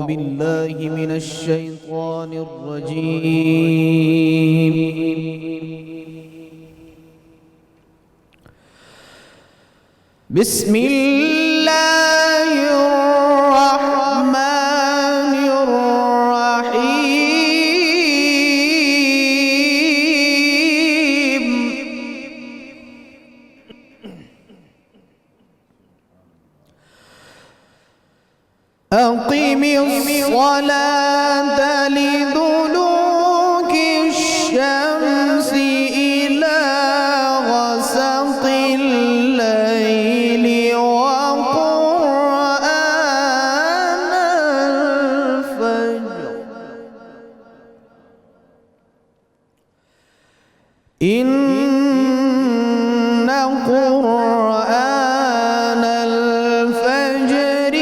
بالله من الشيطان الرجيم. بسم الله الرحمن الرحيم. أقم الصلاة لدلوك الشمس إلى غسق الليل وقرآن الفجر إن قرآن الفجر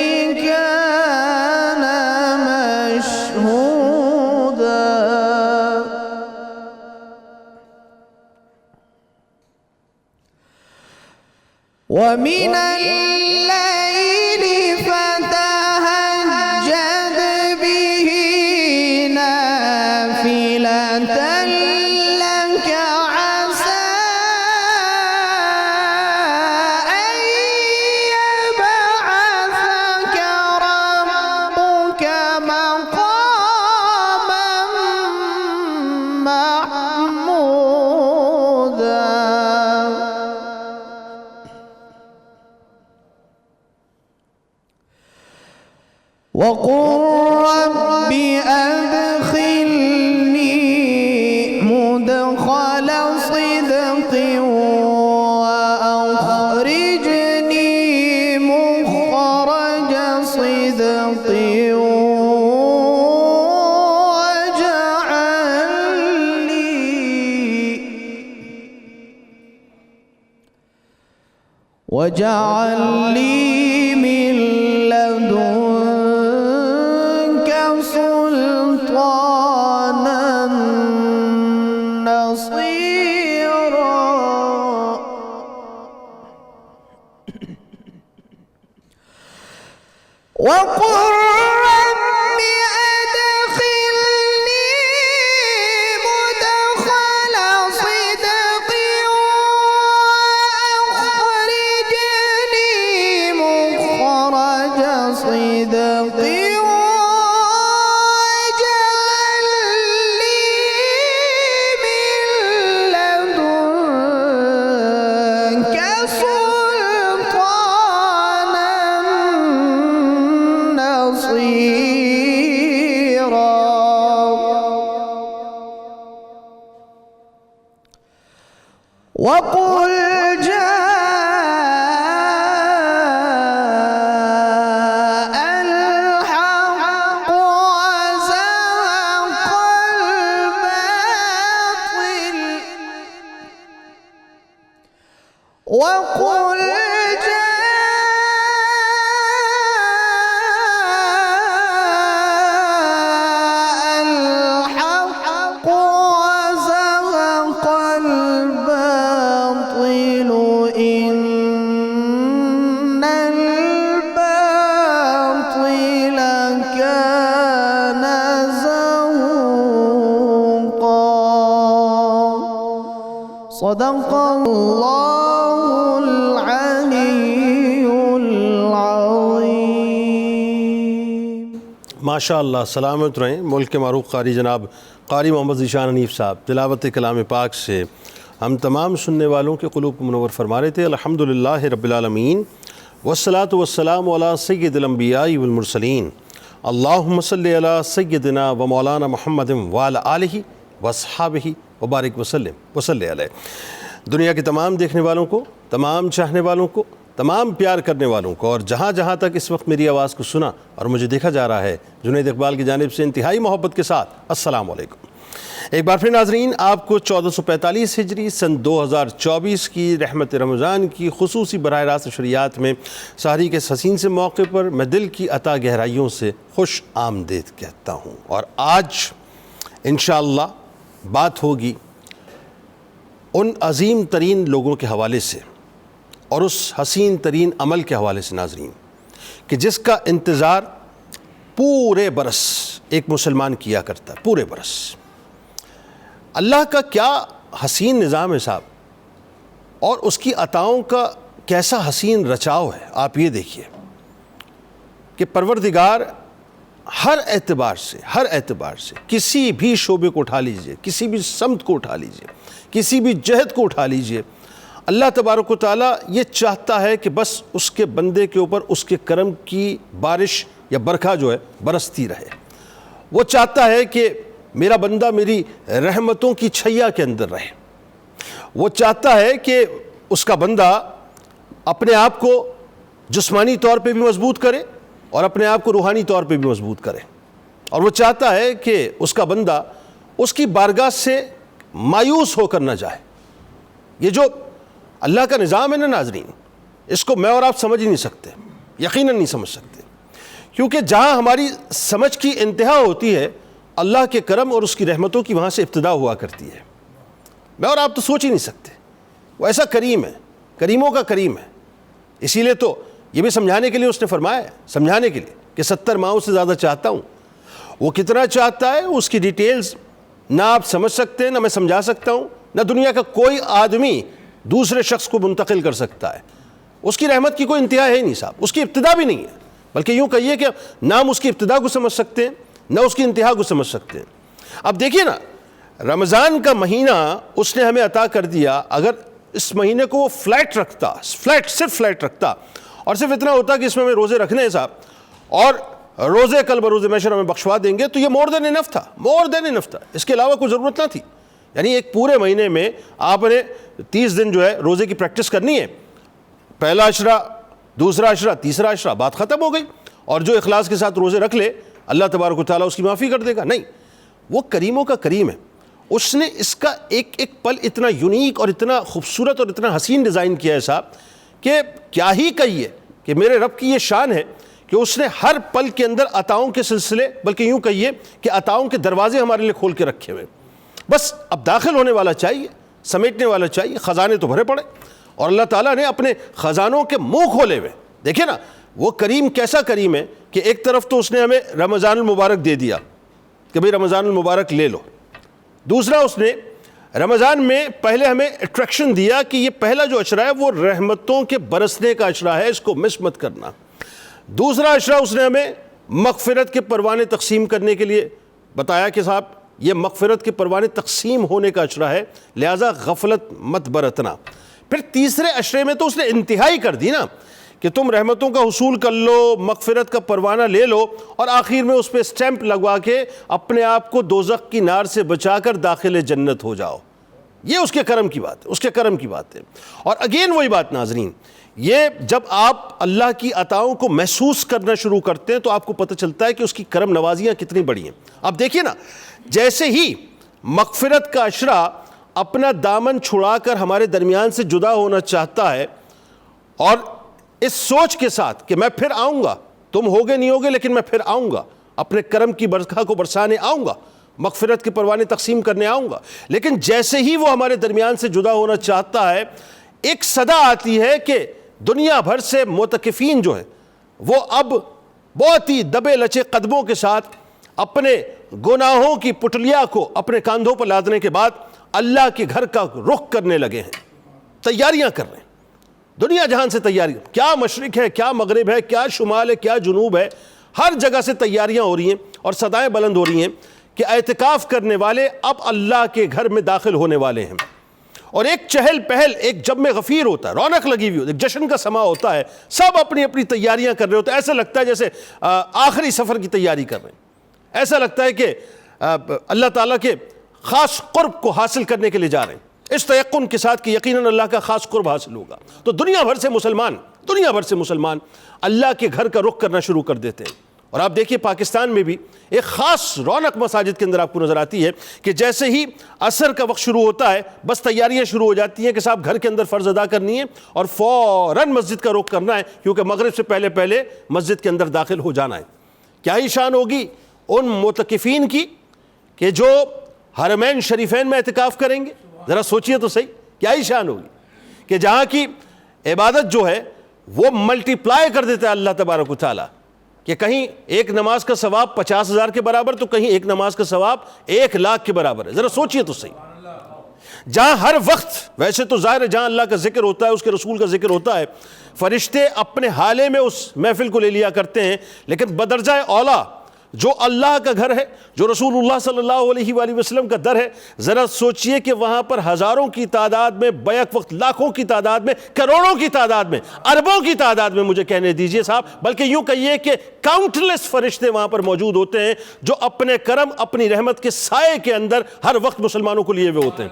كان مشهودا. ومن الليل فتهجد به نافلة لك عسى أن يبعثك ربك مقاما محمودا. وقل رب أدخلني مدخل صدق وأخرجني مخرج صدق واجعل لي من لدنك سلطانا نصيرا. وقل رب أدخلني مدخل صدق وأخرجني مخرج صدق واجعل لي من لدنك سلطانا نصيرا. وقل جاء الحق وزهق الباطل. وقل الحق وزهق الباطل إن الباطل كان زهوقا. صدق الله العلي العظيم. ماشاء اللہ، سلامت رہیں. ملک کے معروف قاری جناب قاری محمد ذیشان حنیف صاحب تلاوت کلام پاک سے ہم تمام سننے والوں کے قلوب کو منور فرما رہے تھے. الحمدللہ رب العالمین والصلاة والسلام علی سید الانبیاء والمرسلین. اللہم صلی علی سیدنا و مولانا محمد وعلی آلہ واصحابہ وبارک وسلم وصلی علیہ. دنیا کے تمام دیکھنے والوں کو، تمام چاہنے والوں کو، تمام پیار کرنے والوں کو، اور جہاں جہاں تک اس وقت میری آواز کو سنا اور مجھے دیکھا جا رہا ہے، جنید اقبال کی جانب سے انتہائی محبت کے ساتھ السلام علیکم. ایک بار پھر ناظرین، آپ کو 1445 ہجری سن 2024 کی رحمت رمضان کی خصوصی براہ راست نشریات میں سحری کے اس حسین سے موقع پر میں دل کی عطا گہرائیوں سے خوش آمدید کہتا ہوں. اور آج انشاءاللہ بات ہوگی ان عظیم ترین لوگوں کے حوالے سے اور اس حسین ترین عمل کے حوالے سے ناظرین کہ جس کا انتظار پورے برس ایک مسلمان کیا کرتا ہے، پورے برس۔ اللہ کا کیا حسین نظام ہے صاحب، اور اس کی عطاؤں کا کیسا حسین رچاؤ ہے۔ آپ یہ دیکھیے کہ پروردگار ہر اعتبار سے کسی بھی شعبے کو اٹھا لیجئے، کسی بھی سمت کو اٹھا لیجئے، کسی بھی جہد کو اٹھا لیجئے، اللہ تبارک و تعالیٰ یہ چاہتا ہے کہ بس اس کے بندے کے اوپر اس کے کرم کی بارش یا برکھا جو ہے برستی رہے۔ وہ چاہتا ہے کہ میرا بندہ میری رحمتوں کی چھیا کے اندر رہے۔ وہ چاہتا ہے کہ اس کا بندہ اپنے آپ کو جسمانی طور پہ بھی مضبوط کرے اور اپنے آپ کو روحانی طور پہ بھی مضبوط کرے، اور وہ چاہتا ہے کہ اس کا بندہ اس کی بارگاہ سے مایوس ہو کر نہ جائے۔ یہ جو اللہ کا نظام ہے نا ناظرین، اس کو میں اور آپ سمجھ ہی نہیں سکتے، یقیناً نہیں سمجھ سکتے، کیونکہ جہاں ہماری سمجھ کی انتہا ہوتی ہے، اللہ کے کرم اور اس کی رحمتوں کی وہاں سے ابتدا ہوا کرتی ہے۔ میں اور آپ تو سوچ ہی نہیں سکتے، وہ ایسا کریم ہے، کریموں کا کریم ہے۔ اسی لیے تو یہ بھی سمجھانے کے لیے اس نے فرمایا ہے، سمجھانے کے لیے کہ 70 ماہوں سے زیادہ چاہتا ہوں۔ وہ کتنا چاہتا ہے اس کی ڈیٹیلز نہ آپ سمجھ سکتے ہیں، نہ میں سمجھا سکتا ہوں، نہ دنیا کا کوئی آدمی دوسرے شخص کو منتقل کر سکتا ہے۔ اس کی رحمت کی کوئی انتہا ہے ہی نہیں صاحب، اس کی ابتدا بھی نہیں ہے، بلکہ یوں کہیے کہ نہ ہم اس کی ابتدا کو سمجھ سکتے ہیں نہ اس کی انتہا کو سمجھ سکتے ہیں۔ اب دیکھیے نا، رمضان کا مہینہ اس نے ہمیں عطا کر دیا۔ اگر اس مہینے کو وہ فلیٹ رکھتا، صرف فلیٹ رکھتا، اور صرف اتنا ہوتا کہ اس میں ہمیں روزے رکھنے ہیں صاحب، اور روزے کل بروز محشر ہمیں بخشوا دیں گے، تو یہ مور دین انف تھا، اس کے علاوہ کوئی ضرورت نہ تھی۔ یعنی ایک پورے مہینے میں آپ نے 30 دن جو ہے روزے کی پریکٹس کرنی ہے، پہلا عشرہ، دوسرا عشرہ، تیسرا عشرہ، بات ختم ہو گئی۔ اور جو اخلاص کے ساتھ روزے رکھ لے، اللہ تبارک و تعالیٰ اس کی معافی کر دے گا۔ نہیں، وہ کریموں کا کریم ہے، اس نے اس کا ایک ایک پل اتنا یونیک اور اتنا خوبصورت اور اتنا حسین ڈیزائن کیا ہے صاحب کہ کیا ہی کہیے کہ میرے رب کی یہ شان ہے کہ اس نے ہر پل کے اندر عطاؤں کے سلسلے، بلکہ یوں کہیے کہ عطاؤں کے دروازے ہمارے لیے کھول کے رکھے ہوئے۔ بس اب داخل ہونے والا چاہیے، سمیٹنے والا چاہیے۔ خزانے تو بھرے پڑے، اور اللہ تعالیٰ نے اپنے خزانوں کے منہ کھولے ہوئے۔ دیکھیں نا وہ کریم کیسا کریم ہے کہ ایک طرف تو اس نے ہمیں رمضان المبارک دے دیا کہ بھئی رمضان المبارک لے لو، دوسرا اس نے رمضان میں پہلے ہمیں اٹریکشن دیا کہ یہ پہلا جو عشرہ ہے وہ رحمتوں کے برسنے کا عشرہ ہے، اس کو مس مت کرنا۔ دوسرا عشرہ اس نے ہمیں مغفرت کے پروانے تقسیم کرنے کے لیے بتایا کہ صاحب یہ مغفرت کے پروانے تقسیم ہونے کا عشرہ ہے، لہٰذا غفلت مت برتنا۔ پھر تیسرے عشرے میں تو اس نے انتہائی کر دی نا کہ تم رحمتوں کا حصول کر لو، مغفرت کا پروانہ لے لو، اور آخر میں اس پہ سٹیمپ لگوا کے اپنے آپ کو دوزخ کی نار سے بچا کر داخل جنت ہو جاؤ۔ یہ اس کے کرم کی بات ہے، اس کے کرم کی بات ہے۔ اور اگین وہی بات ناظرین، یہ جب آپ اللہ کی عطاؤں کو محسوس کرنا شروع کرتے ہیں تو آپ کو پتہ چلتا ہے کہ اس کی کرم نوازیاں کتنی بڑی ہیں۔ اب دیکھیے نا، جیسے ہی مغفرت کا عشرہ اپنا دامن چھڑا کر ہمارے درمیان سے جدا ہونا چاہتا ہے، اور اس سوچ کے ساتھ کہ میں پھر آؤں گا، تم ہوگے نہیں ہوگے لیکن میں پھر آؤں گا، اپنے کرم کی برکھا کو برسانے آؤں گا، مغفرت کے پروانے تقسیم کرنے آؤں گا، لیکن جیسے ہی وہ ہمارے درمیان سے جدا ہونا چاہتا ہے، ایک صدا آتی ہے کہ دنیا بھر سے معتکفین جو ہیں وہ اب بہت ہی دبے لچے قدموں کے ساتھ اپنے گناہوں کی پٹلیا کو اپنے کاندھوں پر لادنے کے بعد اللہ کے گھر کا رخ کرنے لگے ہیں، تیاریاں کر رہے ہیں۔ دنیا جہان سے تیاری، کیا مشرق ہے، کیا مغرب ہے، کیا شمال ہے، کیا جنوب ہے، ہر جگہ سے تیاریاں ہو رہی ہیں اور صدائیں بلند ہو رہی ہیں کہ اعتکاف کرنے والے اب اللہ کے گھر میں داخل ہونے والے ہیں۔ اور ایک چہل پہل، ایک جب میں غفیر ہوتا ہے، رونق لگی ہوئی ہوتی ہے، ایک جشن کا سما ہوتا ہے، سب اپنی اپنی تیاریاں کر رہے ہوتے ہیں۔ ایسا لگتا ہے جیسے آخری سفر کی تیاری کر رہے ہیں، ایسا لگتا ہے کہ اللہ تعالیٰ کے خاص قرب کو حاصل کرنے کے لیے جا رہے ہیں، اس تیقن کے ساتھ کہ یقیناً اللہ کا خاص قرب حاصل ہوگا۔ تو دنیا بھر سے مسلمان اللہ کے گھر کا رخ کرنا شروع کر دیتے ہیں۔ اور آپ دیکھیے پاکستان میں بھی ایک خاص رونق مساجد کے اندر آپ کو نظر آتی ہے کہ جیسے ہی عصر کا وقت شروع ہوتا ہے بس تیاریاں شروع ہو جاتی ہیں کہ صاحب گھر کے اندر فرض ادا کرنی ہے اور فوراً مسجد کا رخ کرنا ہے، کیونکہ مغرب سے پہلے پہلے مسجد کے اندر داخل ہو جانا ہے۔ کیا ہی شان ہوگی ان معتکفین کی کہ جو حرمین شریفین میں اعتکاف کریں گے، ذرا سوچئے تو صحیح، کیا ہی شان ہوگی کہ جہاں کی عبادت جو ہے وہ ملٹی پلائی کر دیتا ہے اللہ تبارک و تعالیٰ۔ کہ کہیں ایک نماز کا ثواب 50,000 کے برابر تو کہیں ایک نماز کا ثواب 1,00,000 کے برابر ہے. ذرا سوچئے تو صحیح. جہاں ہر وقت ویسے تو ظاہر ہے جہاں اللہ کا ذکر ہوتا ہے، اس کے رسول کا ذکر ہوتا ہے، فرشتے اپنے حالے میں اس محفل کو لے لیا کرتے ہیں، لیکن بدرجہ اولا جو اللہ کا گھر ہے، جو رسول اللہ صلی اللہ علیہ وآلہ وسلم کا در ہے، ذرا سوچئے کہ وہاں پر ہزاروں کی تعداد میں، بیک وقت لاکھوں کی تعداد میں، کروڑوں کی تعداد میں، اربوں کی تعداد میں، مجھے کہنے دیجئے صاحب، بلکہ یوں کہیے کہ کاؤنٹلیس فرشتے وہاں پر موجود ہوتے ہیں جو اپنے کرم، اپنی رحمت کے سائے کے اندر ہر وقت مسلمانوں کو لیے ہوئے ہوتے ہیں.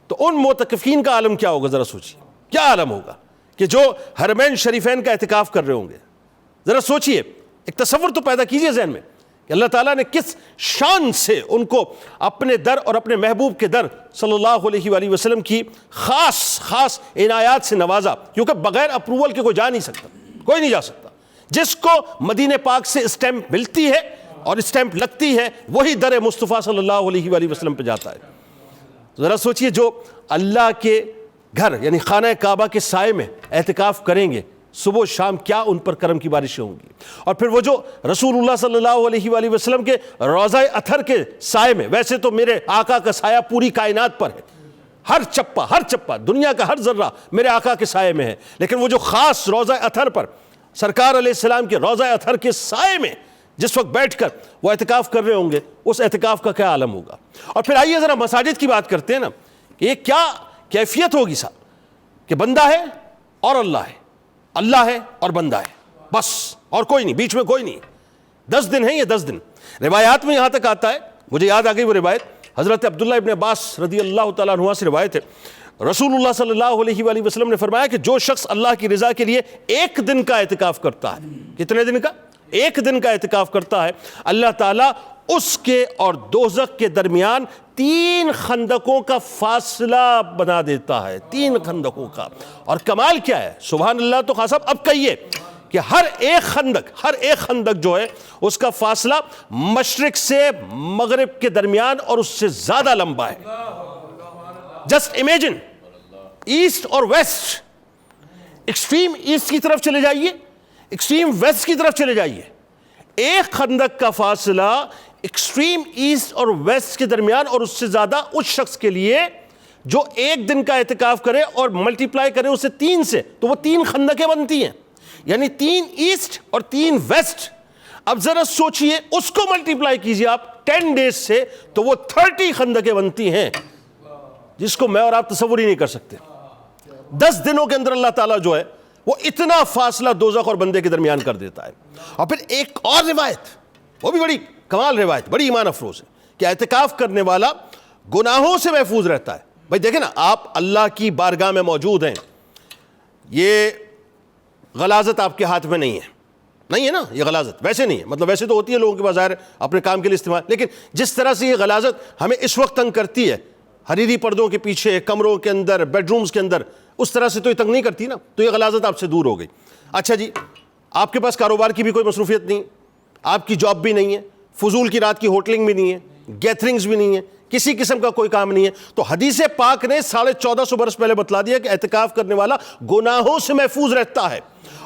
تو ان معتکفین کا عالم کیا ہوگا؟ ذرا سوچئے کیا عالم ہوگا کہ جو حرمین شریفین کا اعتکاف کر رہے ہوں گے. ذرا سوچئے، ایک تصور تو پیدا کیجئے ذہن میں کہ اللہ تعالیٰ نے کس شان سے ان کو اپنے در اور اپنے محبوب کے در صلی اللہ علیہ وآلہ وسلم کی خاص عنایات سے نوازا، کیونکہ بغیر اپروول کے کوئی جا نہیں سکتا، کوئی نہیں جا سکتا. جس کو مدینہ پاک سے اسٹیمپ ملتی ہے اور اسٹیمپ لگتی ہے وہی در مصطفیٰ صلی اللہ علیہ وآلہ وسلم پہ جاتا ہے. ذرا سوچئے جو اللہ کے گھر یعنی خانہ کعبہ کے سائے میں اعتکاف کریں گے، صبح و شام کیا ان پر کرم کی بارشیں ہوں گی. اور پھر وہ جو رسول اللہ صلی اللہ علیہ وآلہ وسلم کے روضہ اطہر کے سائے میں، ویسے تو میرے آقا کا سایہ پوری کائنات پر ہے، ہر چپا دنیا کا ہر ذرہ میرے آقا کے سائے میں ہے، لیکن وہ جو خاص روضہ اطہر پر سرکار علیہ السلام کے روضہ اطہر کے سائے میں جس وقت بیٹھ کر وہ اعتکاف کر رہے ہوں گے، اس اعتکاف کا کیا عالم ہوگا. اور پھر آئیے ذرا مساجد کی بات کرتے ہیں نا، کہ یہ کیا کیفیت ہوگی صاحب کہ بندہ ہے اور اللہ ہے، اللہ ہے اور بندہ ہے، بس اور کوئی نہیں، بیچ میں کوئی نہیں. 10 دن ہیں یہ 10 دن. روایات میں یہاں تک آتا ہے، مجھے یاد آ گئی وہ روایت، حضرت عبداللہ ابن عباس رضی اللہ تعالیٰ عنہ سے روایت ہے، رسول اللہ صلی اللہ علیہ وآلہ وسلم نے فرمایا کہ جو شخص اللہ کی رضا کے لیے 1 دن کا اعتکاف کرتا ہے، کتنے دن کا؟ 1 دن کا اعتکاف کرتا ہے، اللہ تعالیٰ اس کے اور دوزخ کے درمیان 3 خندقوں کا فاصلہ بنا دیتا ہے، 3 خندقوں کا. اور کمال کیا ہے؟ سبحان اللہ. تو خاص صاحب اب کہیے کہ ہر ایک خندق جو ہے اس کا فاصلہ مشرق سے مغرب کے درمیان اور اس سے زیادہ لمبا ہے. جسٹ امیجن، ایسٹ اور ویسٹ، ایکسٹریم ایسٹ کی طرف چلے جائیے، ایکسٹریم ویسٹ کی طرف چلے جائیے، ایک خندق کا فاصلہ ایکسٹریم ایسٹ اور ویسٹ کے درمیان اور اس سے زیادہ اس شخص کے لیے جو 1 دن کا اعتکاف کرے اور ملٹیپلائی کرے اسے 3 سے، تو وہ 3 خندقیں بنتی ہیں، یعنی 3 ایسٹ اور 3 ویسٹ. اب ذرا سوچئے اس کو ملٹیپلائی کیجئے آپ 10 ڈیز سے تو وہ 30 خندقیں بنتی ہیں، جس کو میں اور آپ تصور ہی نہیں کر سکتے. 10 دنوں کے اندر اللہ تعالیٰ جو ہے وہ اتنا فاصلہ دوزخ اور بندے کے درمیان کر دیتا ہے. اور پھر ایک اور روایت، وہ بھی بڑی کمال روایت، بڑی ایمان افروز ہے، کہ اعتکاف کرنے والا گناہوں سے محفوظ رہتا ہے. بھائی دیکھیں نا، آپ اللہ کی بارگاہ میں موجود ہیں، یہ غلاظت آپ کے ہاتھ میں نہیں ہے نا، یہ غلاظت ویسے نہیں ہے، مطلب ویسے تو ہوتی ہے لوگوں کے پاس ظاہر اپنے کام کے لیے استعمال، لیکن جس طرح سے یہ غلاظت ہمیں اس وقت تنگ کرتی ہے حریری پردوں کے پیچھے، کمروں کے اندر، بیڈ رومز کے اندر، اس طرح سے تو یہ تنگ نہیں کرتی نا، تو یہ غلاظت آپ سے دور ہو گئی. اچھا جی، آپ کے پاس کاروبار کی بھی کوئی مصروفیت نہیں، آپ کی جاب بھی نہیں ہے، فضول کی رات کی ہوٹلنگ بھی نہیں ہے، گیتھرنگز بھی نہیں ہے، کسی قسم کا کوئی کام نہیں ہے، تو حدیث پاک نے 1450 برس پہلے بتلا دیا کہ اعتکاف کرنے والا گناہوں سے محفوظ رہتا ہے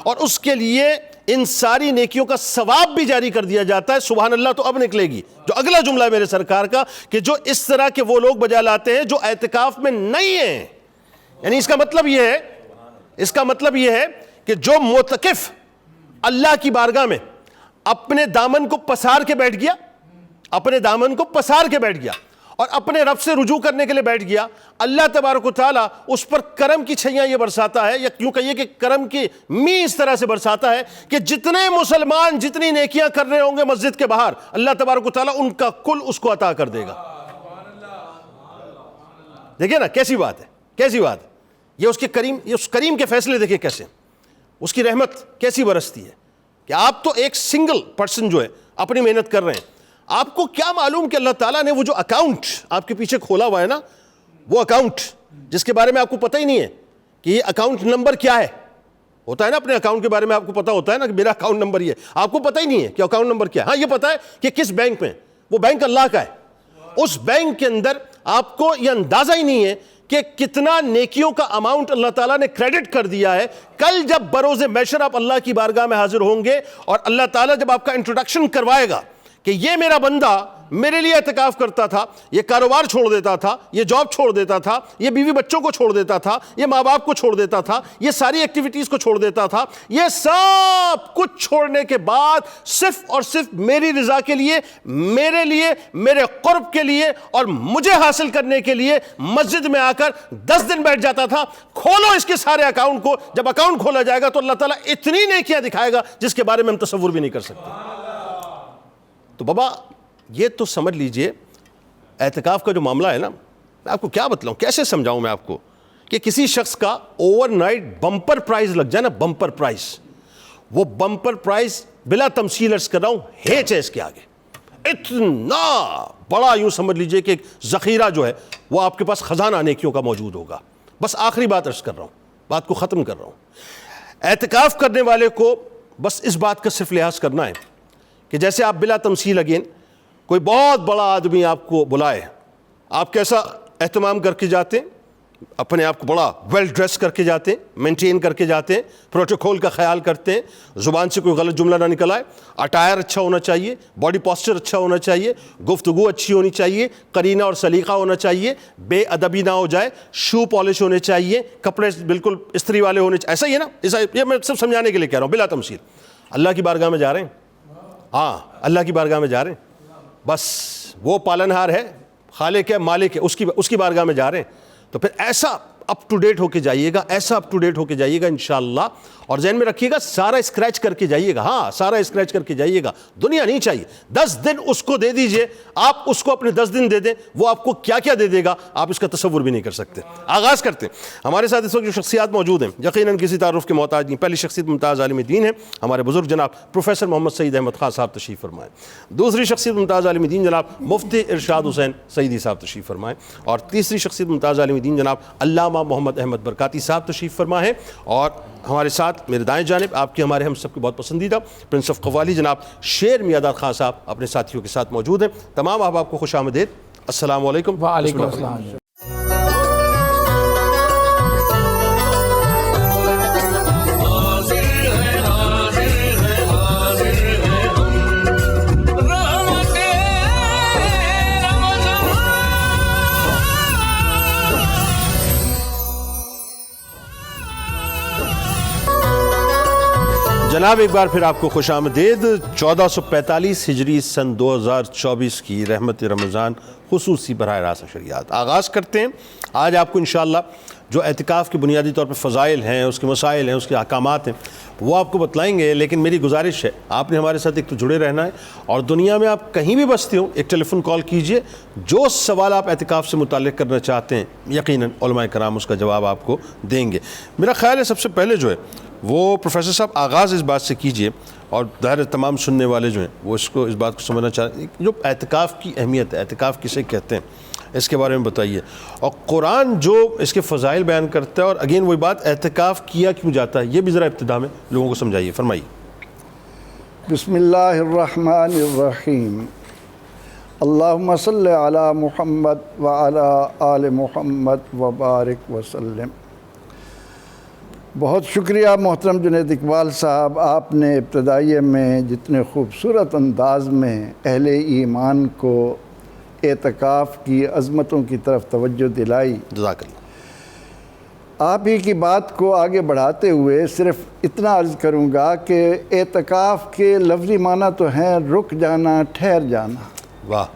اور اس کے لیے ان ساری نیکیوں کا ثواب بھی جاری کر دیا جاتا ہے. سبحان اللہ. تو اب نکلے گی جو اگلا جملہ ہے میرے سرکار کا، کہ جو اس طرح کے وہ لوگ بجا لاتے ہیں جو اعتکاف میں نہیں ہیں، یعنی اس کا مطلب یہ ہے کہ جو معتکف اللہ کی بارگاہ میں اپنے دامن کو پسار کے بیٹھ گیا اور اپنے رب سے رجوع کرنے کے لیے بیٹھ گیا، اللہ تبارک و تعالیٰ اس پر کرم کی چھیاں یہ برساتا ہے، یا کیوں کہیے کہ کرم کی می اس طرح سے برساتا ہے کہ جتنے مسلمان جتنی نیکیاں کر رہے ہوں گے مسجد کے باہر، اللہ تبارک و تعالیٰ ان کا کل اس کو عطا کر دے گا. دیکھیں نا کیسی بات ہے، یہ اس کریم کے فیصلے دیکھیں کیسے، اس کی رحمت کیسی برستی ہے کہ آپ تو ایک سنگل پرسن جو ہے اپنی محنت کر رہے ہیں، آپ کو کیا معلوم کہ اللہ تعالیٰ نے وہ جو اکاؤنٹ آپ کے پیچھے کھولا ہوا ہے نا، وہ اکاؤنٹ جس کے بارے میں آپ کو پتہ ہی نہیں ہے کہ یہ اکاؤنٹ نمبر کیا ہے. ہوتا ہے نا اپنے اکاؤنٹ کے بارے میں آپ کو پتہ ہوتا ہے نا کہ میرا اکاؤنٹ نمبر یہ ہے، آپ کو پتہ ہی نہیں ہے کہ اکاؤنٹ نمبر کیا ہے. ہاں یہ پتہ ہے کہ کس بینک میں، وہ بینک اللہ کا ہے. اس بینک کے اندر آپ کو یہ اندازہ ہی نہیں ہے کہ کتنا نیکیوں کا اماؤنٹ اللہ تعالیٰ نے کریڈٹ کر دیا ہے. کل جب بروز محشر آپ اللہ کی بارگاہ میں حاضر ہوں گے اور اللہ تعالیٰ جب آپ کا انٹروڈکشن کروائے گا کہ یہ میرا بندہ میرے لیے اعتکاف کرتا تھا, یہ کاروبار چھوڑ دیتا تھا, یہ جاب چھوڑ دیتا تھا, یہ بیوی بچوں کو چھوڑ دیتا تھا, یہ ماں باپ کو چھوڑ دیتا تھا, یہ ساری ایکٹیویٹیز کو چھوڑ دیتا تھا, یہ سب کچھ چھوڑنے کے بعد صرف اور صرف میری رضا کے لیے, میرے لیے, میرے قرب کے لیے اور مجھے حاصل کرنے کے لیے مسجد میں آ کر 10 دن بیٹھ جاتا تھا. کھولو اس کے سارے اکاؤنٹ کو, جب اکاؤنٹ کھولا جائے گا تو اللہ تعالیٰ اتنی نیکیاں دکھائے گا جس کے بارے میں ہم تصور بھی نہیں کر سکتے. تو بابا یہ تو سمجھ لیجئے اعتکاف کا جو معاملہ ہے نا, میں آپ کو کیا بتلاؤں, کیسے سمجھاؤں میں آپ کو کہ کسی شخص کا اوور نائٹ بمپر پرائز لگ جائے نا, بمپر پرائز, وہ بمپر پرائز بلا تمثیل عرض کر رہا ہوں ہیچ ہے اس کے آگے. اتنا بڑا یوں سمجھ لیجئے کہ ذخیرہ جو ہے وہ آپ کے پاس خزانہ نیکیوں کا موجود ہوگا. بس آخری بات عرض کر رہا ہوں, بات کو ختم کر رہا ہوں. اعتکاف کرنے والے کو بس اس بات کا صرف لحاظ کرنا ہے کہ جیسے آپ بلا تمثیل اگین کوئی بہت بڑا آدمی آپ کو بلائے, آپ کیسا اہتمام کر کے جاتے ہیں, اپنے آپ کو بڑا ویل ڈریس کر کے جاتے ہیں, مینٹین کر کے جاتے ہیں, پروٹوکول کا خیال کرتے ہیں, زبان سے کوئی غلط جملہ نہ نکل آئے, اٹائر اچھا ہونا چاہیے, باڈی پاسچر اچھا ہونا چاہیے, گفتگو اچھی ہونی چاہیے, قرینہ اور سلیقہ ہونا چاہیے, بے ادبی نہ ہو جائے, شو پالش ہونے چاہیے, کپڑے بالکل استری والے ہونے چاہیے. ایسا ہی ہے نا, ایسا یہ میں صرف سمجھانے کے لیے کہہ رہا ہوں بلا تمثیل. اللہ کی بارگاہ میں جا رہے ہیں, ہاں اللہ کی بارگاہ میں جا رہے ہیں, بس وہ پالنہار ہے, خالق ہے, مالک ہے, اس کی بارگاہ میں جا رہے ہیں. تو پھر ایسا اپ ٹو ڈیٹ ہو کے جائیے گا, ایسا اپ ٹو ڈیٹ ہو کے جائیے گا انشاءاللہ. اور ذہن میں رکھیے گا سارا اسکریچ کر کے جائیے گا, ہاں سارا اسکریچ کر کے جائیے گا, دنیا نہیں چاہیے. 10 دن اس کو دے دیجئے, آپ اس کو اپنے 10 دن دے دیں, وہ آپ کو کیا کیا دے دے گا آپ اس کا تصور بھی نہیں کر سکتے. آغاز کرتے ہیں. ہمارے ساتھ اس وقت جو شخصیات موجود ہیں یقیناً کسی تعارف کے محتاج نہیں. پہلی شخصیت ممتاز عالم دین ہے, ہمارے بزرگ جناب پروفیسر محمد سعید احمد خان صاحب تشریف فرمائیں. دوسری شخصیت ممتاز عالم دین جناب مفتی ارشاد حسین سعیدی صاحب تشریف فرمائیں. اور تیسری شخصیت ممتاز عالم دین جناب علامہ محمد احمد برکاتی صاحب تشریف فرما ہے. اور ہمارے ساتھ میرے دائیں جانب آپ کے ہمارے ہم سب کے بہت پسندیدہ پرنس آف قوالی جناب شیر میاداد خان صاحب اپنے ساتھیوں کے ساتھ موجود ہیں. تمام احباب کو خوش آمدید. السلام علیکم. وعلیکم السلام. جناب ایک بار پھر آپ کو خوش آمدید. 1445 ہجری سن 2024 کی رحمت رمضان خصوصی براہ راست نشریات آغاز کرتے ہیں. آج آپ کو انشاءاللہ جو اعتکاف کے بنیادی طور پر فضائل ہیں, اس کے مسائل ہیں, اس کے احکامات ہیں, وہ آپ کو بتلائیں گے. لیکن میری گزارش ہے آپ نے ہمارے ساتھ ایک تو جڑے رہنا ہے, اور دنیا میں آپ کہیں بھی بستے ہو ایک ٹیلی فون کال کیجئے. جو سوال آپ اعتکاف سے متعلق کرنا چاہتے ہیں یقیناً علماء کرام اس کا جواب آپ کو دیں گے. میرا خیال ہے سب سے پہلے جو ہے وہ پروفیسر صاحب آغاز اس بات سے کیجئے, اور ظاہر تمام سننے والے جو ہیں وہ اس بات کو سمجھنا چاہتے ہیں جو اعتکاف کی اہمیت ہے, اعتکاف کسے کہتے ہیں, اس کے بارے میں بتائیے. اور قرآن جو اس کے فضائل بیان کرتا ہے, اور اگین وہی بات اعتکاف کیا کیوں جاتا ہے, یہ بھی ذرا ابتدا میں لوگوں کو سمجھائیے, فرمائیے. بسم اللہ الرحمن الرحیم. اللہم صلی علی محمد وعلی آل محمد وبارک وسلم. بہت شکریہ محترم جنید اقبال صاحب, آپ نے ابتدائیے میں جتنے خوبصورت انداز میں اہل ایمان کو اعتکاف کی عظمتوں کی طرف توجہ دلائی. جزاک اللہ. آپ ہی کی بات کو آگے بڑھاتے ہوئے صرف اتنا عرض کروں گا کہ اعتکاف کے لفظی معنی تو ہیں رک جانا, ٹھہر جانا. واہ.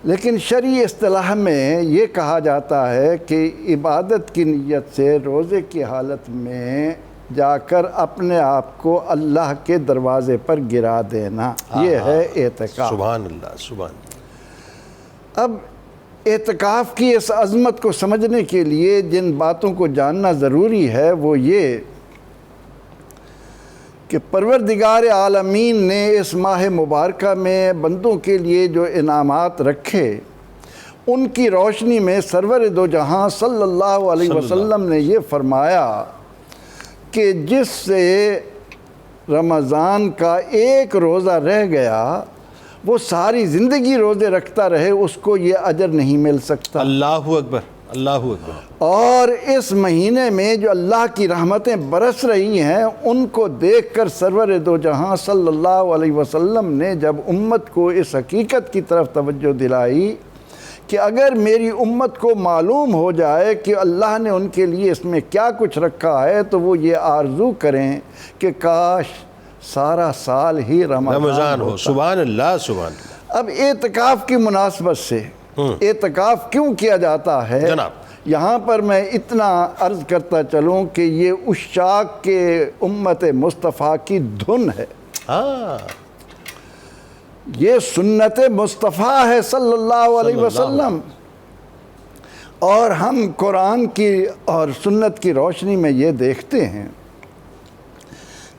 لیکن شرعی اصطلاح میں یہ کہا جاتا ہے کہ عبادت کی نیت سے روزے کی حالت میں جا کر اپنے آپ کو اللہ کے دروازے پر گرا دینا, یہ ہے اعتکاف. سبحان اللہ, سبحان اللہ. اب اعتکاف کی اس عظمت کو سمجھنے کے لیے جن باتوں کو جاننا ضروری ہے وہ یہ کہ پروردگار عالمین نے اس ماہ مبارکہ میں بندوں کے لیے جو انعامات رکھے, ان کی روشنی میں سرور دو جہاں صلی اللہ علیہ وسلم نے یہ فرمایا کہ جس سے رمضان کا ایک روزہ رہ گیا وہ ساری زندگی روزے رکھتا رہے, اس کو یہ اجر نہیں مل سکتا. اللہ اکبر, اللہ اکبر۔ اور اس مہینے میں جو اللہ کی رحمتیں برس رہی ہیں ان کو دیکھ کر سرور دو جہاں صلی اللہ علیہ وسلم نے جب امت کو اس حقیقت کی طرف توجہ دلائی کہ اگر میری امت کو معلوم ہو جائے کہ اللہ نے ان کے لیے اس میں کیا کچھ رکھا ہے تو وہ یہ آرزو کریں کہ کاش سارا سال ہی رمضان ہو۔ سبحان اللہ سبحان اللہ۔ اب اعتکاف کی مناسبت سے اعتکاف کیوں کیا جاتا ہے جناب، یہاں پر میں اتنا عرض کرتا چلوں کہ یہ عشاق کے امت مصطفیٰ کی دھن ہے، یہ سنت مصطفیٰ ہے صلی اللہ علیہ وسلم، اور ہم قرآن کی اور سنت کی روشنی میں یہ دیکھتے ہیں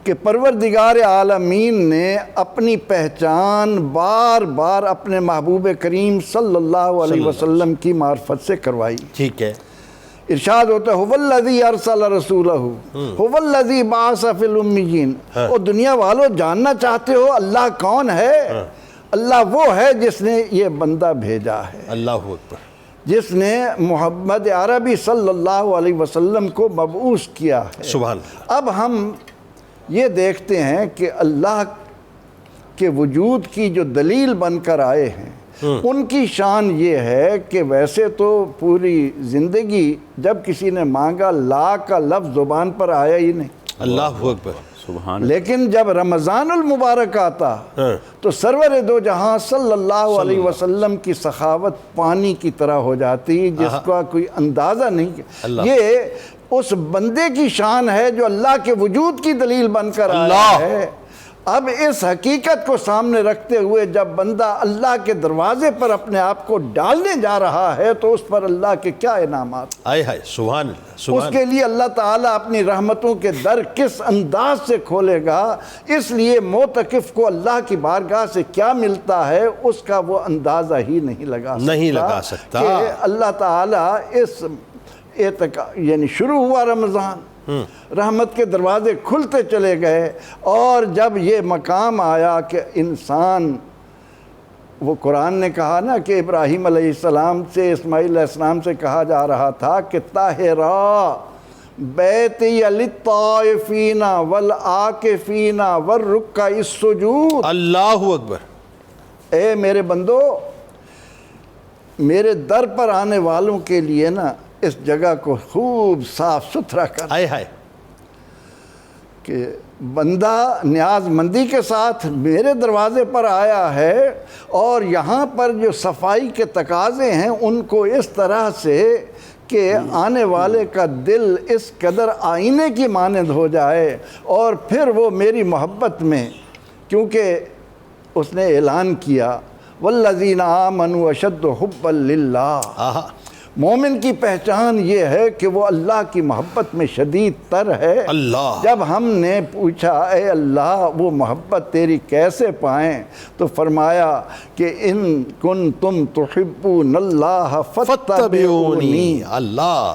کہ پروردگار عالمین نے اپنی پہچان بار بار اپنے محبوب کریم صلی اللہ علیہ وسلم کی معرفت سے کروائی۔ ٹھیک ہے، ارشاد ہوتا ہے هو الذی ارسل رسولہ هو الذی بعث فی الامیین۔ اور دنیا والوں جاننا چاہتے ہو اللہ کون ہے؟ اللہ وہ ہے جس نے یہ بندہ بھیجا ہے، اللہ اکبر، جس نے محمد عربی صلی اللہ علیہ وسلم کو مبعوث کیا ہے۔ سبحان اللہ۔ اب ہم یہ دیکھتے ہیں کہ اللہ کے وجود کی جو دلیل بن کر آئے ہیں ان کی شان یہ ہے کہ ویسے تو پوری زندگی جب کسی نے مانگا لا کا لفظ زبان پر آیا ہی نہیں، اللہ اکبر، سبحان لیکن جب رمضان المبارک آتا تو سرور دو جہاں صلی اللہ علیہ وسلم کی سخاوت پانی کی طرح ہو جاتی جس کا کوئی اندازہ نہیں۔ یہ اس بندے کی شان ہے جو اللہ کے وجود کی دلیل بن کر آیا ہے۔ اب اس حقیقت کو سامنے رکھتے ہوئے جب بندہ اللہ کے دروازے پر اپنے آپ کو ڈالنے جا رہا ہے تو اس پر اللہ کے کیا انعامات، آئے ہائے سبحان اللہ، اس سبحان کے لیے اللہ تعالیٰ اپنی رحمتوں کے در کس انداز سے کھولے گا۔ اس لیے معتکف کو اللہ کی بارگاہ سے کیا ملتا ہے اس کا وہ اندازہ ہی نہیں لگا سکتا کہ اللہ تعالیٰ اس یعنی شروع ہوا رمضان، رحمت کے دروازے کھلتے چلے گئے، اور جب یہ مقام آیا کہ انسان، وہ قرآن نے کہا نا کہ ابراہیم علیہ السلام سے اسماعیل علیہ السلام سے کہا جا رہا تھا کہ طاہرا بیتی للطائفین والعاکفین والرکع السجود۔ اللہ اکبر۔ اے میرے بندو، میرے در پر آنے والوں کے لیے نا اس جگہ کو خوب صاف ستھرا کر، آئے ہائے، کہ بندہ نیاز مندی کے ساتھ میرے دروازے پر آیا ہے، اور یہاں پر جو صفائی کے تقاضے ہیں ان کو اس طرح سے کہ آنے والے کا دل اس قدر آئینے کی مانند ہو جائے، اور پھر وہ میری محبت میں، کیونکہ اس نے اعلان کیا والذین آمنوا اشد حبا للہ، مومن کی پہچان یہ ہے کہ وہ اللہ کی محبت میں شدید تر ہے۔ اللہ، جب ہم نے پوچھا اے اللہ وہ محبت تیری کیسے پائیں تو فرمایا کہ ان کنتم تحبون اللہ فاتبعونی، اللہ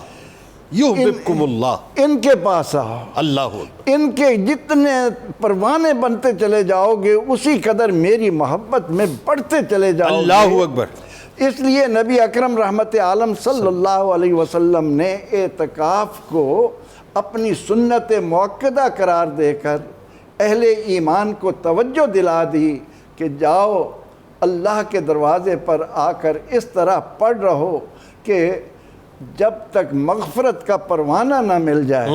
یحببکم اللہ، ان کے پاس آؤ، اللہ ان کے جتنے پروانے بنتے چلے جاؤ گے اسی قدر میری محبت میں بڑھتے چلے جاؤ گے۔ اللہ اکبر۔ اس لیے نبی اکرم رحمت عالم صلی اللہ علیہ وسلم نے اعتکاف کو اپنی سنت موقدہ قرار دے کر اہل ایمان کو توجہ دلا دی کہ جاؤ اللہ کے دروازے پر آ کر اس طرح پڑھ رہو کہ جب تک مغفرت کا پروانہ نہ مل جائے،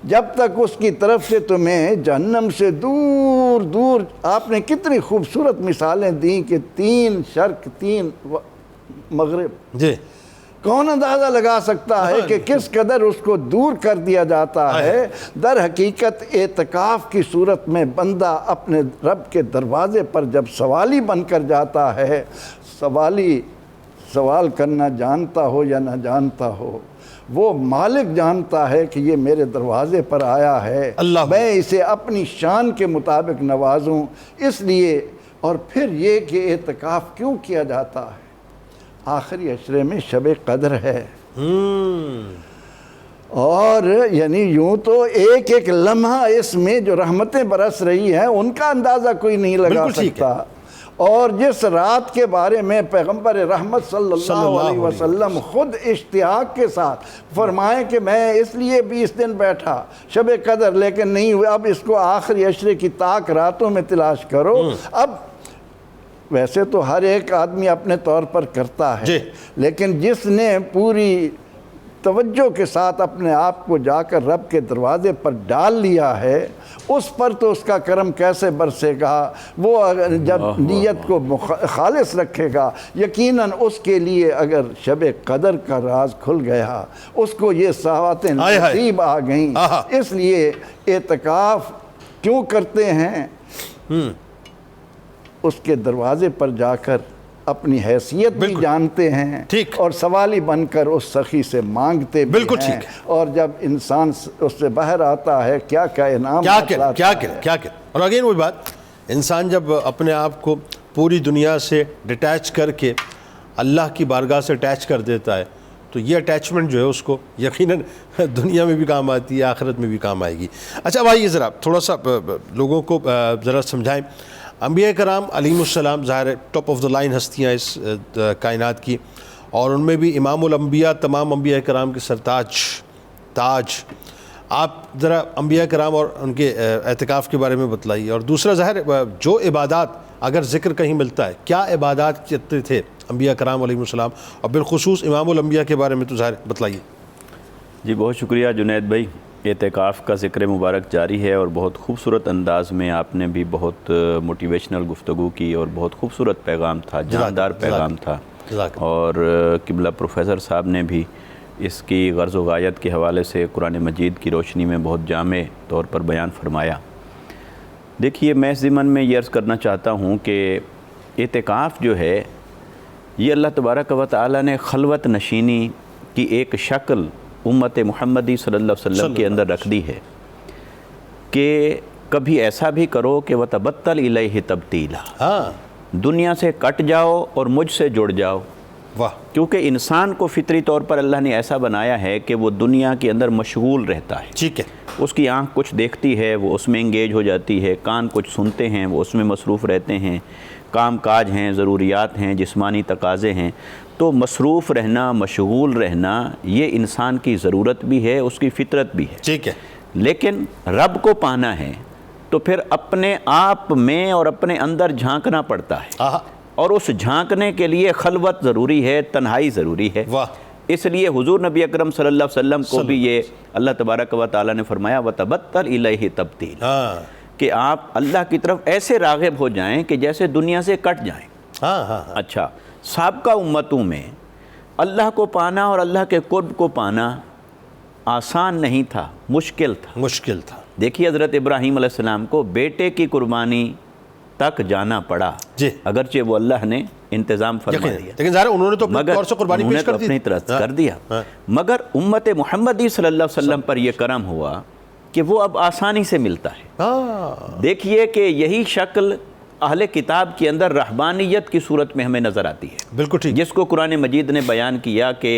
جب تک اس کی طرف سے تمہیں جہنم سے دور دور، آپ نے کتنی خوبصورت مثالیں دیں کہ 3 شرق 3 مغرب، جی، کون اندازہ لگا سکتا ہے کہ کس قدر اس کو دور کر دیا جاتا ہے۔ در حقیقت اعتکاف کی صورت میں بندہ اپنے رب کے دروازے پر جب سوالی بن کر جاتا ہے، سوالی سوال کرنا جانتا ہو یا نہ جانتا ہو، وہ مالک جانتا ہے کہ یہ میرے دروازے پر آیا ہے، میں اسے اپنی شان کے مطابق نوازوں۔ اس لیے، اور پھر یہ کہ اعتکاف کیوں کیا جاتا ہے؟ آخری عشرے میں شب قدر ہے، اور یعنی یوں تو ایک ایک لمحہ اس میں جو رحمتیں برس رہی ہیں ان کا اندازہ کوئی نہیں لگا سکتا، اور جس رات کے بارے میں پیغمبر رحمت صلی اللہ علیہ وسلم خود اشتیاق کے ساتھ فرمائیں کہ میں اس لیے 20 دن بیٹھا شب قدر، لیکن نہیں ہوئے، اب اس کو آخری عشرے کی طاق راتوں میں تلاش کرو۔ اب ویسے تو ہر ایک آدمی اپنے طور پر کرتا ہے، لیکن جس نے پوری توجہ کے ساتھ اپنے آپ کو جا کر رب کے دروازے پر ڈال لیا ہے، اس پر تو اس کا کرم کیسے برسے گا۔ وہ جب نیت کو خالص رکھے گا، یقیناً اس کے لیے اگر شب قدر کا راز کھل گیا، اس کو یہ سعادتیں نصیب آ گئیں۔ اس لیے اعتکاف کیوں کرتے ہیں؟ اس کے دروازے پر جا کر اپنی حیثیت بھی جانتے ہیں اور سوالی بن کر اس سخی سے مانگتے بھی ہیں، اور جب انسان اس سے باہر آتا ہے کیا کیا انعام کیا اور اگین وہی بات، انسان جب اپنے آپ کو پوری دنیا سے ڈیٹیچ کر کے اللہ کی بارگاہ سے اٹیچ کر دیتا ہے تو یہ اٹیچمنٹ جو ہے اس کو یقیناً دنیا میں بھی کام آتی ہے، آخرت میں بھی کام آئے گی۔ اچھا بھائی، ذرا تھوڑا سا لوگوں کو ذرا سمجھائیں، انبیاء کرام علیہم السلام ظاہر ہے ٹاپ آف دا لائن ہستیاں اس کائنات کی، اور ان میں بھی امام الانبیاء، تمام انبیاء کرام کے تاج۔ آپ ذرا انبیاء کرام اور ان کے اعتکاف کے بارے میں بتلائیے، اور دوسرا ظاہر جو عبادات اگر ذکر کہیں ملتا ہے، کیا عبادات کرتے تھے انبیاء کرام علیہم السلام، اور بالخصوص امام الانبیاء کے بارے میں تو ظاہر بتلائیے۔ جی بہت شکریہ جنید بھائی، اعتکاف کا ذکر مبارک جاری ہے، اور بہت خوبصورت انداز میں آپ نے بھی بہت موٹیویشنل گفتگو کی، اور بہت خوبصورت پیغام تھا، جاندار پیغام تھا، اور قبلہ پروفیسر صاحب نے بھی اس کی غرض و غایت کے حوالے سے قرآن مجید کی روشنی میں بہت جامع طور پر بیان فرمایا۔ دیکھیے، میں اس ضمن میں یہ عرض کرنا چاہتا ہوں کہ اعتکاف جو ہے یہ اللہ تبارک و تعالیٰ نے خلوت نشینی کی ایک شکل امت محمدی صلی اللہ علیہ وسلم کے اندر رکھ دی ہے کہ کبھی ایسا بھی کرو کہ وَتَبَتَّلْ إِلَيْهِ تَبْتِيلًا، دنیا سے کٹ جاؤ اور مجھ سے جڑ جاؤ۔ کیونکہ انسان کو فطری طور پر اللہ نے ایسا بنایا ہے کہ وہ دنیا کے اندر مشغول رہتا ہے، اس کی آنکھ کچھ دیکھتی ہے، وہ اس میں انگیج ہو جاتی ہے، کان کچھ سنتے ہیں، وہ اس میں مصروف رہتے ہیں، کام کاج ہیں، ضروریات ہیں، جسمانی تقاضے ہیں، تو مصروف رہنا، مشغول رہنا یہ انسان کی ضرورت بھی ہے، اس کی فطرت بھی ہے۔ لیکن رب کو پانا ہے تو پھر اپنے آپ میں اور اپنے اندر جھانکنا پڑتا ہے، اور اس جھانکنے کے لیے خلوت ضروری ہے، تنہائی ضروری ہے۔ اس لیے حضور نبی اکرم صلی اللہ علیہ وسلم کو بھی یہ اللہ تبارک و تعالیٰ نے فرمایا وَتَبَتَّلْ إِلَيْهِ تَبْتِيلًا، کہ آپ اللہ کی طرف ایسے راغب ہو جائیں کہ جیسے دنیا سے کٹ جائیں۔ اچھا، سابقہ امتوں میں اللہ کو پانا اور اللہ کے قرب کو پانا آسان نہیں تھا، مشکل تھا۔ دیکھیے حضرت ابراہیم علیہ السلام کو بیٹے کی قربانی تک جانا پڑا، اگرچہ وہ اللہ نے انتظام فرما دیا، لیکن ظاہر انہوں نے تو اپنی طور سے قربانی پیش کر دیا، مگر امت محمدی صلی اللہ علیہ وسلم پر یہ کرم ہوا کہ وہ اب آسانی سے ملتا ہے۔ دیکھیے کہ یہی شکل اہل کتاب کے اندر رہبانیت کی صورت میں ہمیں نظر آتی ہے، بالکل ٹھیک، جس کو قرآن مجید نے بیان کیا کہ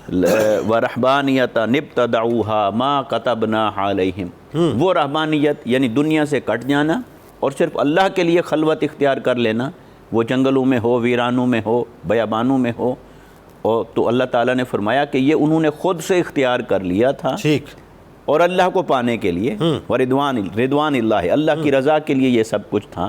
وَرَحْبَانِيَةً ابْتَدَعُوهَا مَا كَتَبْنَاهَا عَلَيْهِمْ، وہ رہبانیت یعنی دنیا سے کٹ جانا اور صرف اللہ کے لیے خلوت اختیار کر لینا، وہ جنگلوں میں ہو، ویرانوں میں ہو، بیابانوں میں ہو، اور تو اللہ تعالیٰ نے فرمایا کہ یہ انہوں نے خود سے اختیار کر لیا تھا، ٹھیک، اور اللہ کو پانے کے لیے رضوان اللہ، اللہ کی رضا کے لیے یہ سب کچھ تھا۔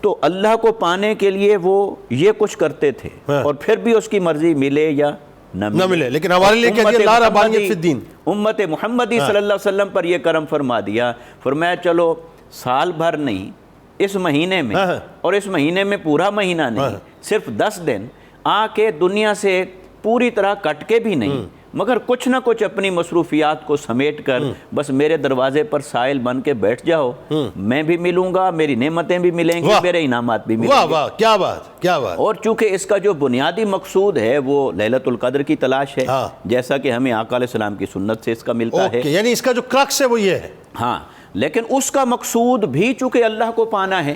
تو اللہ کو پانے کے لیے وہ یہ کچھ کرتے تھے، اور پھر بھی اس کی مرضی ملے یا نہ ملے، لیکن ہمارے لیے کہہ دیا لا رہبانیت فی الدین، امت محمدی صلی اللہ علیہ وسلم پر یہ کرم فرما دیا، فرمایا چلو سال بھر نہیں، اس مہینے میں، اور اس مہینے میں پورا مہینہ نہیں، صرف 10 دن آ کے دنیا سے پوری طرح کٹ کے بھی نہیں، مگر کچھ نہ کچھ اپنی مصروفیات کو سمیٹ کر بس میرے دروازے پر سائل بن کے بیٹھ جاؤ، میں بھی ملوں گا، میری نعمتیں بھی ملیں گی، میرے انعامات بھی ملیں گے۔ واہ، کیا بات، کیا بات۔ اور چونکہ اس کا جو بنیادی مقصود ہے وہ لیلۃ القدر کی تلاش ہے، جیسا کہ ہمیں آقا علیہ السلام کی سنت سے اس کا ملتا ہے، یعنی اس کا جو کرکس ہے وہ یہ ہے، ہاں، لیکن اس کا مقصود بھی چونکہ اللہ کو پانا ہے،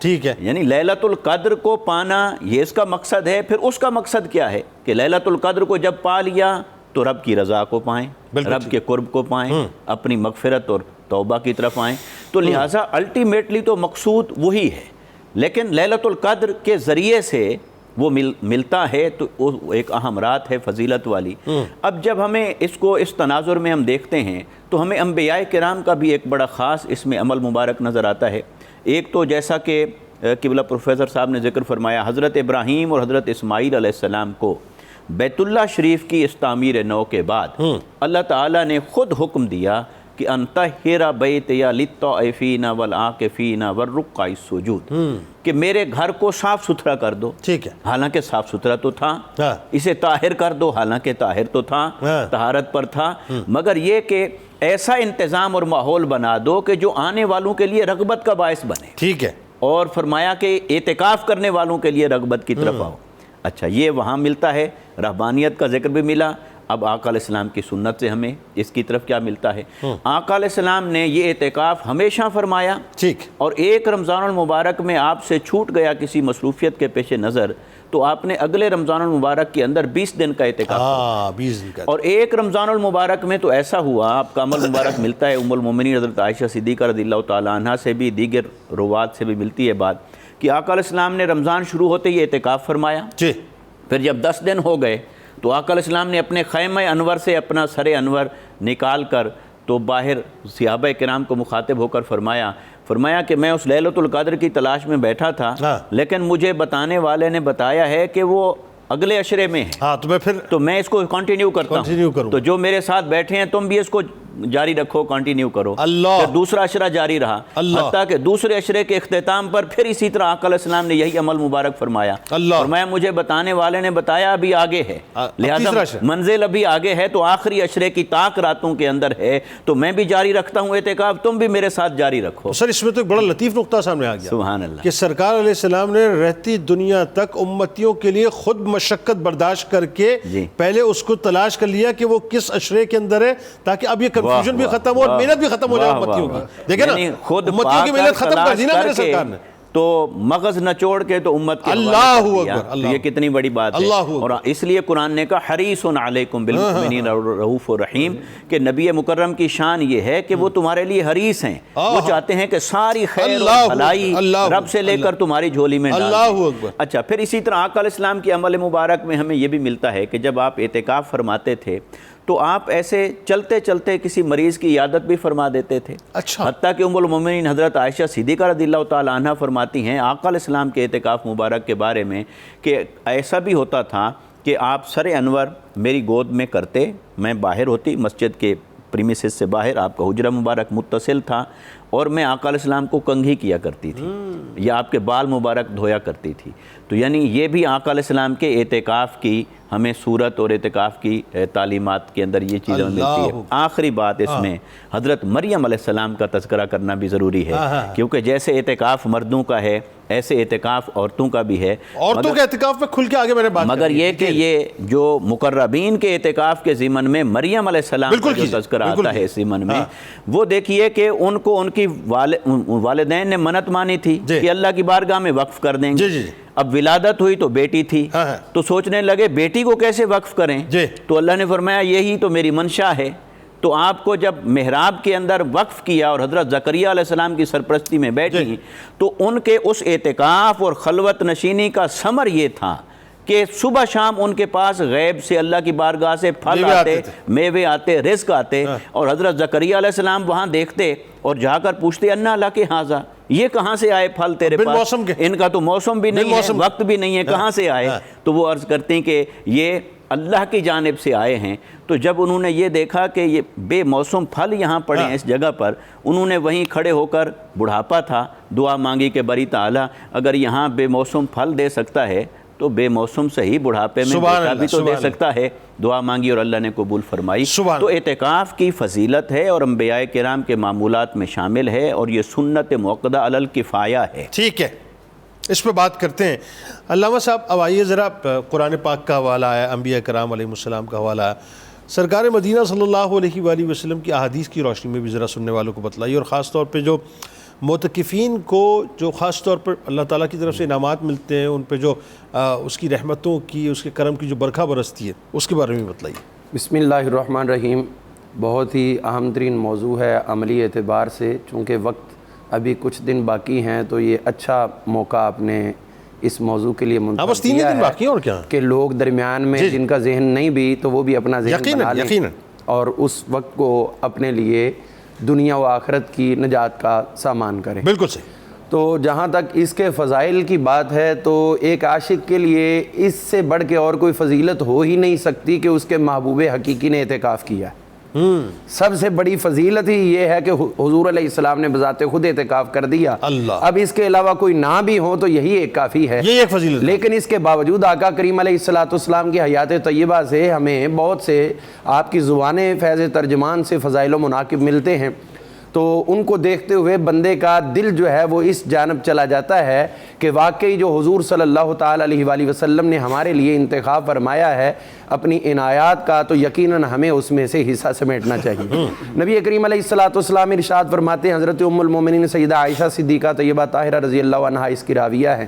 ٹھیک ہے، یعنی لیلۃ القدر کو پانا یہ اس کا مقصد ہے۔ پھر اس کا مقصد کیا ہے کہ لیلۃ القدر کو جب پا لیا تو رب کی رضا کو پائیں، رب کے قرب کو پائیں، اپنی مغفرت اور توبہ کی طرف آئیں، تو لہٰذا الٹیمیٹلی تو مقصود وہی ہے، لیکن لیلۃ القدر کے ذریعے سے وہ ملتا ہے تو وہ ایک اہم رات ہے فضیلت والی۔ اب جب ہمیں اس کو اس تناظر میں ہم دیکھتے ہیں تو ہمیں انبیاء کرام کا بھی ایک بڑا خاص اس میں عمل مبارک نظر آتا ہے۔ ایک تو جیسا کہ قبلہ پروفیسر صاحب نے ذکر فرمایا، حضرت ابراہیم اور حضرت اسماعیل علیہ السلام کو بیت اللہ شریف کی اس تعمیر نو کے بعد اللہ تعالیٰ نے خود حکم دیا کہ انطہر بیتی للطائفین والعاکفین والرکع السجود، کہ میرے گھر کو صاف ستھرا کر دو۔ ٹھیک ہے، حالانکہ صاف ستھرا تو تھا، اسے طاہر کر دو، حالانکہ طاہر تو تھا، طہارت پر تھا، مگر یہ کہ ایسا انتظام اور ماحول بنا دو کہ جو آنے والوں کے لیے رغبت کا باعث بنے۔ ٹھیک ہے، اور فرمایا کہ اعتکاف کرنے والوں کے لیے رغبت کی طرف آؤ۔ اچھا، یہ وہاں ملتا ہے، رہبانیت کا ذکر بھی ملا۔ اب آقا علیہ السلام کی سنت سے ہمیں اس کی طرف کیا ملتا ہے؟ آقا علیہ السلام نے یہ اعتکاف ہمیشہ فرمایا، ٹھیک، اور ایک رمضان المبارک میں آپ سے چھوٹ گیا کسی مصروفیت کے پیش نظر تو آپ نے اگلے رمضان المبارک کے اندر 20 دن کا اعتکاف 20 دن کا، اور ایک رمضان المبارک میں تو ایسا ہوا، آپ کا عمل مبارک ملتا ہے ام المومنین حضرت عائشہ صدیقہ رضی اللہ تعالیٰ عنہ سے بھی، دیگر روات سے بھی ملتی ہے بات کہ آقا علیہ السلام نے رمضان شروع ہوتے ہی اعتکاف فرمایا۔ جی، پھر جب 10 دن ہو گئے تو آقا علیہ السلام نے اپنے خیمہ انور سے اپنا سر انور نکال کر تو باہر صحابہ کرام کو مخاطب ہو کر فرمایا کہ میں اس لیلۃ القدر کی تلاش میں بیٹھا تھا، لیکن مجھے بتانے والے نے بتایا ہے کہ وہ اگلے عشرے میں ہے، تو میں اس کو کنٹینیو کرتا ہوں، تو جو میرے ساتھ بیٹھے ہیں تم بھی اس کو جاری رکھو، کنٹینیو کرو۔ پھر دوسرا عشرہ جاری رہا، حتیٰ کہ دوسرے عشرے کے اختتام پر پھر اسی طرح آقا علیہ السلام نے یہی عمل مبارک فرمایا۔ فرمایا مجھے بتانے والے نے بتایا ابھی آگے ہے، لہذا منزل ابھی آگے ہے، تو آخری عشرے کی طاق راتوں کے اندر ہے، تو میں بھی جاری رکھتا ہوں اعتکاف، تم بھی میرے ساتھ جاری رکھو۔ سر اس میں تو ایک بڑا لطیف نقطہ سامنے آ گیا، سبحان اللہ، کہ سرکار علیہ السلام نے رہتی دنیا تک امتیوں کے لیے خود مشقت برداشت کر کے پہلے اس کو تلاش کر لیا کہ وہ کس عشرے کے اندر ہے، تاکہ اب یہ کنفیوژن بھی ختم ہو اور محنت بھی ختم ہو جائے امتیوں کی۔ دیکھیں نا، امتیوں کی محنت ختم کر دی نا میرے سرکار نے، تو مغز نچوڑ کے تو امت کے اللہ اکبر، یہ کتنی بڑی بات ہے۔ اور اس لیے قرآن نے کہا حریص علیکم بالمؤمنین رؤوف رحیم، کہ نبی مکرم کی شان یہ ہے کہ وہ تمہارے لیے حریص ہیں، وہ چاہتے ہیں کہ ساری خیر اور بھلائی رب سے لے کر تمہاری جھولی میں ڈال دیں۔ اچھا، پھر اسی طرح آقا علیہ السلام کی عمل مبارک میں ہمیں یہ بھی ملتا ہے کہ جب آپ اعتکاف فرماتے تھے تو آپ ایسے چلتے چلتے کسی مریض کی عیادت بھی فرما دیتے تھے۔ اچھا، حتیٰ کہ ام المومنین حضرت عائشہ صدیقہ رضی اللہ تعالیٰ عنہ فرماتی ہیں آقا علیہ السلام کے اعتکاف مبارک کے بارے میں کہ ایسا بھی ہوتا تھا کہ آپ سر انور میری گود میں کرتے، میں باہر ہوتی مسجد کے پریمیسز سے باہر، آپ کا حجرہ مبارک متصل تھا، اور میں آقا علیہ السلام کو کنگھی کیا کرتی تھی یا آپ کے بال مبارک دھویا کرتی تھی۔ تو یعنی یہ بھی آقا علیہ السلام کے اعتکاف کی ہمیں صورت اور اعتکاف کی تعلیمات کے اندر یہ چیزیں ملتی ہے۔ آخری بات اس میں حضرت مریم علیہ السلام کا تذکرہ کرنا بھی ضروری ہے، کیونکہ جیسے اعتکاف مردوں کا ہے ایسے اعتکاف عورتوں کا بھی ہے۔ عورتوں کے اعتکاف پہ کھل کے آگے میں نے بات، مگر یہ کہ یہ جو مقربین کے اعتکاف کے ضمن میں مریم علیہ السلام کا جو تذکرہ آتا ہے اس ضمن میں، وہ دیکھیے کہ ان کو ان کی والدین نے منت مانی تھی کہ اللہ کی بارگاہ میں وقف کر دیں گے۔ اب ولادت ہوئی تو بیٹی تھی، تو سوچنے لگے بیٹی کو کیسے وقف کریں، تو اللہ نے فرمایا یہی تو میری منشا ہے۔ تو آپ کو جب محراب کے اندر وقف کیا اور حضرت زکریا علیہ السلام کی سرپرستی میں بیٹھی، تو ان کے اس اعتکاف اور خلوت نشینی کا ثمر یہ تھا کہ صبح شام ان کے پاس غیب سے اللہ کی بارگاہ سے پھل آتے، میوے آتے، رزق آتے، اور حضرت زکریا علیہ السلام وہاں دیکھتے اور جا کر پوچھتے انا لک ھذا، یہ کہاں سے آئے پھل تیرے پاس، ان کا تو موسم بھی نہیں ہے، وقت بھی نہیں ہے، کہاں سے آئے؟ تو وہ عرض کرتے ہیں کہ یہ اللہ کی جانب سے آئے ہیں۔ تو جب انہوں نے یہ دیکھا کہ یہ بے موسم پھل یہاں پڑے ہیں اس جگہ پر، انہوں نے وہیں کھڑے ہو کر، بڑھاپا تھا، دعا مانگی کہ بری تعالیٰ اگر یہاں بے موسم پھل دے سکتا ہے تو بے موسم سے ہی بڑھاپے میں بیٹا بھی تو دے سکتا ہے۔ دعا مانگی اور اللہ نے قبول فرمائی۔ تو اعتکاف کی فضیلت ہے اور انبیاء کرام کے معمولات میں شامل ہے، اور یہ سنت موقدہ علی الکفایہ ہے۔ ٹھیک ہے، اس پہ بات کرتے ہیں۔ علامہ صاحب اب آئیے ذرا قرآن پاک کا حوالہ ہے، انبیاء کرام علیہ السلام کا حوالہ ہے، سرکار مدینہ صلی اللہ علیہ وآلہ وسلم کی احادیث کی روشنی میں بھی ذرا سننے والوں کو بتلائیے، اور خاص طور پہ جو معتکفین کو جو خاص طور پر اللہ تعالیٰ کی طرف سے انعامات ملتے ہیں، ان پہ جو اس کی رحمتوں کی، اس کے کرم کی جو برکھا برستی ہے، اس کے بارے میں بتلائیے۔ بسم اللہ الرحمن الرحیم۔ بہت ہی اہم ترین موضوع ہے عملی اعتبار سے، چونکہ وقت ابھی کچھ دن باقی ہیں تو یہ اچھا موقع آپ نے اس موضوع کے لیے منتخب بس 3 کیا دن ہے باقی ہیں اور کیا کہ لوگ درمیان میں جن کا ذہن نہیں بھی تو وہ بھی اپنا ذہن بنا لیں یقیناً اور اس وقت کو اپنے لیے دنیا و آخرت کی نجات کا سامان کریں. بالکل صحیح. تو جہاں تک اس کے فضائل کی بات ہے تو ایک عاشق کے لیے اس سے بڑھ کے اور کوئی فضیلت ہو ہی نہیں سکتی کہ اس کے محبوب حقیقی نے اعتکاف کیا. سب سے بڑی فضیلت ہی یہ ہے کہ حضور علیہ السلام نے بذات خود اعتکاف کر دیا. اب اس کے علاوہ کوئی نہ بھی ہو تو یہی ایک کافی ہے. یہ ایک فضیلت. لیکن اس کے باوجود آقا کریم علیہ السلام کی حیات طیبہ سے ہمیں بہت سے آپ کی زبان فیض ترجمان سے فضائل و مناقب ملتے ہیں. تو ان کو دیکھتے ہوئے بندے کا دل جو ہے وہ اس جانب چلا جاتا ہے کہ واقعی جو حضور صلی اللہ تعالیٰ علیہ وآلہ وسلم نے ہمارے لیے انتخاب فرمایا ہے اپنی عنایات کا تو یقیناً ہمیں اس میں سے حصہ سمیٹنا چاہیے. نبی کریم علیہ السلام ارشاد فرماتے ہیں, حضرت ام المومنین سیدہ عائشہ صدیقہ طیبہ طاہرہ رضی اللہ عنہا اس کی راویہ ہیں,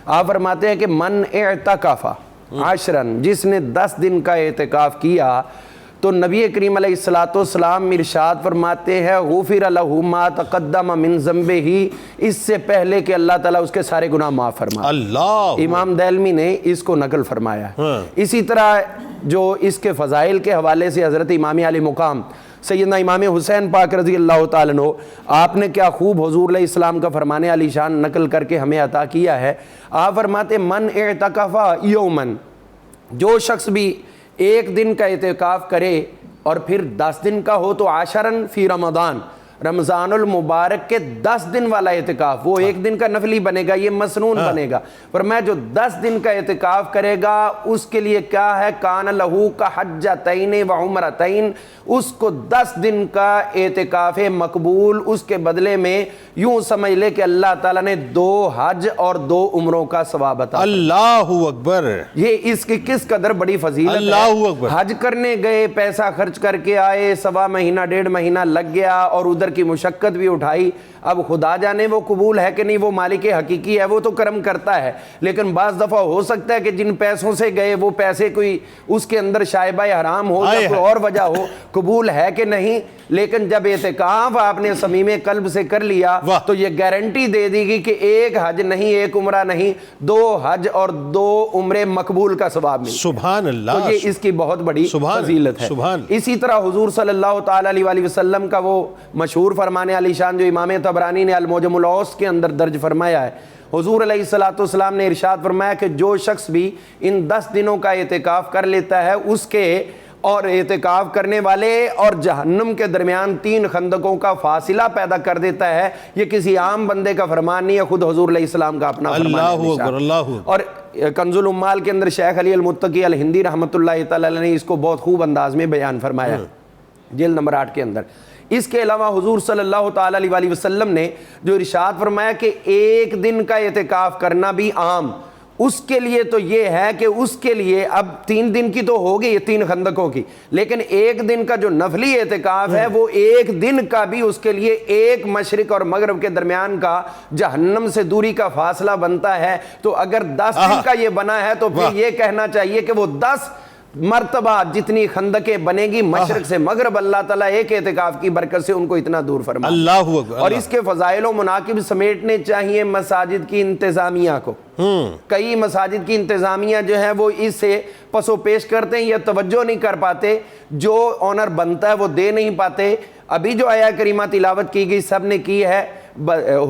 آپ فرماتے ہیں کہ من اعتکف عشرن, جس نے 10 دن کا اعتکاف کیا تو نبی کریم علیہ السلام ارشاد فرماتے ہیں غفر لہ ما تقدم من ذنبہ, اس سے پہلے کہ اللہ تعالیٰ اس کے سارے گناہ معاف فرمائے. اللہ. امام دہلوی نے اس کو نقل فرمایا. اسی طرح جو اس کے فضائل کے حوالے سے حضرت امام علی مقام سیدنا امام حسین پاک رضی اللہ تعالیٰ عنہ, آپ نے کیا خوب حضور علیہ السلام کا فرمان علی شان نقل کر کے ہمیں عطا کیا ہے. آپ فرماتے من اعتکف یومن, جو شخص بھی 1 دن کا اعتکاف کرے اور پھر 10 دن کا ہو تو عاشرن فی رمضان, رمضان المبارک کے 10 دن والا اعتکاف, وہ 1 دن کا نفلی بنے گا, یہ مسنون بنے گا. فرمایا جو 10 دن کا اعتکاف کرے گا اس کے لیے کیا ہے, کان لہو کا حجتین و عمرتین, اس کو 10 دن کا اعتکاف مقبول اس کے بدلے میں یوں سمجھ لے کہ اللہ تعالیٰ نے 2 حج اور 2 عمروں کا ثواب عطا. اللہ اکبر. یہ اس کی کس قدر بڑی فضیلت ہے. اللہ اکبر. حج کرنے گئے, پیسہ خرچ کر کے آئے, 1.25 مہینہ 1.5 مہینہ لگ گیا اور ادھر کی مشقت بھی اٹھائی. اب خدا جانے وہ قبول ہے کہ نہیں, وہ مالک حقیقی ہے, وہ تو کرم کرتا ہے. لیکن بعض دفعہ ہو سکتا ہے کہ جن پیسوں سے گئے وہ پیسے کوئی اس کے اندر شائبہ حرام ہو یا کوئی اور وجہ ہو, قبول ہے کہ نہیں. لیکن جب اعتکاف آپ نے صمیم قلب سے کر لیا تو یہ گارنٹی دے دی گئی کہ 1 حج نہیں, 1 عمرہ نہیں, 2 حج اور 2 عمرے مقبول کا ثواب ملے. سبحان اللہ. تو یہ اس کی بہت بڑی فضیلت ہے. اسی طرح حضور صلی اللہ تعالیٰ علیہ وآلہ وسلم کا وہ مشہور فرمان علی شان جو امام طبرانی نے المعجم الاوسط کے اندر درج فرمایا ہے, حضور علیہ السلام نے ارشاد فرمایا کہ جو شخص بھی ان 10 دنوں کا اعتکاف کر لیتا ہے اس کے اور اعتکاف کرنے والے اور جہنم کے درمیان 3 خندقوں کا فاصلہ پیدا کر دیتا ہے. یہ کسی عام بندے کا فرمان نہیں ہے, خود حضور علیہ السلام کا اپنا فرمان ہے. اور کنز العمال کے اندر شیخ علی المتقی الہندی رحمۃ اللہ تعالی علیہ نے اس کو بہت خوب انداز میں بیان فرمایا جلد نمبر 8 کے اندر. اس کے علاوہ حضور صلی اللہ تعالیٰ علیہ وآلہ وسلم نے جو ارشاد فرمایا کہ 1 دن کا اعتکاف کرنا بھی عام, اس کے لیے تو یہ ہے کہ اس کے لیے اب 3 دن کی تو ہو گئی 3 خندقوں کی, لیکن 1 دن کا جو نفلی اعتکاف ہے وہ 1 دن کا بھی اس کے لیے 1 مشرق اور مغرب کے درمیان کا جہنم سے دوری کا فاصلہ بنتا ہے. تو اگر 10 دن کا یہ بنا ہے تو پھر یہ کہنا چاہیے کہ وہ 10 مرتبہ جتنی خندقیں بنے گی مشرق سے مغرب, اللہ تعالیٰ ایک اعتکاف کی برکت سے ان کو اتنا دور فرمائے. اللہ اکبر. اور اس کے فضائل و مناقب سمیٹنے چاہیے مساجد کی انتظامیہ کو. کئی مساجد کی انتظامیہ جو ہے وہ اس سے پس و پیش کرتے ہیں یا توجہ نہیں کر پاتے, جو آنر بنتا ہے وہ دے نہیں پاتے. ابھی جو آیہ کریمہ تلاوت کی گئی سب نے کی ہے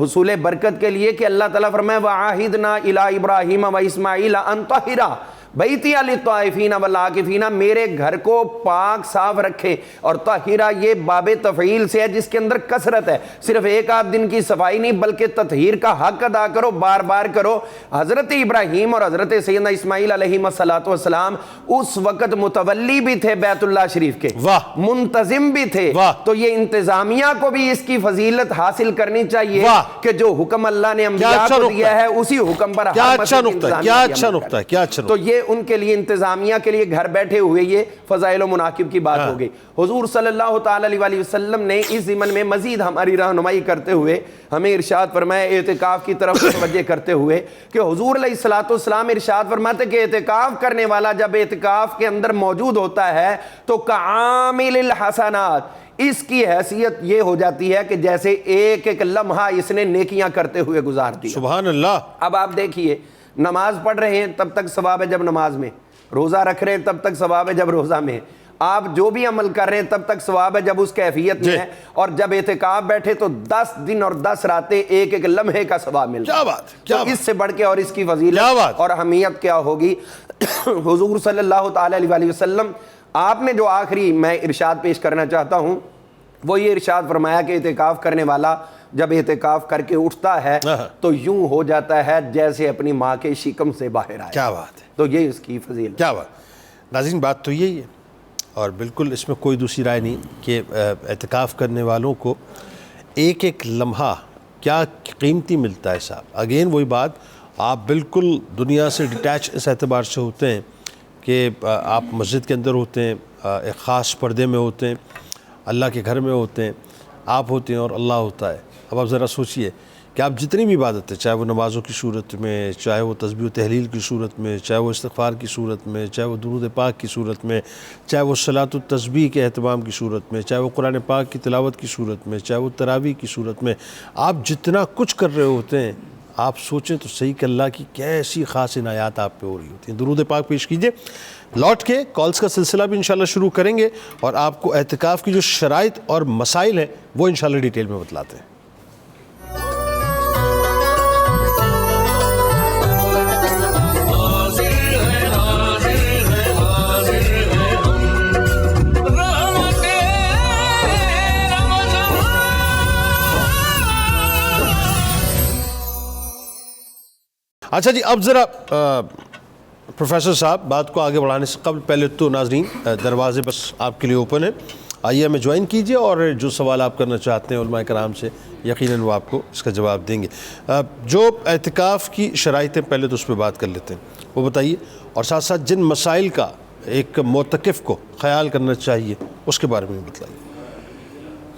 حصول برکت کے لیے کہ اللہ تعالیٰ فرمائے وَعَاهِدْنَا إِلَىٰ إِبْرَاهِيمَ وَإِسْمَاعِيلَ أَن طَهِّرَ بیتی للطائفین والعاکفین, میرے گھر کو پاک صاف رکھے. اور طاہرہ یہ باب تفعیل سے ہے جس کے اندر کثرت ہے, صرف 1 دن کی صفائی نہیں بلکہ تطہیر کا حق ادا کرو, بار بار کرو. حضرت ابراہیم اور حضرت سیدنا اسماعیل علیہ السلام اس وقت متولی بھی تھے بیت اللہ شریف کے, منتظم بھی تھے. تو یہ انتظامیہ کو بھی اس کی فضیلت حاصل کرنی چاہیے کہ جو حکم اللہ نے انبیاء کو دیا ہے اسی حکم پر. کیا اچھا نقطہ. تو یہ ان کے لیے انتظامیہ کے لیے گھر بیٹھے ہوئے یہ فضائل و مناقب کی بات ہو گئی۔ حضور صلی اللہ تعالی علیہ وسلم نے اس ضمن میں مزید ہماری رہنمائی کرتے ہوئے ہمیں ارشاد فرمایا، اعتکاف کی طرف متوجہ کرتے ہوئے کہ حضور علیہ الصلوۃ والسلام ارشاد فرماتے کہ اعتکاف کرنے والا جب اعتکاف کے اندر موجود ہوتا ہے تو کعامل الحسنات، اس کی حیثیت یہ ہو جاتی ہے کہ جیسے ایک ایک لمحہ اس نے نیکیاں کرتے ہوئے گزار دیا۔ سبحان اللہ۔ اب آپ دیکھیے، نماز پڑھ رہے ہیں تب تک ثواب ہے جب نماز میں، روزہ رکھ رہے ہیں تب تک ثواب ہے جب روزہ میں، آپ جو بھی عمل کر رہے ہیں تب تک ثواب ہے جب اس کیفیت میں ہے، اور جب اعتکاف بیٹھے تو 10 دن اور 10 راتیں ایک ایک لمحے کا ثواب ملتا ہے۔ کیا بات، کیا تو اس سے بڑھ کے اور اس کی فضیلت اور اہمیت کیا ہوگی۔ حضور صلی اللہ تعالی علیہ وسلم آپ نے جو آخری میں ارشاد پیش کرنا چاہتا ہوں وہ یہ ارشاد فرمایا کہ اعتکاف کرنے والا جب اعتکاف کر کے اٹھتا ہے تو یوں ہو جاتا ہے جیسے اپنی ماں کے شکم سے باہر آیا۔ کیا بات ہے، تو یہ اس کی فضیلت۔ کیا بات۔ ناظرین، بات تو یہی ہے اور بالکل اس میں کوئی دوسری رائے نہیں کہ اعتکاف کرنے والوں کو ایک ایک لمحہ کیا قیمتی ملتا ہے صاحب۔ اگین وہی بات، آپ بالکل دنیا سے ڈیٹیچ اس اعتبار سے ہوتے ہیں کہ آپ مسجد کے اندر ہوتے ہیں، ایک خاص پردے میں ہوتے ہیں، اللہ کے گھر میں ہوتے ہیں، آپ ہوتے ہیں اور اللہ ہوتا ہے۔ اب آپ ذرا سوچئے کہ آپ جتنی بھی عبادت ہے، چاہے وہ نمازوں کی صورت میں، چاہے وہ تسبیح و تحلیل کی صورت میں، چاہے وہ استغفار کی صورت میں، چاہے وہ درود پاک کی صورت میں، چاہے وہ صلاۃ التسبیح کے اہتمام کی صورت میں، چاہے وہ قرآن پاک کی تلاوت کی صورت میں، چاہے وہ تراویح کی صورت میں، آپ جتنا کچھ کر رہے ہوتے ہیں، آپ سوچیں تو صحیح کہ اللہ کی کیسی خاص عنایات آپ پہ ہو رہی ہوتی ہیں۔ درود پاک پیش کیجئے۔ لوٹ کے کالز کا سلسلہ بھی انشاءاللہ شروع کریں گے اور آپ کو اعتکاف کی جو شرائط اور مسائل ہیں وہ انشاءاللہ ڈیٹیل میں بتلاتے ہیں۔ اچھا جی، اب ذرا پروفیسر صاحب بات کو آگے بڑھانے سے قبل پہلے تو ناظرین دروازے بس آپ کے لیے اوپن ہیں، آئیے ہمیں جوائن کیجئے اور جو سوال آپ کرنا چاہتے ہیں علماء کرام سے یقیناً وہ آپ کو اس کا جواب دیں گے۔ جو اعتکاف کی شرائطیں پہلے تو اس پہ بات کر لیتے ہیں، وہ بتائیے، اور ساتھ ساتھ جن مسائل کا ایک معتکف کو خیال کرنا چاہیے اس کے بارے میں بتائیے۔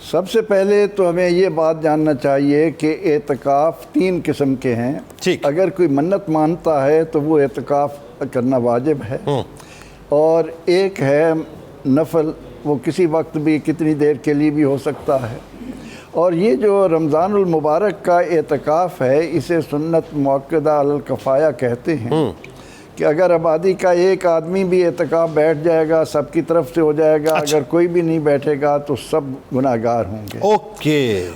سب سے پہلے تو ہمیں یہ بات جاننا چاہیے کہ اعتکاف 3 قسم کے ہیں۔ اگر کوئی منت مانتا ہے تو وہ اعتکاف کرنا واجب ہے، اور ایک ہے نفل، وہ کسی وقت بھی کتنی دیر کے لیے بھی ہو سکتا ہے، اور یہ جو رمضان المبارک کا اعتکاف ہے اسے سنت مؤکدہ علی الکفایہ کہتے ہیں کہ اگر آبادی کا ایک آدمی بھی اعتکاف بیٹھ جائے گا سب کی طرف سے ہو جائے گا، اگر کوئی بھی نہیں بیٹھے گا تو سب گناہگار ہوں گے۔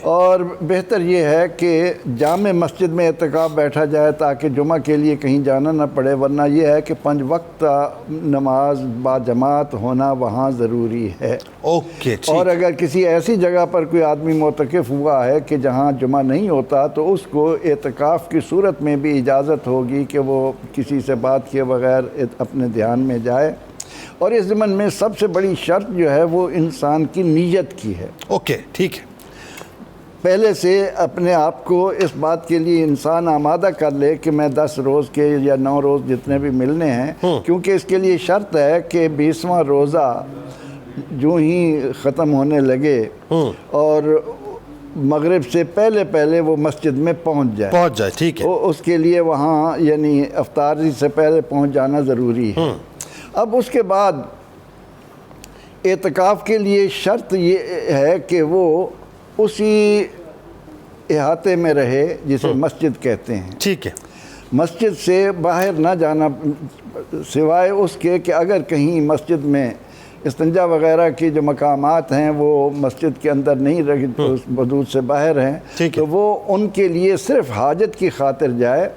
اور بہتر یہ ہے کہ جامع مسجد میں اعتکاف بیٹھا جائے تاکہ جمعہ کے لیے کہیں جانا نہ پڑے، ورنہ یہ ہے کہ 5 وقت نماز با جماعت ہونا وہاں ضروری ہے۔ اور اگر کسی ایسی جگہ پر کوئی آدمی معتکف ہوا ہے کہ جہاں جمعہ نہیں ہوتا تو اس کو اعتکاف کی صورت میں بھی اجازت ہوگی کہ وہ کسی سے بات کے بغیر اپنے دھیان میں جائے، اور اس ضمن میں سب سے بڑی شرط جو ہے وہ انسان کی نیت کی ہے۔ ٹھیک ہے، پہلے سے اپنے آپ کو اس بات کے لیے انسان آمادہ کر لے کہ میں 10 روز کے یا 9 روز جتنے بھی ملنے ہیں، کیونکہ اس کے لیے شرط ہے کہ 20واں روزہ جو ہی ختم ہونے لگے اور مغرب سے پہلے وہ مسجد میں پہنچ جائے۔ ٹھیک ہے، اس کے لیے وہاں یعنی افطاری سے پہلے پہنچ جانا ضروری ہے۔ اب اس کے بعد اعتکاف کے لیے شرط یہ ہے کہ وہ اسی احاطے میں رہے جسے مسجد کہتے ہیں۔ ٹھیک ہے، مسجد سے باہر نہ جانا سوائے اس کے کہ اگر کہیں مسجد میں استنجا وغیرہ کی جو مقامات ہیں وہ مسجد کے اندر نہیں رہی تو اس حدود سے باہر ہیں تو وہ ان کے لیے صرف حاجت کی خاطر جائے۔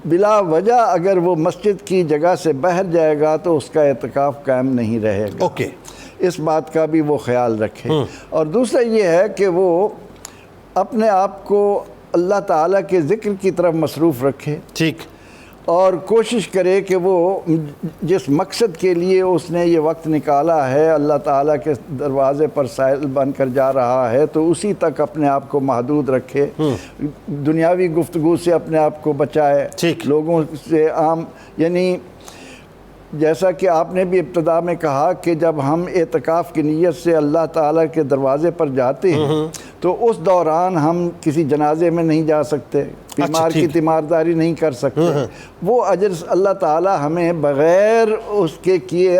بلا وجہ اگر وہ مسجد کی جگہ سے باہر جائے گا تو اس کا اعتکاف قائم نہیں رہے گا۔ اس بات کا بھی وہ خیال رکھے۔ اور دوسرا یہ ہے کہ وہ اپنے آپ کو اللہ تعالیٰ کے ذکر کی طرف مصروف رکھے، اور کوشش کرے کہ وہ جس مقصد کے لیے اس نے یہ وقت نکالا ہے، اللہ تعالیٰ کے دروازے پر سائل بن کر جا رہا ہے، تو اسی تک اپنے آپ کو محدود رکھے، دنیاوی گفتگو سے اپنے آپ کو بچائے، لوگوں سے عام یعنی جیسا کہ آپ نے بھی ابتدا میں کہا کہ جب ہم اعتکاف کی نیت سے اللہ تعالیٰ کے دروازے پر جاتے ہیں تو اس دوران ہم کسی جنازے میں نہیں جا سکتے، بیمار کی تیمارداری نہیں کر سکتے، وہ اجر اللہ تعالیٰ ہمیں بغیر اس کے کیے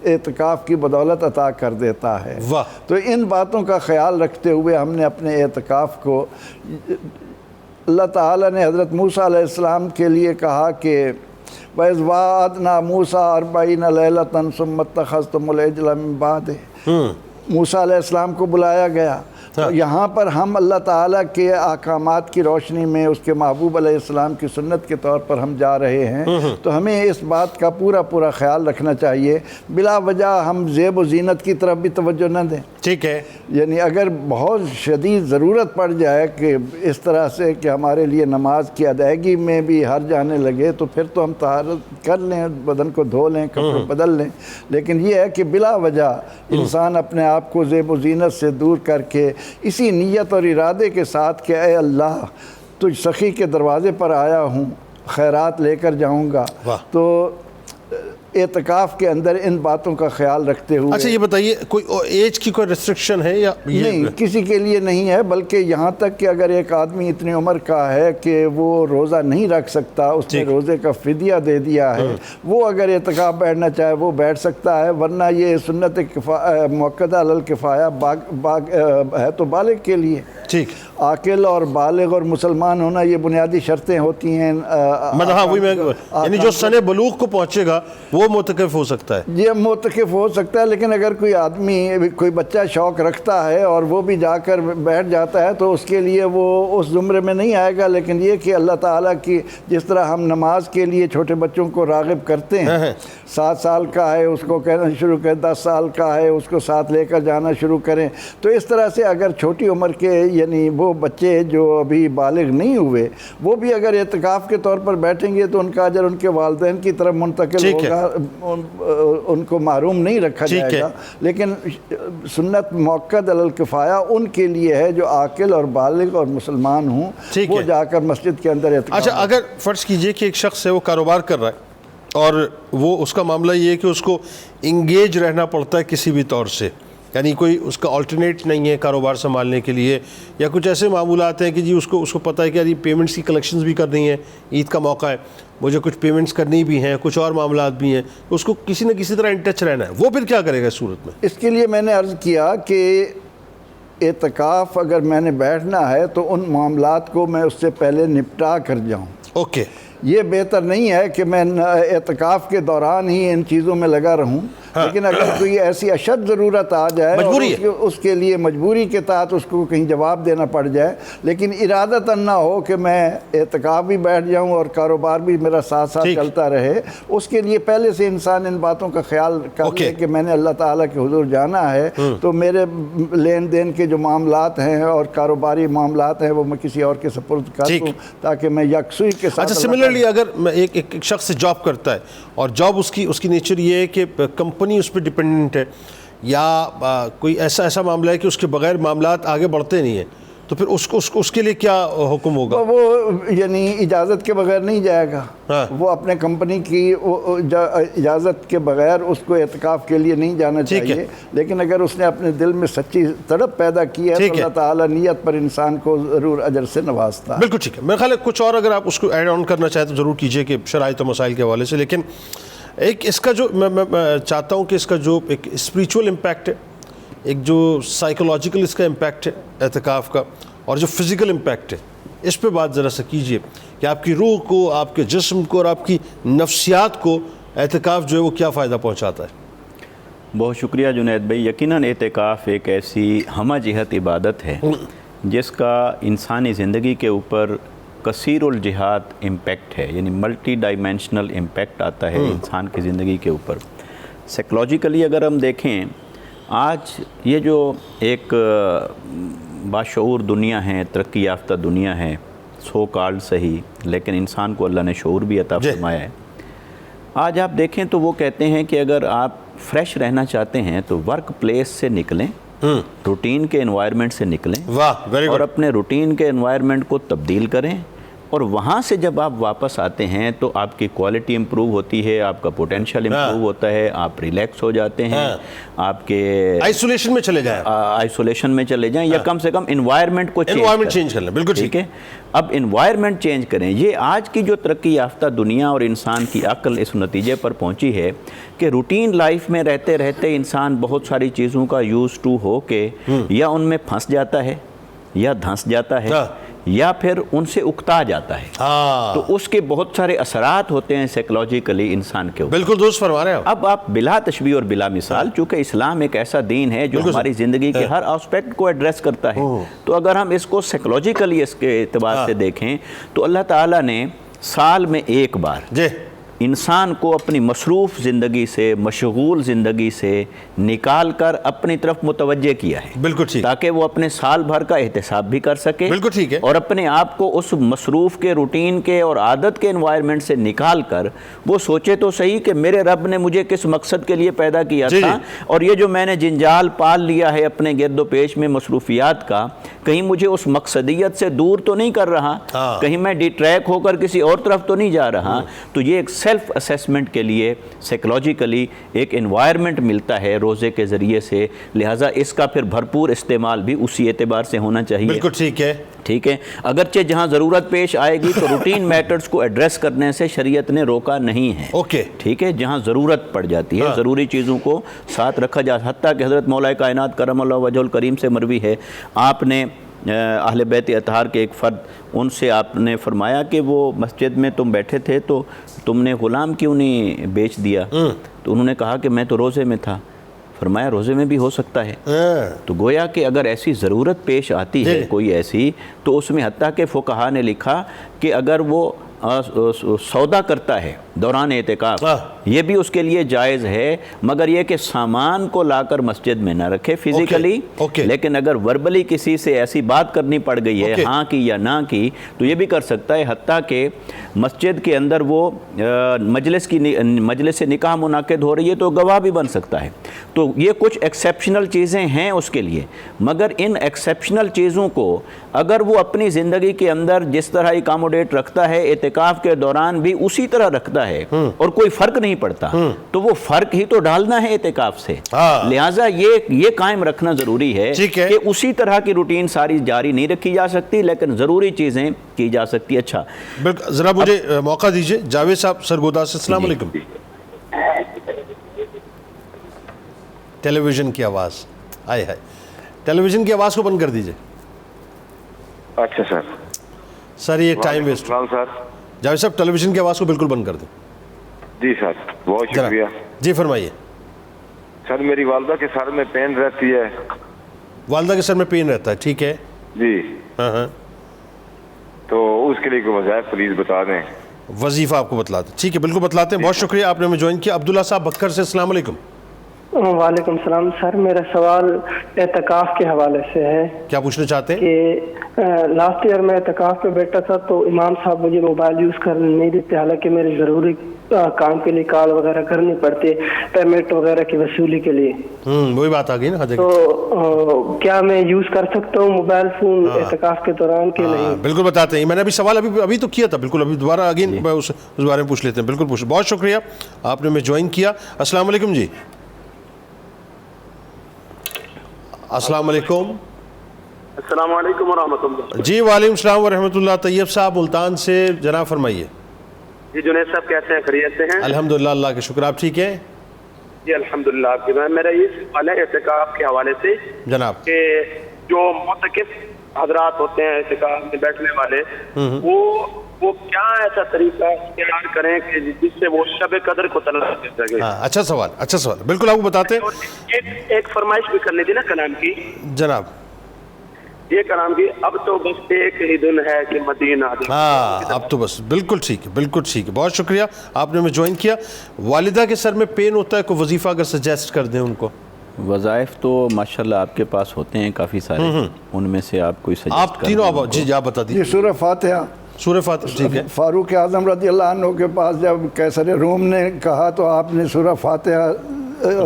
اعتکاف کی بدولت عطا کر دیتا ہے۔ تو ان باتوں کا خیال رکھتے ہوئے ہم نے اپنے اعتکاف کو، اللہ تعالیٰ نے حضرت موسیٰ علیہ السلام کے لیے کہا کہ وَإِذْ وَعَدْنَا مُوسَىٰ 40 لَيْلَةً ثُمَّ اتَّخَذْتُمُ الْعِجْلَ مِن بَعْدِهِ، موسیٰ علیہ السلام کو بلایا گیا۔ تو یہاں پر ہم اللہ تعالیٰ کے احکامات کی روشنی میں اس کے محبوب علیہ السلام کی سنت کے طور پر ہم جا رہے ہیں، تو ہمیں اس بات کا پورا خیال رکھنا چاہیے، بلا وجہ ہم زیب و زینت کی طرف بھی توجہ نہ دیں۔ ٹھیک ہے، یعنی اگر بہت شدید ضرورت پڑ جائے کہ اس طرح سے کہ ہمارے لیے نماز کی ادائیگی میں بھی حرج آنے لگے تو پھر تو ہم طہارت کر لیں، بدن کو دھو لیں، کپڑے بدل لیں، لیکن یہ ہے کہ بلا وجہ انسان اپنے آپ کو زیب و زینت سے دور کر کے اسی نیت اور ارادے کے ساتھ کہ اے اللہ تجھ سخی کے دروازے پر آیا ہوں، خیرات لے کر جاؤں گا، تو اعتکاف کے اندر ان باتوں کا خیال رکھتے ہوئے۔ اچھا یہ بتائیے، کوئی ایج کی کوئی ریسٹرکشن ہے یا نہیں؟ کسی کے لیے نہیں ہے، بلکہ یہاں تک کہ اگر ایک آدمی اتنی عمر کا ہے کہ وہ روزہ نہیں رکھ سکتا، اس نے روزے کا فدیہ دے دیا ہے، وہ اگر اعتکاف بیٹھنا چاہے وہ بیٹھ سکتا ہے، ورنہ یہ سنت مؤکدہ علی الکفایہ ہے تو بالغ کے لیے۔ ٹھیک، عاقل اور بالغ اور مسلمان ہونا یہ بنیادی شرطیں ہوتی ہیں۔ یعنی جو سن بلوغ کو پہنچے گا وہ معتکف ہو سکتا ہے؟ یہ معتکف ہو سکتا ہے، لیکن اگر کوئی آدمی، کوئی بچہ شوق رکھتا ہے اور وہ بھی جا کر بیٹھ جاتا ہے تو اس کے لیے وہ اس زمرے میں نہیں آئے گا۔ لیکن یہ کہ اللہ تعالیٰ کی جس طرح ہم نماز کے لیے چھوٹے بچوں کو راغب کرتے ہیں، 7 سال کا ہے اس کو کہنا شروع کریں، 10 سال کا ہے اس کو ساتھ لے کر جانا شروع کریں، تو اس طرح سے اگر چھوٹی عمر کے یعنی وہ بچے جو ابھی بالغ نہیں ہوئے وہ بھی اگر اعتکاف کے طور پر بیٹھیں گے تو ان کا اجر ان کے والدین کی طرف منتقل ہوگا، ان کو محروم نہیں رکھا جائے گا۔ لیکن سنت مؤکد علی الکفایہ ان کے لیے ہے جو عاقل اور بالغ اور مسلمان ہوں، وہ جا کر مسجد کے اندر اعتکاف۔ اچھا اگر فرض کیجئے کہ ایک شخص ہے وہ کاروبار کر رہا ہے اور وہ اس کا معاملہ یہ ہے کہ اس کو انگیج رہنا پڑتا ہے کسی بھی طور سے، یعنی کوئی اس کا آلٹرنیٹ نہیں ہے کاروبار سنبھالنے کے لیے، یا کچھ ایسے معمولات ہیں کہ جی اس کو پتہ ہے کہ یار پیمنٹس کی کلیکشنز بھی کرنی ہے، عید کا موقع ہے، مجھے کچھ پیمنٹس کرنی بھی ہیں، کچھ اور معاملات بھی ہیں، اس کو کسی نہ کسی طرح ان ٹچ رہنا ہے، وہ پھر کیا کرے گا اس صورت میں؟ اس کے لیے میں نے عرض کیا کہ اعتکاف اگر میں نے بیٹھنا ہے تو ان معاملات کو میں اس سے پہلے نپٹا کر جاؤں۔ اوکے، یہ بہتر نہیں ہے کہ میں اعتکاف کے دوران ہی ان چیزوں میں لگا رہوں، لیکن اگر کوئی ایسی اشد ضرورت آ جائے اور اس کے لیے مجبوری کے تحت اس کو کہیں جواب دینا پڑ جائے، لیکن ارادتاً نہ ہو کہ میں اعتکاف بھی بیٹھ جاؤں اور کاروبار بھی میرا ساتھ چلتا رہے، اس کے لیے پہلے سے انسان ان باتوں کا خیال کر لے کہ میں نے اللہ تعالیٰ کے حضور جانا ہے، تو میرے لین دین کے جو معاملات ہیں اور کاروباری معاملات ہیں وہ میں کسی اور کے سپرد کر دوں تاکہ میں یکسوئی کے ساتھ۔ اچھا سملرلی اگر ایک شخص جاب کرتا ہے اور جاب اس کی نیچر یہ ہے کہ کمپنی اس پہ ڈپینڈنٹ ہے، یا کوئی ایسا معاملہ ہے کہ اس کے بغیر معاملات آگے بڑھتے نہیں ہیں، تو پھر اس کے لیے کیا حکم ہوگا؟ وہ یعنی اجازت کے بغیر نہیں جائے گا، وہ اپنے کمپنی کی اجازت کے بغیر اس کو اعتکاف کے لیے نہیں جانا چاہیے، لیکن اگر اس نے اپنے دل میں سچی تڑپ پیدا کی ہے تو اللہ تعالیٰ نیت پر انسان کو ضرور اجر سے نوازتا ہے۔ بالکل ٹھیک ہے، میرے خیال ہے کچھ اور اگر آپ اس کو ایڈ آن کرنا چاہیں تو ضرور کیجئے کہ شرائط و مسائل کے حوالے سے، لیکن ایک اس کا جو میں چاہتا ہوں کہ اس کا جو ایک اسپریچول امپیکٹ ہے، ایک جو سائیکولوجیکل اس کا امپیکٹ ہے اعتکاف کا، اور جو فزیکل امپیکٹ ہے، اس پہ بات ذرا سا کیجئے کہ آپ کی روح کو، آپ کے جسم کو اور آپ کی نفسیات کو اعتکاف جو ہے وہ کیا فائدہ پہنچاتا ہے؟ بہت شکریہ جنید بھائی۔ یقیناً اعتکاف ایک ایسی ہمہ جہت عبادت ہے جس کا انسانی زندگی کے اوپر کثیر الجہات امپیکٹ ہے، یعنی ملٹی ڈائمینشنل امپیکٹ آتا ہے انسان کی زندگی کے اوپر۔ سائیکلوجیکلی اگر ہم دیکھیں، آج یہ جو ایک باشعور دنیا ہے، ترقی یافتہ دنیا ہے، سو کالڈ صحیح، لیکن انسان کو اللہ نے شعور بھی عطا فرمایا ہے۔ آج آپ دیکھیں تو وہ کہتے ہیں کہ اگر آپ فریش رہنا چاہتے ہیں تو ورک پلیس سے نکلیں، روٹین کے انوائرمنٹ سے نکلیں اور اپنے روٹین کے انوائرمنٹ کو تبدیل کریں، اور وہاں سے جب آپ واپس آتے ہیں تو آپ کی کوالٹی امپروو ہوتی ہے, آپ کا پوٹینشیل امپروو ہوتا ہے, آپ ریلیکس ہو جاتے ہیں, آپ کے آئسولیشن میں چلے جائیں, یا کم سے کم انوائرمنٹ کو چینج کر لیں. بالکل ٹھیک ہے. اب انوائرمنٹ چینج کریں. یہ آج کی جو ترقی یافتہ دنیا اور انسان کی عقل اس نتیجے پر پہنچی ہے کہ روٹین لائف میں رہتے رہتے انسان بہت ساری چیزوں کا یوز ٹو ہو کے یا ان میں پھنس جاتا ہے, یا دھنس جاتا ہے, یا پھر ان سے اکتا جاتا ہے. تو اس کے بہت سارے اثرات ہوتے ہیں سائیکولوجیکلی انسان کے اوپر. بالکل درست فرما رہے ہیں. اب آپ بلا تشبیہ اور بلا مثال, چونکہ اسلام ایک ایسا دین ہے جو ہماری زندگی کے ہر آسپیکٹ کو ایڈریس کرتا ہے, تو اگر ہم اس کو سائیکولوجیکلی اس کے اعتبار سے دیکھیں تو اللہ تعالیٰ نے سال میں ایک بار انسان کو اپنی مصروف زندگی سے, مشغول زندگی سے نکال کر اپنی طرف متوجہ کیا ہے. بالکل ٹھیک. تاکہ وہ اپنے سال بھر کا احتساب بھی کر سکے. بالکل ٹھیک ہے. اور اپنے آپ کو اس مصروف کے, روٹین کے اور عادت کے انوائرمنٹ سے نکال کر وہ سوچے تو صحیح کہ میرے رب نے مجھے کس مقصد کے لیے پیدا کیا تھا, اور یہ جو میں نے جنجال پال لیا ہے اپنے گرد و پیش میں مصروفیات کا, کہیں مجھے اس مقصدیت سے دور تو نہیں کر رہا, کہیں میں ڈی ٹریک ہو کر کسی اور طرف تو نہیں جا رہا. تو یہ ایک سیلف اسیسمنٹ کے لیے سائیکولوجیکلی ایک انوائرمنٹ ملتا ہے روزے کے ذریعے سے, لہٰذا اس کا پھر بھرپور استعمال بھی اسی اعتبار سے ہونا چاہیے. بالکل ٹھیک ہے. ٹھیک ہے. اگرچہ جہاں ضرورت پیش آئے گی تو روٹین میٹرز کو ایڈریس کرنے سے شریعت نے روکا نہیں ہے. اوکے. ٹھیک ہے. جہاں ضرورت پڑ جاتی ہے ضروری چیزوں کو ساتھ رکھا جا, حتیٰ کہ حضرت مولا کائنات کرم اللہ وجہ الکریم سے مروی ہے, آپ نے اہل بیت اطہار کے ایک فرد, ان سے آپ نے فرمایا کہ وہ مسجد میں تم بیٹھے تھے تو تم نے غلام کیوں نہیں بیچ دیا؟ تو انہوں نے کہا کہ میں تو روزے میں تھا. فرمایا روزے میں بھی ہو سکتا ہے. تو گویا کہ اگر ایسی ضرورت پیش آتی ہے کوئی ایسی, تو اس میں حتیٰ کہ فقہا نے لکھا کہ اگر وہ سودا کرتا ہے دوران اعتکاف, یہ بھی اس کے لیے جائز ہے, مگر یہ کہ سامان کو لا کر مسجد میں نہ رکھے فزیکلی, لیکن اگر وربلی کسی سے ایسی بات کرنی پڑ گئی ہے ہاں کی یا نہ کی تو یہ بھی کر سکتا ہے. حتیٰ کہ مسجد کے اندر وہ مجلس نکاح منعقد ہو رہی ہے تو گواہ بھی بن سکتا ہے. تو یہ کچھ ایکسیپشنل چیزیں ہیں اس کے لیے, مگر ان ایکسیپشنل چیزوں کو اگر وہ اپنی زندگی کے اندر جس طرح اکاموڈیٹ رکھتا ہے اعتکاف کے دوران بھی اسی طرح رکھتا ہے اور کوئی فرق نہیں پڑتا, تو وہ فرق ہی تو ڈالنا ہے اعتکاف سے. لہٰذا یہ قائم رکھنا ضروری ہے کہ اسی طرح کی روٹین ساری جاری نہیں رکھی جا سکتی, لیکن ضروری چیزیں کی جا سکتی. اچھا بالکل, ذرا مجھے موقع دیجئے. جاوید صاحب سرگودا سے, السلام علیکم. ٹیلی ویژن کی آواز ٹیلی ویژن کی آواز کو بند کر دیجئے. اچھا سر یہ ٹائم ویسٹ. جاوید صاحب ٹیلی ویژن کی آواز کو بالکل بند کر دیں. جی سر, بہت شکریہ. جی فرمائیے. سر میری والدہ کے سر میں پین رہتی ہے. والدہ کے سر میں پین رہتا ہے, ٹھیک ہے جی. تو اس کے لیے کوئی وظائف پلیز بتا دیں. وظیفہ آپ کو بتلا دیں, ٹھیک ہے بالکل بتلاتے ہیں. بہت شکریہ آپ نے ہمیں جوائن کیا. عبداللہ صاحب بکر سے, السلام علیکم. وعلیکم السلام. سر میرا سوال اعتکاف کے حوالے سے ہے. کیا پوچھنا چاہتے ہیں؟ کہ لاسٹ ایئر میں اعتکاف پہ بیٹھا تھا تو امام صاحب مجھے موبائل یوز کرنے نہیں دیتے, حالانکہ میرے ضروری کام کے لیے کال وغیرہ کرنی پڑتی ہے پیمنٹ وغیرہ کی وصولی کے لیے. وہی بات آ گئی نا. تو کیا میں یوز کر سکتا ہوں موبائل فون اعتکاف کے دوران کہ نہیں؟ بالکل بتاتے ہیں. میں نے ابھی سوال ابھی تو کیا تھا, بالکل ابھی دوبارہ اگین اس بارے میں پوچھ لیتے ہیں. بالکل پوچھ. بہت شکریہ آپ نے ہمیں جوائن کیا. السلام علیکم. جی السلام علیکم. السلام علیکم ورحمۃ اللہ. جی وعلیکم السلام ورحمۃ اللہ. طیب صاحب ملتان سے, جناب فرمائیے. جی جنید صاحب کیسے ہیں, خیریت سے ہیں؟ الحمدللہ اللہ کا شکر, آپ ٹھیک ہیں؟ جی الحمدللہ. آپ کی میرا یہ سوال ہے اعتکاف کے حوالے سے جناب, کہ جو معتکف حضرات ہوتے ہیں اعتکاف میں بیٹھنے والے, وہ کیا ایسا طریقہ اختیار کریں کہ جس سے وہ شب قدر کو تلاش کر سکے؟ اچھا سوال بالکل آپ کو بتاتے ہیں. ایک فرمائش بھی کرنی تھی نا کلام کی. جناب یہ کلام کی, اب تو بس ایک ہی دن ہے کہ مدینہ. اب تو بس. بالکل ٹھیک ہے, بالکل ٹھیک ہے. بہت شکریہ آپ نے ہمیں جوائن کیا. والدہ کے سر میں پین ہوتا ہے, کوئی وظیفہ اگر سجیسٹ کر دیں ان کو؟ وظائف تو ماشاءاللہ آپ کے پاس ہوتے ہیں کافی سارے, ان میں سے آپ کوئی سجیسٹ کر دیں. آپ تینوں جی آپ بتا دیجیے. سورہ فاتحہ. سورہ فاتحہ, ٹھیک ہے. فاروق اعظم رضی اللہ عنہ کے پاس جب قیصر روم نے کہا تو آپ نے سورہ فاتحہ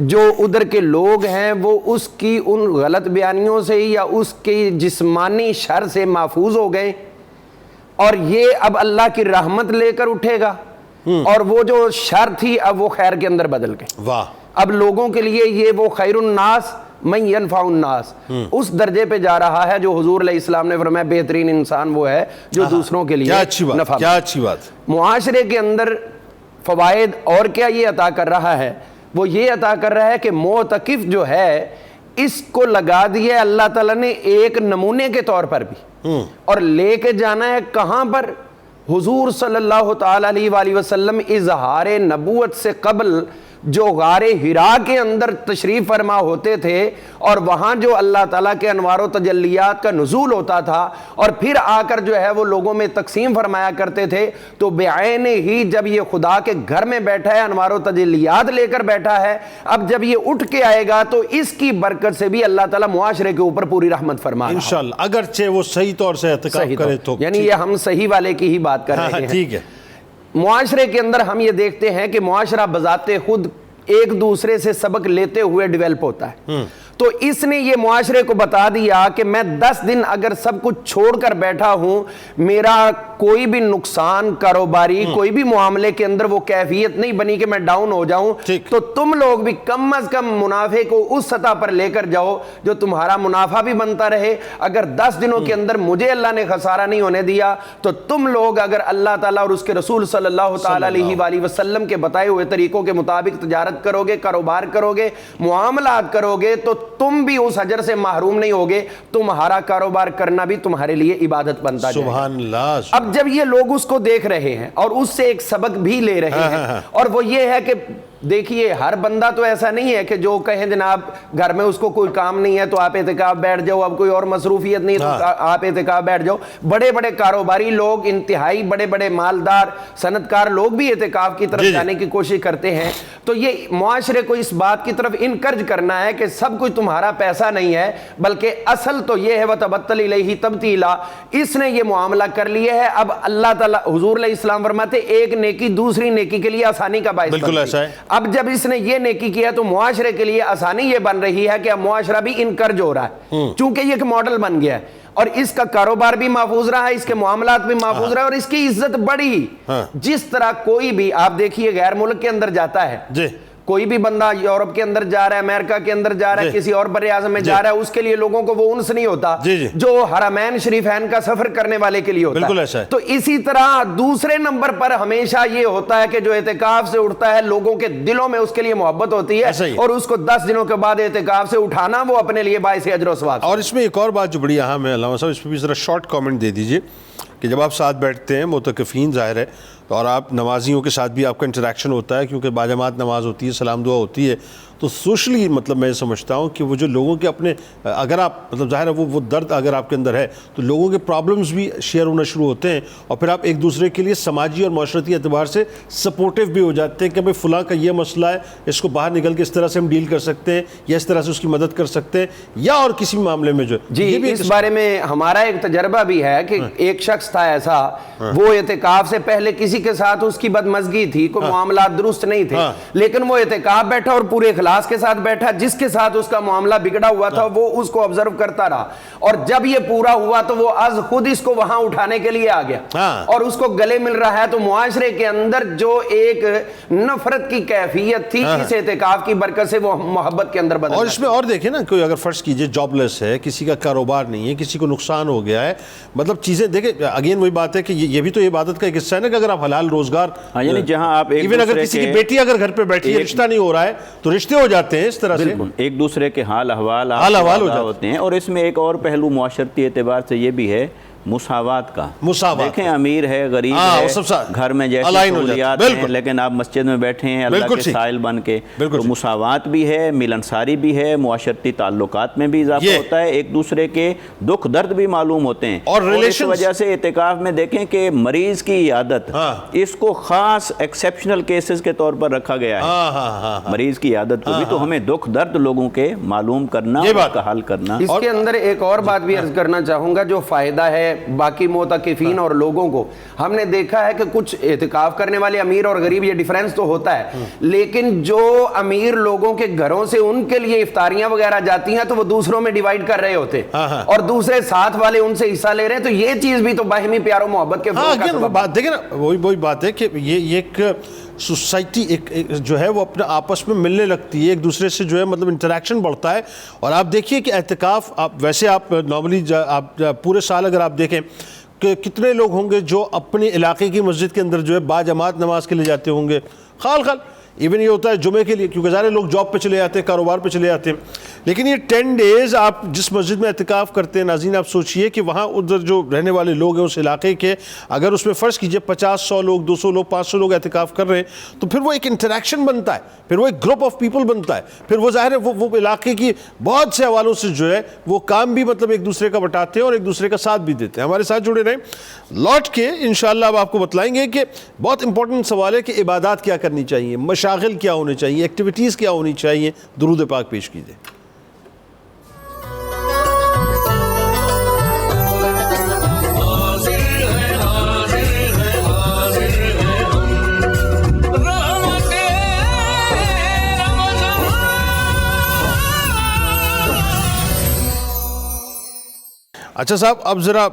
جو ادھر کے لوگ ہیں وہ اس کی ان غلط بیانیوں سے یا اس کی جسمانی شر سے محفوظ ہو گئے، اور یہ اب اللہ کی رحمت لے کر اٹھے گا، اور وہ جو شر تھی اب وہ خیر کے اندر بدل گئی۔ واہ، اب لوگوں کے لیے یہ وہ خیر الناس من ینفع الناس اس درجے پہ جا رہا ہے جو حضور علیہ السلام نے فرمایا بہترین انسان وہ ہے جو دوسروں کے لیے کیا اچھی بات، نفع۔ کیا اچھی بات۔ معاشرے کے اندر فوائد اور کیا یہ عطا کر رہا ہے؟ وہ یہ عطا کر رہا ہے کہ معتکف جو ہے اس کو لگا دیا اللہ تعالیٰ نے ایک نمونے کے طور پر بھی، اور لے کے جانا ہے کہاں پر؟ حضور صلی اللہ تعالیٰ علیہ وآلہ وسلم اظہار نبوت سے قبل جو غار حرا کے اندر تشریف فرما ہوتے تھے، اور وہاں جو اللہ تعالیٰ کے انوار و تجلیات کا نزول ہوتا تھا، اور پھر آ کر جو ہے وہ لوگوں میں تقسیم فرمایا کرتے تھے، تو بعین ہی جب یہ خدا کے گھر میں بیٹھا ہے، انوار و تجلیات لے کر بیٹھا ہے، اب جب یہ اٹھ کے آئے گا تو اس کی برکت سے بھی اللہ تعالیٰ معاشرے کے اوپر پوری رحمت فرما رہا ہے انشاءاللہ، اگرچہ وہ صحیح طور سے اعتکاف کرے تو، یعنی یہ ہم صحیح والے کی ہی بات کر رہے ہیں۔ ٹھیک ہے۔ معاشرے کے اندر ہم یہ دیکھتے ہیں کہ معاشرہ بذات خود ایک دوسرے سے سبق لیتے ہوئے ڈیولپ ہوتا ہے، تو اس نے یہ معاشرے کو بتا دیا کہ میں 10 دن اگر سب کچھ چھوڑ کر بیٹھا ہوں، میرا کوئی بھی نقصان کاروباری کوئی بھی معاملے کے اندر وہ کیفیت نہیں بنی کہ میں ڈاؤن ہو جاؤں، تو تم لوگ بھی کم از کم منافع کو اس سطح پر لے کر جاؤ جو تمہارا منافع بھی بنتا رہے۔ اگر 10 دنوں کے اندر مجھے اللہ نے خسارہ نہیں ہونے دیا تو تم لوگ اگر اللہ تعالیٰ اور اس کے رسول صلی اللہ تعالیٰ علیہ وآلہ وسلم کے بتائے ہوئے طریقوں کے مطابق تجارت کرو گے، کاروبار کرو گے، معاملات کرو گے، تو تم بھی اس اجر سے محروم نہیں ہوگے، تمہارا کاروبار کرنا بھی تمہارے لیے عبادت بنتا جائے۔ سبحان اللہ۔ اب جب یہ لوگ اس کو دیکھ رہے ہیں اور اس سے ایک سبق بھی لے رہے ہیں، اور وہ یہ ہے کہ دیکھیے ہر بندہ تو ایسا نہیں ہے کہ جو کہیں جناب گھر میں اس کو کوئی کام نہیں ہے تو آپ اعتکاف بیٹھ جاؤ، اب کوئی اور مصروفیت نہیں تو آپ اعتکاف بیٹھ جاؤ۔ بڑے بڑے کاروباری لوگ، انتہائی بڑے بڑے مالدار صنعت کار لوگ بھی اعتکاف کی طرف جانے کی کوشش کرتے ہیں۔ تو یہ معاشرے کو اس بات کی طرف انکرج کرنا ہے کہ سب کچھ تمہارا پیسہ نہیں ہے، بلکہ اصل تو یہ ہے وَتَبَتَّلْ إِلَيْهِ تَبْتِيلًا۔ اس نے یہ معاملہ کر لیا ہے، اب اللہ تعالیٰ حضور علیہ السلام فرماتے ایک نیکی دوسری نیکی کے لیے آسانی کا باعث بالکل ایسا ہے۔ اب جب اس نے یہ نیکی کیا تو معاشرے کے لیے آسانی یہ بن رہی ہے کہ اب معاشرہ بھی انکرج ہو رہا ہے، چونکہ یہ ایک ماڈل بن گیا ہے، اور اس کا کاروبار بھی محفوظ رہا ہے، اس کے معاملات بھی محفوظ رہا ہے، اور اس کی عزت بڑھی۔ جس طرح کوئی بھی آپ دیکھیے غیر ملک کے اندر جاتا ہے، کوئی بھی بندہ یورپ کے اندر جا رہا ہے، امریکہ کے اندر جا رہا ہے، کسی اور بر اعظم میں جا رہا ہے، اس کے لیے لوگوں کو وہ انس نہیں ہوتا جو حرمین شریفین کا سفر کرنے والے کے لیے ہوتا ہے۔ تو اسی طرح دوسرے نمبر پر ہمیشہ یہ ہوتا ہے کہ جو اعتکاف سے اٹھتا ہے لوگوں کے دلوں میں اس کے لیے محبت ہوتی ہے، اور اس کو 10 دنوں کے بعد اعتکاف سے اٹھانا وہ اپنے لیے باعث اجر و ثواب۔ اور اس میں ایک اور بات جو بڑی اہم ہے علامہ صاحب، اس پہ بھی ذرا شارٹ کامنٹ دے دیجئے کہ جب آپ ساتھ بیٹھتے ہیں معتکفین ظاہر ہے، اور آپ نمازیوں کے ساتھ بھی آپ کا انٹریکشن ہوتا ہے کیونکہ باجماعت نماز ہوتی ہے، سلام دعا ہوتی ہے، تو سوشلی مطلب میں سمجھتا ہوں کہ وہ جو لوگوں کے اپنے اگر آپ مطلب ظاہر ہے وہ درد اگر آپ کے اندر ہے تو لوگوں کے پرابلمز بھی شیئر ہونا شروع ہوتے ہیں، اور پھر آپ ایک دوسرے کے لیے سماجی اور معاشرتی اعتبار سے سپورٹیو بھی ہو جاتے ہیں کہ بھائی فلاں کا یہ مسئلہ ہے، اس کو باہر نکل کے اس طرح سے ہم ڈیل کر سکتے ہیں، یا اس طرح سے اس کی مدد کر سکتے ہیں، یا اور کسی معاملے میں جو جی اس بارے میں ہمارا ایک تجربہ بھی ہے کہ ایک شخص تھا ایسا، وہ اعتکاف سے پہلے کسی کے ساتھ اس کی بدمزگی تھی، کوئی معاملات درست نہیں تھے، لیکن وہ اعتکاف بیٹھا اور پورے اخلاص کے ساتھ بیٹھا، جس کے ساتھ اس کا معاملہ بگڑا ہوا تھا وہ اس کو آبزرو کرتا رہا، اور جب یہ پورا ہوا تو وہ از خود اس کو وہاں اٹھانے کے لیے آ گیا اور اس کو گلے مل رہا ہے۔ تو معاشرے کے اندر جو ایک نفرت کی کیفیت تھی اس اعتکاف کی برکت سے وہ محبت کے اندر بدل گئی۔ اور اس میں اور دیکھیں نا، کوئی اگر فرض کیجئے جاب لیس ہے، کسی کا کاروبار نہیں ہے، کسی کو نقصان ہو گیا ہے، مطلب چیزیں دیکھیں اگین وہی بات ہے کہ یہ بھی تو عبادت کا ایک حصہ ہے نا کہ اگر آپ حلال روزگار، یعنی جہاں آپ ایون اگر کسی کی بیٹی اگر گھر پہ بیٹھی ہے، رشتہ نہیں ہو رہا ہے تو رشتے ہو جاتے ہیں اس طرح سے، ایک دوسرے کے حال احوال ہوتے ہیں۔ اور اس میں ایک اور پہلو معاشرتی اعتبار سے یہ بھی ہے مساوات کا۔ دیکھیں امیر ہے، غریب ہے، گھر میں جیسے سہولیات ہیں، لیکن آپ مسجد میں بیٹھے ہیں اللہ کے سائل بن کے، تو مساوات بھی ہے، ملنساری بھی ہے، معاشرتی تعلقات میں بھی اضافہ ہوتا ہے، ایک دوسرے کے دکھ درد بھی معلوم ہوتے ہیں، اور اس وجہ سے اعتکاف میں دیکھیں کہ مریض کی عیادت اس کو خاص ایکسیپشنل کیسز کے طور پر رکھا گیا ہے۔ مریض کی عیادت کو بھی تو ہمیں دکھ درد لوگوں کے معلوم کرنا، اس کا حل کرنا۔ اس کے اندر ایک اور بات بھی عرض کرنا چاہوں گا جو فائدہ ہے ہے باقی معتکفین اور لوگوں کو. ہم نے دیکھا ہے کہ کچھ اعتکاف کرنے والے امیر اور غریب یہ ڈیفرنس تو ہوتا ہے, لیکن جو امیر لوگوں کے گھروں سے ان کے لیے افطاریاں وغیرہ جاتی ہیں تو وہ دوسروں میں ڈیوائیڈ کر رہے ہوتے اور دوسرے ساتھ والے ان سے حصہ لے رہے ہیں. تو یہ چیز بھی تو باہمی پیار و محبت کے بات دیکھیں نا, وہی بات ہے کہ یہ ایک سوسائٹی ایک جو ہے وہ اپنے آپس میں ملنے لگتی ہے, ایک دوسرے سے جو ہے مطلب انٹریکشن بڑھتا ہے. اور آپ دیکھیے کہ اعتکاف ویسے آپ نارملی آپ پورے سال اگر آپ دیکھیں کہ کتنے لوگ ہوں گے جو اپنے علاقے کی مسجد کے اندر جو ہے باجماعت نماز کے لیے جاتے ہوں گے, خال ایون یہ ہوتا ہے جمعے کے لیے, کیونکہ سارے لوگ جاب پہ چلے جاتے ہیں, کاروبار پہ چلے جاتے ہیں. لیکن یہ 10 ڈیز آپ جس مسجد میں اعتکاف کرتے ہیں ناظرین, آپ سوچئے کہ وہاں ادھر جو رہنے والے لوگ ہیں اس علاقے کے, اگر اس میں فرض کیجئے 50-100 لوگ 200 لوگ 500 لوگ اعتکاف کر رہے ہیں, تو پھر وہ ایک انٹریکشن بنتا ہے, پھر وہ ایک گروپ آف پیپل بنتا ہے, پھر وہ ظاہر ہے وہ علاقے کی بہت سے حوالوں سے جو ہے وہ کام بھی مطلب ایک دوسرے کا بٹاتے ہیں اور ایک دوسرے کا ساتھ بھی دیتے ہیں. ہمارے ساتھ جڑے رہیں, لوٹ کے انشاءاللہ اب آپ کو بتلائیں گے کہ بہت امپورٹنٹ سوال ہے کہ عبادات کیا کرنی چاہیے, مشاغل کیا ہونے چاہیے, ایکٹیویٹیز کیا ہونی چاہیے. درود پاک پیش کیجئے. اچھا صاحب, اب ذرا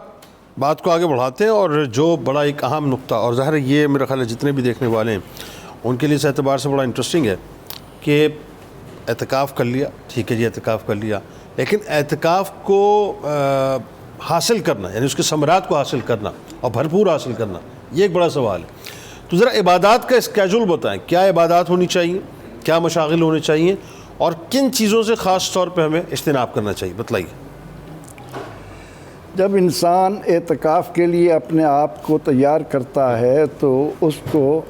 بات کو آگے بڑھاتے ہیں, اور جو بڑا ایک اہم نقطہ, اور ظاہر ہے یہ میرا خیال ہے جتنے بھی دیکھنے والے ہیں ان کے لیے اس اعتبار سے بڑا انٹرسٹنگ ہے کہ اعتکاف کر لیا, ٹھیک ہے جی اعتکاف کر لیا, لیکن اعتکاف کو حاصل کرنا, یعنی اس کے ثمرات کو حاصل کرنا اور بھرپور حاصل کرنا, یہ ایک بڑا سوال ہے. تو ذرا عبادات کا اسکیجول بتائیں, کیا عبادات ہونی چاہیے, کیا مشاغل ہونے چاہیے, اور کن چیزوں سے خاص طور پہ ہمیں اجتناب کرنا چاہیے, بتلائیے. جب انسان اعتکاف کے لیے اپنے آپ کو تیار کرتا ہے تو اس کو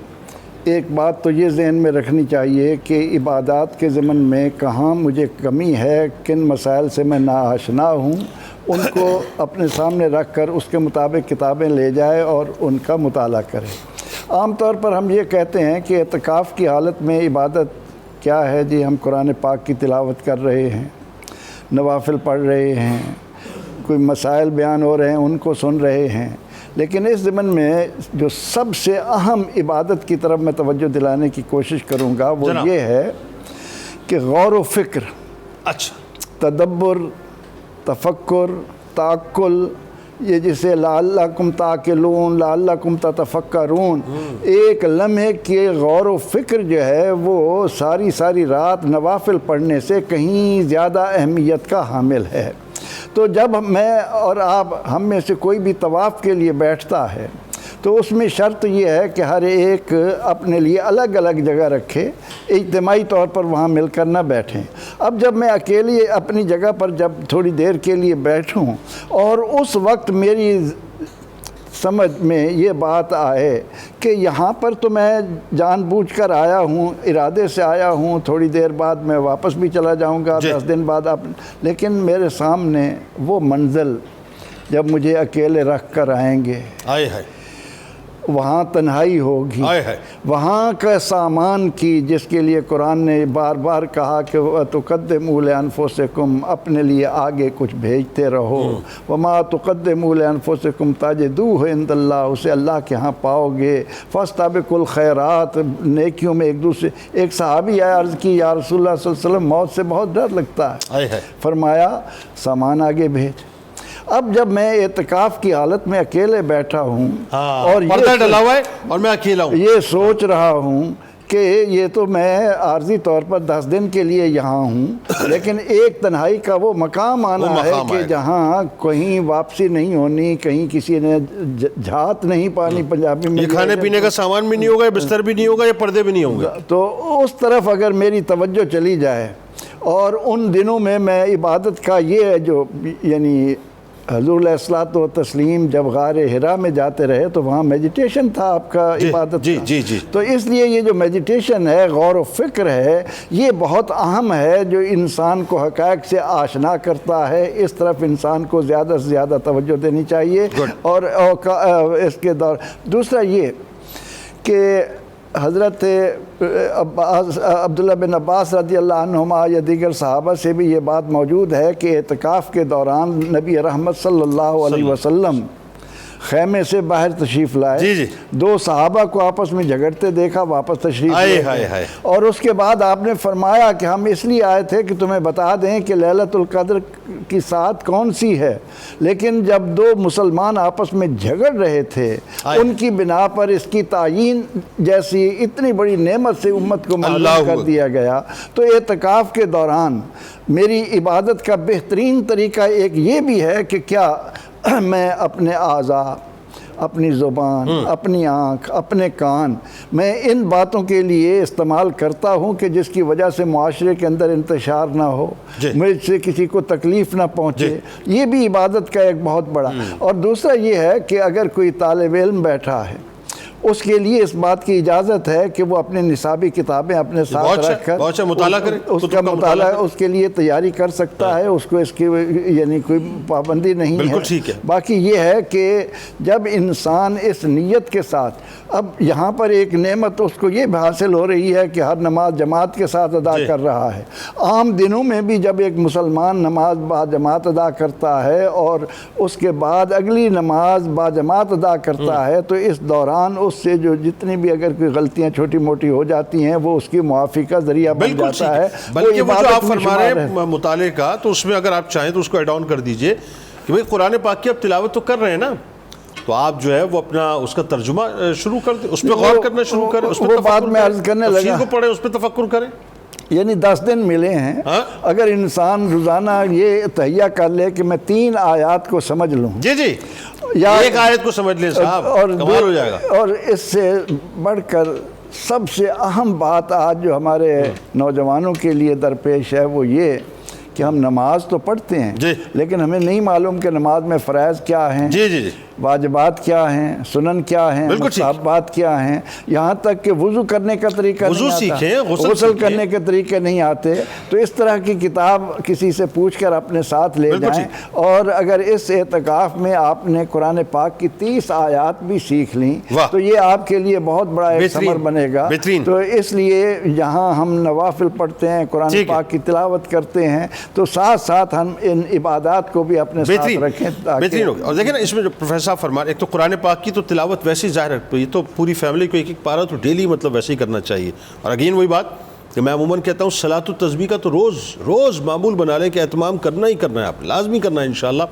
ایک بات تو یہ ذہن میں رکھنی چاہیے کہ عبادات کے ضمن میں کہاں مجھے کمی ہے, کن مسائل سے میں ناآشنا ہوں, ان کو اپنے سامنے رکھ کر اس کے مطابق کتابیں لے جائے اور ان کا مطالعہ کرے. عام طور پر ہم یہ کہتے ہیں کہ اعتکاف کی حالت میں عبادت کیا ہے جی, ہم قرآن پاک کی تلاوت کر رہے ہیں, نوافل پڑھ رہے ہیں, کوئی مسائل بیان ہو رہے ہیں ان کو سن رہے ہیں. لیکن اس ضمن میں جو سب سے اہم عبادت کی طرف میں توجہ دلانے کی کوشش کروں گا وہ یہ ہے کہ غور و فکر, تدبر, تفکر, تعقل, یہ جسے لعلکم تعقلون, لعلکم تتفکرون, ایک لمحے کے غور و فکر جو ہے وہ ساری رات نوافل پڑھنے سے کہیں زیادہ اہمیت کا حامل ہے. تو جب میں اور آپ ہم میں سے کوئی بھی طواف کے لیے بیٹھتا ہے تو اس میں شرط یہ ہے کہ ہر ایک اپنے لیے الگ الگ جگہ رکھے, اجتماعی طور پر وہاں مل کر نہ بیٹھیں. اب جب میں اکیلے اپنی جگہ پر جب تھوڑی دیر کے لیے بیٹھوں اور اس وقت میری سمجھ میں یہ بات آئے کہ یہاں پر تو میں جان بوجھ کر آیا ہوں, ارادے سے آیا ہوں, تھوڑی دیر بعد میں واپس بھی چلا جاؤں گا, 10 دن بعد لیکن میرے سامنے وہ منزل جب مجھے اکیلے رکھ کر آئیں گے, وہاں تنہائی ہوگی, وہاں کا سامان کی جس کے لیے قرآن نے بار بار کہا کہ تقدموا لانفسکم, اپنے لیے آگے کچھ بھیجتے رہو, وما تقدموا لانفسکم تجدوہ عند اللہ, اسے اللہ کے ہاں پاؤ گے, فاستبقوا الخیرات, نیکیوں میں ایک دوسرے. ایک صحابی آیا عرض کی یا رسول اللہ صلی اللہ علیہ وسلم موت سے بہت ڈر لگتا ہے, فرمایا سامان آگے بھیج. اب جب میں اعتکاف کی حالت میں اکیلے بیٹھا ہوں اور پردہ ڈلا ہوا ہے اور میں اکیلا ہوں, یہ سوچ رہا ہوں کہ یہ تو میں عارضی طور پر 10 دن کے لیے یہاں ہوں, لیکن ایک تنہائی کا وہ مقام آنا ہے کہ جہاں کہیں واپسی نہیں ہونی, کہیں کسی نے جھات نہیں پانی, پنجابی میں یہ کھانے پینے کا سامان بھی نہیں ہوگا, بستر بھی نہیں ہوگا, یہ پردے بھی نہیں ہوں گے. تو اس طرف اگر میری توجہ چلی جائے, اور ان دنوں میں عبادت کا یہ جو یعنی حضور علیہ الصلوۃ والتسلیم جب غار حرا میں جاتے رہے تو وہاں میڈیٹیشن تھا آپ کا عبادت کا. تو اس لیے یہ جو میڈیٹیشن ہے, غور و فکر ہے, یہ بہت اہم ہے جو انسان کو حقائق سے آشنا کرتا ہے. اس طرف انسان کو زیادہ سے زیادہ توجہ دینی چاہیے. اور اس کے دوسرا یہ کہ حضرت عبداللہ بن عباس رضی اللہ عنہما یا دیگر صحابہ سے بھی یہ بات موجود ہے کہ اعتکاف کے دوران نبی رحمت صلی اللہ علیہ وسلم خیمے سے باہر تشریف لائے، جی جی، 2 صحابہ کو آپس میں جھگڑتے دیکھا، واپس تشریف لے گئے، اور اس کے بعد آپ نے فرمایا کہ ہم اس لیے آئے تھے کہ تمہیں بتا دیں کہ لیلۃ القدر کی ساتھ کون سی ہے، لیکن جب 2 مسلمان آپس میں جھگڑ رہے تھے ان کی بنا پر اس کی تعیین جیسی اتنی بڑی نعمت سے امت کو معلوم کر دیا گیا۔ تو اعتکاف کے دوران میری عبادت کا بہترین طریقہ ایک یہ بھی ہے کہ کیا میں اپنے اعضاء، اپنی زبان، اپنی آنکھ، اپنے کان، میں ان باتوں کے لیے استعمال کرتا ہوں کہ جس کی وجہ سے معاشرے کے اندر انتشار نہ ہو، مجھ سے کسی کو تکلیف نہ پہنچے، یہ بھی عبادت کا ایک بہت بڑا۔ اور دوسرا یہ ہے کہ اگر کوئی طالب علم بیٹھا ہے اس کے لیے اس بات کی اجازت ہے کہ وہ اپنے نصابی کتابیں اپنے ساتھ رکھ کر مطالعہ کرے، اس کا مطالعہ اس کے لیے تیاری کر سکتا ہے، اس کو اس کی یعنی کوئی پابندی نہیں ہے۔ باقی یہ ہے کہ جب انسان اس نیت کے ساتھ، اب یہاں پر ایک نعمت اس کو یہ حاصل ہو رہی ہے کہ ہر نماز جماعت کے ساتھ ادا کر رہا ہے۔ عام دنوں میں بھی جب ایک مسلمان نماز با جماعت ادا کرتا ہے اور اس کے بعد اگلی نماز با جماعت ادا کرتا ہے تو اس دوران اس سے جو جتنی بھی اگر کوئی غلطیاں چھوٹی موٹی ہو جاتی ہیں وہ اس کی معافی کا ذریعہ بن جاتا ہے۔ بلکہ وہ جو آپ فرما رہے ہیں مطالعے کا، تو اس میں اگر آپ چاہیں تو اس کو ایڈ آن کر دیجئے کہ بھئی قرآن پاک کی اب تلاوت تو کر رہے ہیں نا، تو آپ جو ہے وہ اپنا اس کا ترجمہ شروع کر دیں، اس پہ غور کرنا شروع کریں، اس پہ بات میں عرض کرنے لگا، تفسیر کو پڑھیں، اس پہ تفکر کریں۔ یعنی 10 دن ملے ہیں، اگر انسان روزانہ یہ تہیہ کر لے کہ میں 3 آیات کو سمجھ لوں، جی جی، ایک آیت کو سمجھ لیں صاحب، کمال ہو جائے گا۔ اور اس سے بڑھ کر سب سے اہم بات آج جو ہمارے نوجوانوں کے لیے درپیش ہے وہ یہ کہ ہم نماز تو پڑھتے ہیں لیکن ہمیں نہیں معلوم کہ نماز میں فرائض کیا ہیں، واجبات کیا ہیں، سنن کیا ہیں، مستحبات کیا ہیں، یہاں تک کہ وضو کرنے کا طریقہ نہیں آتا، غسل کرنے کے طریقے نہیں آتے۔ تو اس طرح کی کتاب کسی سے پوچھ کر اپنے ساتھ لے جائیں، اور اگر اس اعتکاف میں آپ نے قرآن پاک کی 30 آیات بھی سیکھ لیں تو یہ آپ کے لیے بہت بڑا ایک ثمر بنے گا۔ تو اس لیے یہاں ہم نوافل پڑھتے ہیں، قرآن پاک کی تلاوت کرتے ہیں، تو ساتھ ساتھ ہم ان عبادات کو بھی اپنے ساتھ رکھیں۔ بہترین ہوگا۔ اور دیکھیں نا، اس میں جو پروفیسر صاحب فرما رہے ہیں، ایک تو قرآن پاک کی تو تلاوت ویسے ہی ظاہر ہے، یہ تو پوری فیملی کو ایک ایک پارہ تو ڈیلی مطلب ویسے ہی کرنا چاہیے۔ اور اگین وہی بات کہ میں عموماً کہتا ہوں صلاۃ التسبیح کا تو روز معمول بنا لیں کہ اہتمام کرنا ہی کرنا ہے، آپ لازمی کرنا ہے انشاءاللہ۔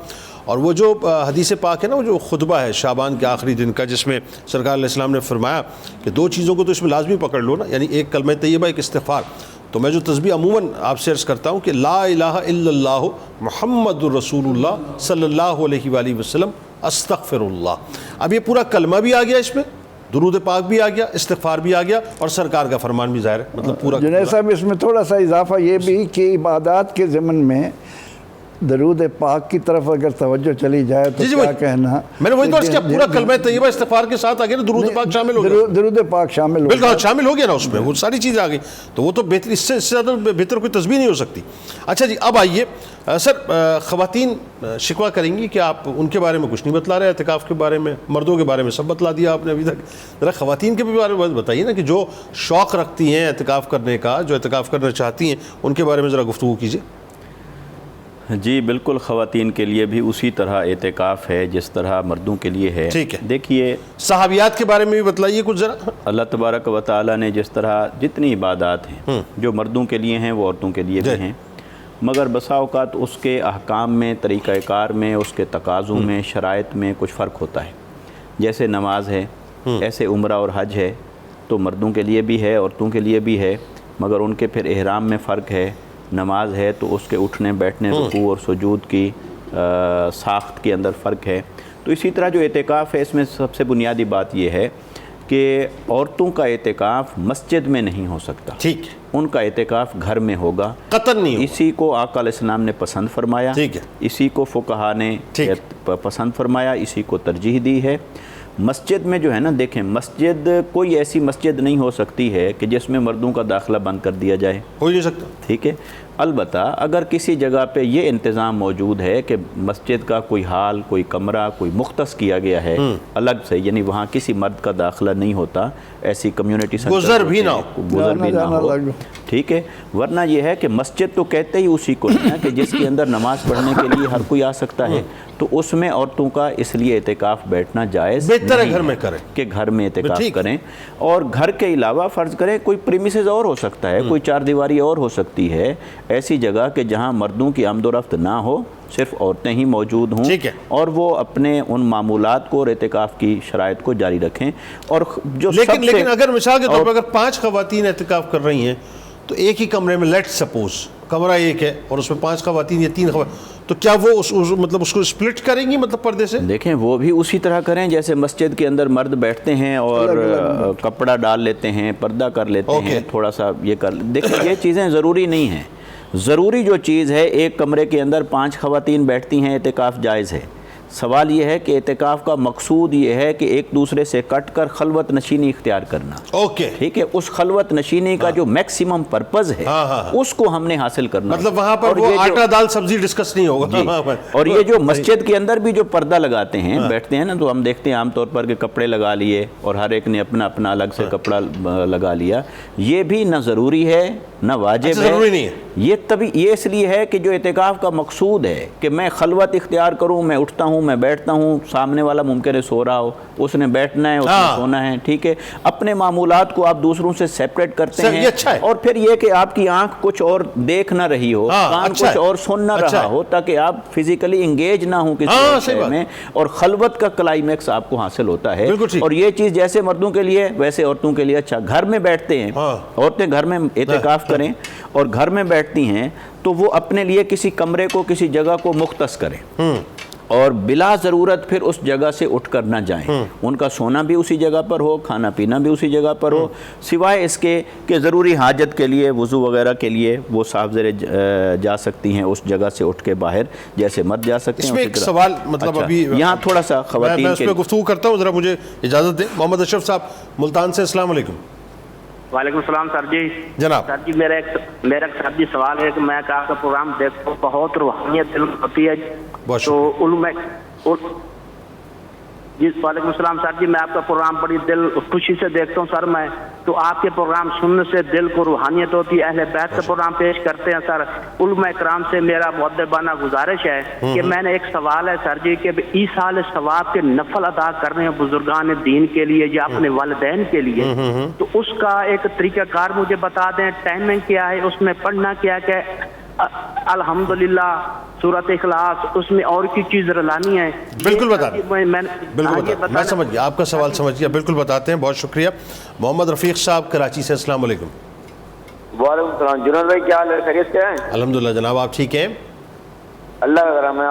اور وہ جو حدیث پاک ہے نا، وہ جو خطبہ ہے شعبان کے آخری دن کا، جس میں سرکار علیہ السلام نے فرمایا کہ 2 چیزوں کو تو اس میں لازمی پکڑ لو نا، یعنی ایک کلمہ طیبہ، ایک استغفار۔ تو میں جو تسبیح عموماً آپ سے عرض کرتا ہوں کہ لا الہ الا اللہ محمد الرسول اللہ صلی اللہ علیہ وآلہ وسلم استغفر اللہ۔ اب یہ پورا کلمہ بھی آ گیا، اس میں درود پاک بھی آ گیا، استغفار بھی آ گیا، اور سرکار کا فرمان بھی ظاہر ہے، مطلب پورا۔ جنید صاحب اس میں تھوڑا سا اضافہ یہ بھی کہ عبادات کے ضمن میں درود پاک کی طرف اگر توجہ چلی جائے تو کیا کہنا، میں نے وہی تو عرض کیا، پورا کلمہ طیبہ استغفار کے ساتھ آگے نا درود پاک شامل ہو گیا، درود پاک شامل ہو گیا، بالکل شامل ہو گیا نا، اس میں وہ ساری چیزیں آ گئی، تو وہ تو بہتر، اس سے زیادہ بہتر کوئی تسبیح نہیں ہو سکتی۔ اچھا جی، اب آئیے سر، خواتین شکوہ کریں گی کہ آپ ان کے بارے میں کچھ نہیں بتلا رہے، اعتکاف کے بارے میں، مردوں کے بارے میں سب بتلا دیا آپ نے ابھی تک، ذرا خواتین کے بھی بارے میں بتائیے نا، کہ جو شوق رکھتی ہیں اعتکاف کرنے کا، جو اعتکاف کرنا چاہتی ہیں، ان کے بارے میں ذرا گفتگو کیجیے۔ جی بالکل، خواتین کے لیے بھی اسی طرح اعتکاف ہے جس طرح مردوں کے لیے ہے۔ ٹھیک ہے، دیکھیے صحابیات کے بارے میں بھی بتلائیے کچھ ذرا۔ اللہ تبارک و تعالیٰ نے جس طرح جتنی عبادات ہیں جو مردوں کے لیے ہیں وہ عورتوں کے لیے بھی ہیں، مگر بسا اوقات اس کے احکام میں، طریقہ کار میں، اس کے تقاضوں میں، شرائط میں کچھ فرق ہوتا ہے۔ جیسے نماز ہے، ایسے عمرہ اور حج ہے، تو مردوں کے لیے بھی ہے، عورتوں کے لیے بھی ہے، مگر ان کے پھر احرام میں فرق ہے۔ نماز ہے تو اس کے اٹھنے بیٹھنے، رکوع اور سجود کی ساخت کے اندر فرق ہے۔ تو اسی طرح جو اعتکاف ہے، اس میں سب سے بنیادی بات یہ ہے کہ عورتوں کا اعتکاف مسجد میں نہیں ہو سکتا، ٹھیک ہے، ان کا اعتکاف گھر میں ہوگا، قطعاً نہیں ہوگا۔ اسی کو آقا علیہ السلام نے پسند فرمایا، ٹھیک ہے، اسی کو فقہا نے پسند فرمایا، اسی کو ترجیح دی ہے۔ مسجد میں جو ہے نا، دیکھیں مسجد کوئی ایسی مسجد نہیں ہو سکتی ہے کہ جس میں مردوں کا داخلہ بند کر دیا جائے، ہو نہیں سکتا، ٹھیک ہے۔ البتہ اگر کسی جگہ پہ یہ انتظام موجود ہے کہ مسجد کا کوئی حال، کوئی کمرہ، کوئی مختص کیا گیا ہے الگ سے، یعنی وہاں کسی مرد کا داخلہ نہیں ہوتا، ایسی کمیونٹی گزر بھی نہ ہو، ٹھیک ہے، ورنہ یہ ہے کہ مسجد تو کہتے ہی اسی کو ہے کہ جس کے اندر نماز پڑھنے کے لیے ہر کوئی آ سکتا ہے، تو اس میں عورتوں کا اس لیے اعتکاف بیٹھنا جائز بہتر ہے گھر میں کریں، کہ گھر میں اعتکاف کریں، اور گھر کے علاوہ فرض کریں کوئی پریمیسز اور ہو سکتا ہے، کوئی چار دیواری اور ہو سکتی ہے، ایسی جگہ کہ جہاں مردوں کی آمد و رفت نہ ہو، صرف عورتیں ہی موجود ہوں، اور وہ اپنے ان معمولات کو اور اعتکاف کی شرائط کو جاری رکھیں۔ اور جو لیکن اگر مثال کے طور پر اگر 5 خواتین اعتکاف کر رہی ہیں تو ایک ہی کمرے میں، لیٹ سپوز کمرہ ایک ہے اور اس میں 5 خواتین یا 3 خواتین، تو کیا وہ مطلب اس کو سپلٹ کریں گی مطلب پردے سے؟ دیکھیں وہ بھی اسی طرح کریں جیسے مسجد کے اندر مرد بیٹھتے ہیں اور کپڑا ڈال لیتے ہیں، پردہ کر لیتے ہیں، تھوڑا سا یہ کر دیکھیں یہ چیزیں ضروری نہیں ہیں۔ ضروری جو چیز ہے ایک کمرے کے اندر 5 خواتین بیٹھتی ہیں، اعتکاف جائز ہے۔ سوال یہ ہے کہ اعتکاف کا مقصود یہ ہے کہ ایک دوسرے سے کٹ کر خلوت نشینی اختیار کرنا، ٹھیک ہے، اس خلوت نشینی کا جو میکسیمم پرپز ہے اس کو ہم نے حاصل کرنا، مطلب وہاں پر وہ آٹا دال سبزی ڈسکس نہیں ہوگا۔ اور یہ جو مسجد کے اندر بھی جو پردہ لگاتے ہیں بیٹھتے ہیں نا، تو ہم دیکھتے ہیں عام طور پر کہ کپڑے لگا لیے اور ہر ایک نے اپنا اپنا الگ سے کپڑا لگا لیا، یہ بھی نہ ضروری ہے نہ واجب ہے، یہ اس لیے ہے کہ جو اعتکاف کا مقصود ہے کہ میں خلوت اختیار کروں، میں اٹھتا ہوں، میں بیٹھتا ہوں، سامنے والا ممکن ہے سو رہا ہو، اس نے بیٹھنا ہے، اس نے سونا ہے، ٹھیک ہے، اپنے معمولات کو آپ دوسروں سے سیپریٹ کرتے ہیں، اور پھر یہ کہ آپ کی آنکھ کچھ اور دیکھ نہ رہی ہو، کان کچھ اور سن نہ رہا ہو، تاکہ آپ فزیکلی انگیج نہ ہوں کسی شے میں، اور خلوت کا کلائمیکس آپ کو حاصل ہوتا ہے۔ اور یہ چیز جیسے مردوں کے لیے ویسے عورتوں کے لیے اچھا، گھر میں بیٹھتے ہیں عورتیں، گھر میں اعتکاف کریں اور گھر میں بیٹھتی ہیں تو وہ اپنے لیے کسی کمرے کو، کسی جگہ کو مختص کریں، اور بلا ضرورت پھر اس جگہ سے اٹھ کر نہ جائیں، ان کا سونا بھی اسی جگہ پر ہو، کھانا پینا بھی اسی جگہ پر ہو، سوائے اس کے کہ ضروری حاجت کے لیے، وضو وغیرہ کے لیے وہ صاف زیر جا سکتی ہیں اس جگہ سے اٹھ کے باہر، جیسے مرد جا سکتے ہیں۔ اس میں ایک سوال مطلب ابھی یہاں تھوڑا سا خواتین میں اس پہ گفتگو کرتا ہوں، ذرا مجھے اجازت دیں۔ محمد اشرف صاحب ملتان سے، السلام علیکم۔ وعلیکم السلام سر جی۔ جناب سر جی میرا ایک سر جی سوال ہے کہ میں آپ کا پروگرام دیکھتا ہوں، بہت روحانیت دل ہوتی ہے، تو علم جی وعلیکم السلام سر جی، میں آپ کا پروگرام بڑی دل خوشی سے دیکھتا ہوں سر میں، تو آپ کے پروگرام سننے سے دل کو روحانیت ہوتی ہے، اہل بیت کا پروگرام پیش کرتے ہیں سر۔ علماء کرام سے میرا مؤدبانہ گزارش ہے کہ میں نے ایک سوال ہے سر جی کہ ایصال ثواب کے نفل ادا کر رہے ہیں بزرگان دین کے لیے یا اپنے والدین کے لیے، تو اس کا ایک طریقہ کار مجھے بتا دیں، ٹائمنگ کیا ہے، اس میں پڑھنا کیا ہے، الحمدللہ سورۃ اخلاص، اس میں اور کی چیز رلانی ہے؟ بالکل بتا دیں، بالکل میں سمجھ گیا آپ کا سوال، سمجھ گیا، بالکل بتاتے ہیں، بہت شکریہ۔ محمد رفیق صاحب کراچی سے، السلام علیکم۔ وعلیکم السلام جنید بھائی، کیا حال ہے، خیریت سے ہیں؟ الحمدللہ جناب، آپ ٹھیک ہیں؟ اللہ کا کرم ہے،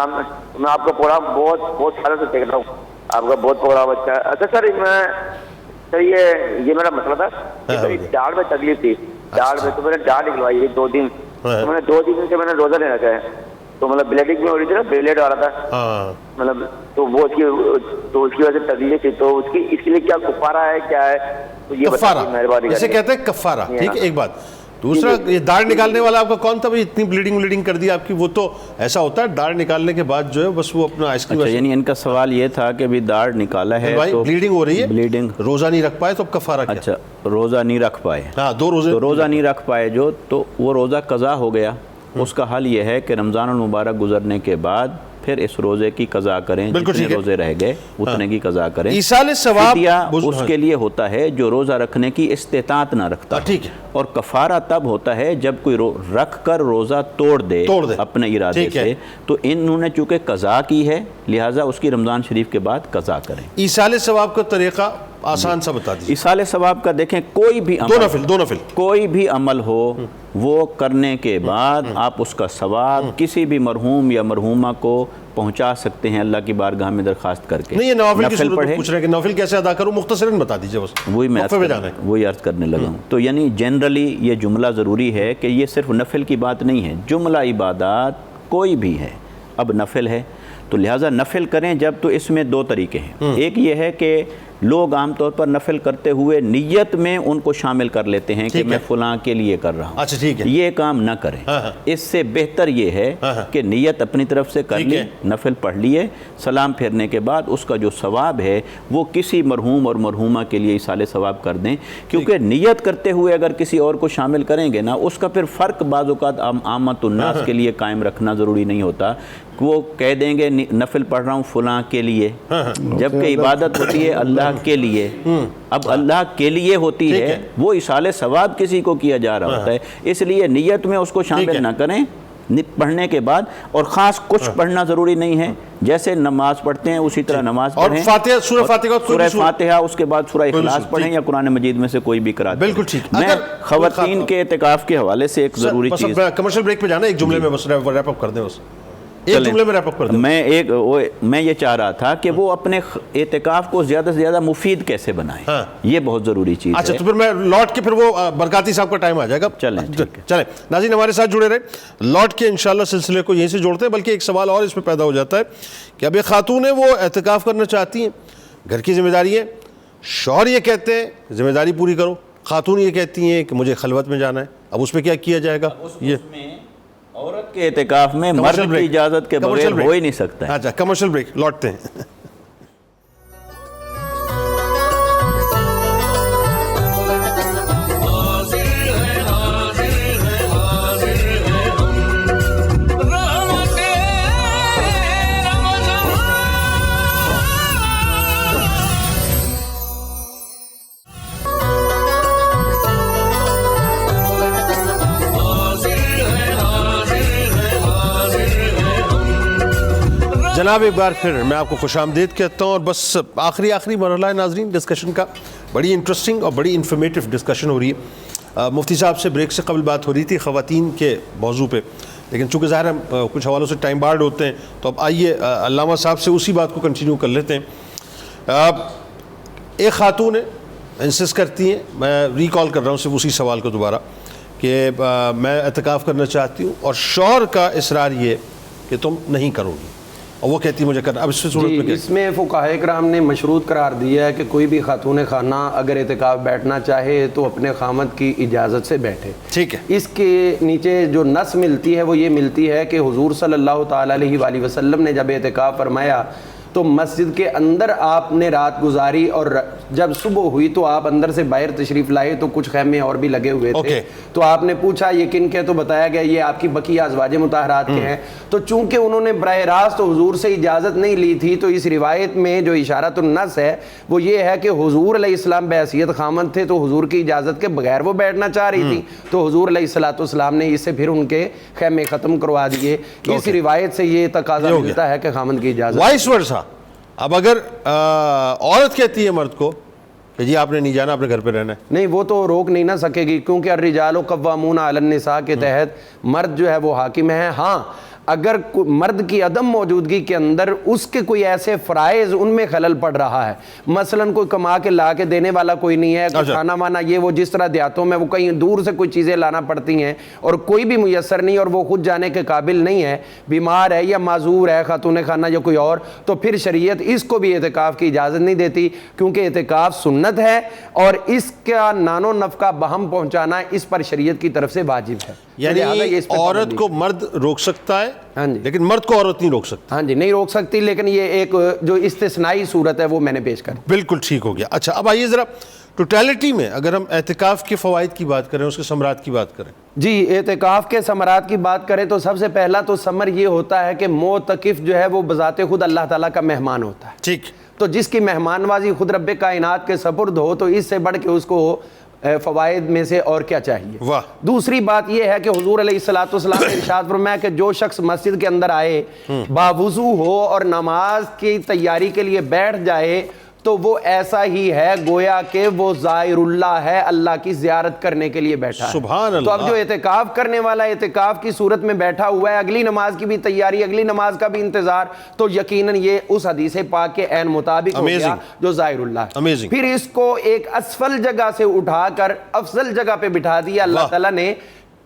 میں آپ کا پروگرام بہت سارے سے دیکھ رہا ہوں، آپ کا بہت پروگرام اچھا ہے۔ اچھا سر یہ میرا مسئلہ تھا کہ میری داڑھ میں تکلیف تھی، داڑھ میں، تو میں نے داڑھ نکلوائی 2 دن، میں نے 2 دن سے میں نے روزہ لے رکھا ہے، تو مطلب بلیڈنگ میں ہو رہی تھی نا، بلیڈ آ رہا تھا مطلب، تو وہ اس کی وجہ سے تکلیف تھی، تو اس کے لیے کیا کفارہ ہے، کیا ہے، تو یہ بتائیے مہربانی، اسے کہتے ہیں کفارہ، ٹھیک ہے، ایک بات۔ دوسرا یہ داڑھ نکالنے والا آپ کا کون تھا بھائی، اتنی بلیڈنگ کر دی آپ کی؟ وہ تو ایسا ہوتا ہے داڑھ نکالنے کے بعد جو ہے بس وہ اپنا آئس کریم، یعنی ان کا سوال یہ تھا کہ بھی داڑھ نکالا ہے تو بلیڈنگ ہو رہی ہے، بلیڈنگ، روزہ نہیں رکھ پائے تو اب کفارہ کیا؟ اچھا روزہ نہیں رکھ پائے، ہاں 2 روزے، تو روزہ نہیں رکھ پائے جو، تو وہ روزہ قضا ہو گیا، اس کا حل یہ ہے کہ رمضان المبارک گزرنے کے بعد پھر اس روزے کی قضا کریں، جتنے روزے رہ گئے اتنے کی قضا کریں۔ ایصال ثواب اس کے لیے ہوتا ہے جو روزہ رکھنے کی استطاعت نہ رکھتا، ٹھیک ہے، اور کفارہ تب ہوتا ہے جب کوئی رکھ کر روزہ توڑ دے اپنے ارادے سے، تو انہوں نے چونکہ قضا کی ہے لہٰذا اس کی رمضان شریف کے بعد قضا کریں۔ ایصال ثواب کا طریقہ آسان سا بتا دیجیے۔ ایصال ثواب کا دیکھیں، کوئی بھی دو نفل کوئی بھی عمل ہو وہ کرنے کے بعد آپ اس کا ثواب کسی بھی مرحوم یا مرحومہ کو پہنچا سکتے ہیں اللہ کی بارگاہ میں درخواست کر کے۔ نہیں یہ نوافل کی صورت میں پوچھ رہے ہیں کہ نوافل کیسے ادا کروں، مختصراً بتا دیجیے بس، وہی عرض کرنے لگا ہوں۔ تو یعنی جنرلی یہ جملہ ضروری ہے کہ یہ صرف نفل کی بات نہیں ہے، جملہ عبادات کوئی بھی ہے اب نفل ہے، تو لہٰذا نفل کریں جب، تو اس میں 2 طریقے ہیں، ایک یہ ہے کہ لوگ عام طور پر نفل کرتے ہوئے نیت میں ان کو شامل کر لیتے ہیں کہ میں فلاں کے لیے کر رہا ہوں. اچھا ٹھیک ہے, یہ کام نہ کریں. اس سے بہتر یہ ہے کہ نیت اپنی طرف سے کر لی, نفل پڑھ لیے, سلام پھیرنے کے بعد اس کا جو ثواب ہے وہ کسی مرحوم اور مرحومہ کے لیے ایصال ثواب کر دیں, کیونکہ نیت کرتے ہوئے اگر کسی اور کو شامل کریں گے نا, اس کا پھر فرق بعض اوقات عامت الناس کے لیے قائم رکھنا ضروری نہیں ہوتا. وہ کہہ دیں گے نفل پڑھ رہا ہوں فلاں کے لیے, جبکہ عبادت ہوتی ہے اللہ کے لیے. اب اللہ کے لیے ہوتی ہے, وہ ایصال ثواب کسی کو کیا جا رہا ہوتا ہے, اس لیے نیت میں اس کو شامل نہ کریں پڑھنے کے بعد. اور خاص کچھ پڑھنا ضروری نہیں ہے, جیسے نماز پڑھتے ہیں اسی طرح نماز پڑھیں, سورہ فاتحہ اس کے بعد سورہ اخلاص پڑھیں یا قرآن مجید میں سے کوئی بھی قرات. بالکل ٹھیک. میں خواتین کے اعتکاف کے حوالے سے ایک ضروری چیز, کمرشل بریک پہ جانا, ایک جملے میں بس ریپ اپ کر دیں, ایک جملے میں ریپ اپ کر دیں. میں یہ چاہ رہا تھا کہ وہ اپنے اعتکاف کو زیادہ سے زیادہ مفید کیسے بنائیں, یہ بہت ضروری چیز ہے. اچھا تو پھر میں لوٹ کے پھر وہ برکاتی صاحب کا ٹائم آ جائے گا. چلیں ناظرین ہمارے ساتھ جڑے رہے, لوٹ کے انشاءاللہ سلسلے کو یہیں سے جوڑتے ہیں. بلکہ ایک سوال اور اس میں پیدا ہو جاتا ہے کہ اب ایک خاتون ہے, وہ اعتکاف کرنا چاہتی ہیں, گھر کی ذمہ داری ہے, شوہر یہ کہتے ہیں ذمہ داری پوری کرو, خاتون یہ کہتی ہیں کہ مجھے خلوت میں جانا ہے. اب اس میں کیا کیا جائے گا؟ یہ عورت کے اعتکاف میں مرد کی اجازت کے بغیر ہو ہی نہیں سکتا ہے. اچھا کمرشل بریک, لوٹتے ہیں. جناب ایک بار پھر میں آپ کو خوش آمدید کہتا ہوں, اور بس آخری مرحلہ ہے ناظرین ڈسکشن کا. بڑی انٹرسٹنگ اور بڑی انفارمیٹیو ڈسکشن ہو رہی ہے. مفتی صاحب سے بریک سے قبل بات ہو رہی تھی خواتین کے موضوع پہ, لیکن چونکہ ظاہر ہم کچھ حوالوں سے ٹائم بارڈ ہوتے ہیں, تو اب آئیے علامہ صاحب سے اسی بات کو کنٹینیو کر لیتے ہیں. ایک خاتون ہے, انسسٹ کرتی ہیں, میں ریکال کر رہا ہوں صرف اسی سوال کو دوبارہ, کہ میں اعتکاف کرنا چاہتی ہوں, اور شوہر کا اصرار یہ کہ تم نہیں کرو گی, اور وہ کہتی ہے مجھے کرنا. اب اس صورت میں اس میں فقہائے کرام نے مشروط قرار دیا ہے کہ کوئی بھی خاتون خانہ اگر اعتکاف بیٹھنا چاہے تو اپنے خامد کی اجازت سے بیٹھے. ٹھیک ہے. اس کے نیچے جو نص ملتی ہے وہ یہ ملتی ہے کہ حضور صلی اللہ تعالیٰ علیہ وآلہ وسلم نے جب اعتکاف فرمایا تو مسجد کے اندر آپ نے رات گزاری, اور جب صبح ہوئی تو آپ اندر سے باہر تشریف لائے تو کچھ خیمے اور بھی لگے ہوئے تھے. تو آپ نے پوچھا یہ کن کے, تو بتایا گیا یہ آپ کی بقیہ ازواج مطہرات کے ہیں. تو چونکہ انہوں نے براہ راست حضور سے اجازت نہیں لی تھی, تو اس روایت میں جو اشارۃ النص ہے وہ یہ ہے کہ حضور علیہ السلام بحیثیت خامند تھے, تو حضور کی اجازت کے بغیر وہ بیٹھنا چاہ رہی تھی, تو حضور علیہ الصلوۃ والسلام نے اس سے پھر ان کے خیمے ختم کروا دیے. اس روایت سے یہ تقاضا ملتا ہے کہ خامند کی اجازت. وائس ورسا, اب اگر عورت کہتی ہے مرد کو کہ جی آپ نے نہیں جانا, اپنے گھر پہ رہنا ہے, نہیں وہ تو روک نہیں نہ سکے گی, کیونکہ الرجال قوامون علی النساء کے تحت مرد جو ہے وہ حاکم ہے. ہاں اگر مرد کی عدم موجودگی کے اندر اس کے کوئی ایسے فرائض ان میں خلل پڑ رہا ہے, مثلا کوئی کما کے لا کے دینے والا کوئی نہیں ہے, کوئی کھانا وانا یہ وہ جس طرح دیہاتوں میں وہ کہیں دور سے کوئی چیزیں لانا پڑتی ہیں اور کوئی بھی میسر نہیں اور وہ خود جانے کے قابل نہیں ہے, بیمار ہے یا معذور ہے خاتون خانہ یا کوئی اور, تو پھر شریعت اس کو بھی اعتکاف کی اجازت نہیں دیتی, کیونکہ اعتکاف سنت ہے اور اس کا نان و نفقہ بہم پہنچانا اس پر شریعت کی طرف سے واجب ہے. یعنی عورت کو مرد روک سکتا ہے, ہاں جی, لیکن مرد کو عورت نہیں روک سکتی. ہاں جی نہیں روک سکتی, لیکن یہ ایک جو استثنائی صورت ہے وہ میں نے پیش کر. بالکل ٹھیک ہو گیا. اچھا اب آئیے ذرا ٹوٹیلٹی میں اگر ہم اعتکاف کے فوائد کی بات کریں, اس کے ثمرات کی بات کریں. جی اعتکاف کے ثمرات کی بات کریں تو سب سے پہلا تو ثمر یہ ہوتا ہے کہ معتکف جو ہے وہ بذات خود اللہ تعالیٰ کا مہمان ہوتا ہے. ٹھیک. تو جس کی مہمان نوازی خود رب کائنات کے سپرد ہو تو اس سے بڑھ کے اس کو فوائد میں سے اور کیا چاہیے. واہ. دوسری بات یہ ہے کہ حضور علیہ الصلوۃ والسلام نے ارشاد فرمایا کہ جو شخص مسجد کے اندر آئے باوضو ہو اور نماز کی تیاری کے لیے بیٹھ جائے تو وہ ایسا ہی ہے گویا کہ وہ زائر اللہ ہے, اللہ کی زیارت کرنے کے لیے بیٹھا ہے. سبحان اللہ. تو اب جو اعتکاف کرنے والا اعتکاف کی صورت میں بیٹھا ہوا ہے, اگلی نماز کی بھی تیاری, اگلی نماز کا بھی انتظار, تو یقیناً یہ اس حدیث پاک کے عین مطابق ہو گیا جو زائر اللہ ہے. پھر اس کو ایک اسفل جگہ سے اٹھا کر افضل جگہ پہ بٹھا دیا اللہ تعالیٰ نے,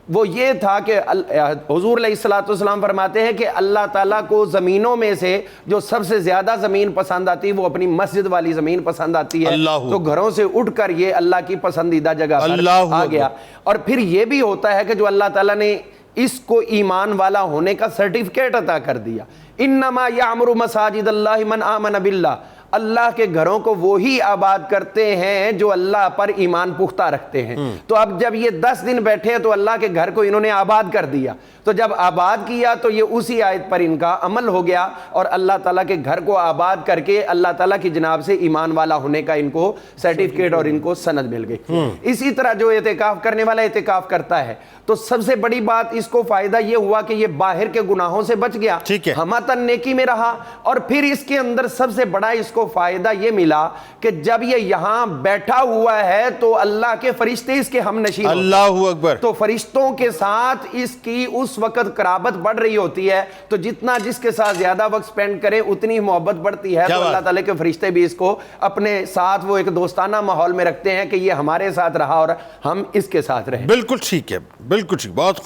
وہ یہ تھا کہ حضور علیہ الصلوۃ والسلام فرماتے ہیں کہ اللہ تعالیٰ کو زمینوں میں سے جو سب سے زیادہ زمین پسند آتی ہے وہ اپنی مسجد والی زمین پسند آتی ہے، تو گھروں سے اٹھ کر یہ اللہ کی پسندیدہ جگہ پر آ گیا۔ اور پھر یہ بھی ہوتا ہے کہ جو اللہ تعالیٰ نے اس کو ایمان والا ہونے کا سرٹیفکیٹ عطا کر دیا، انما یعمر مساجد اللہ من آمن باللہ، اللہ کے گھروں کو وہی آباد کرتے ہیں جو اللہ پر ایمان پختہ رکھتے ہیں۔ تو اب جب یہ 10 دن بیٹھے ہیں تو اللہ کے گھر کو انہوں نے آباد کر دیا، تو جب آباد کیا تو یہ اسی آیت پر ان کا عمل ہو گیا اور اللہ تعالیٰ کے گھر کو آباد کر کے اللہ تعالیٰ کی جناب سے ایمان والا ہونے کا ان کو سرٹیفکیٹ اور ان کو سند مل گئی۔ اسی طرح جو اعتکاف کرنے والا اعتکاف کرتا ہے تو سب سے بڑی بات اس کو فائدہ یہ ہوا کہ یہ باہر کے گناہوں سے بچ گیا، ہماتن نیکی میں رہا، اور پھر اس کے اندر سب سے بڑا اس کو فائدہ یہ ملا کہ جب یہ یہاں بیٹھا ہوا ہے تو اللہ کے فرشتے اس کے ہم نشین، اللہ اکبر، تو فرشتوں کے ساتھ اس کی اس وقت قرابت بڑھ رہی ہوتی ہے، تو جتنا جس کے ساتھ زیادہ وقت سپینڈ کرے اتنی محبت بڑھتی ہے، تو اللہ تعالیٰ کے فرشتے بھی اس کو اپنے ساتھ وہ ایک دوستانہ ماحول میں رکھتے ہیں کہ یہ ہمارے ساتھ رہا اور ہم اس کے ساتھ رہیں۔ بالکل ٹھیک ہے، بالکل ٹھیک، بہت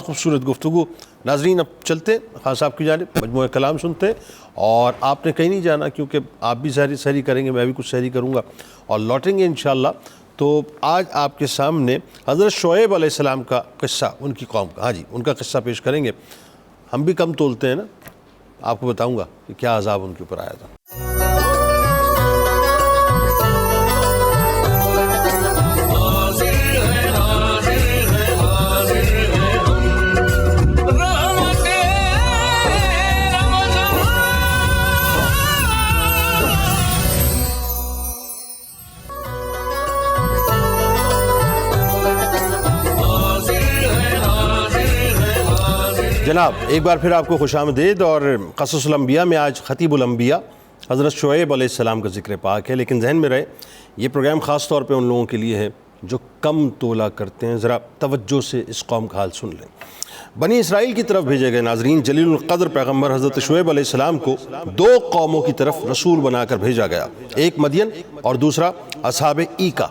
خوبصورت گفتگو۔ ناظرین اب چلتے خان صاحب کی جانب، مجموعہ کلام سنتے ہیں، اور آپ نے کہیں نہیں جانا کیونکہ آپ بھی سحری کریں گے، میں بھی کچھ سحری کروں گا اور لوٹیں گے انشاءاللہ۔ تو آج آپ کے سامنے حضرت شعیب علیہ السلام کا قصہ، ان کی قوم کا، ان کا قصہ پیش کریں گے۔ ہم بھی کم تولتے ہیں نا، آپ کو بتاؤں گا کہ کیا عذاب ان کے اوپر آیا تھا۔ جناب ایک بار پھر آپ کو خوش آمدید، اور قصص الانبیاء میں آج خطیب الانبیاء حضرت شعیب علیہ السلام کا ذکر پاک ہے، لیکن ذہن میں رہے یہ پروگرام خاص طور پہ ان لوگوں کے لیے ہے جو کم تولا کرتے ہیں۔ ذرا توجہ سے اس قوم کا حال سن لیں۔ بنی اسرائیل کی طرف بھیجے گئے ناظرین جلیل القدر پیغمبر حضرت شعیب علیہ السلام کو 2 قوموں کی طرف رسول بنا کر بھیجا گیا، ایک مدین اور دوسرا اصحاب ایکا۔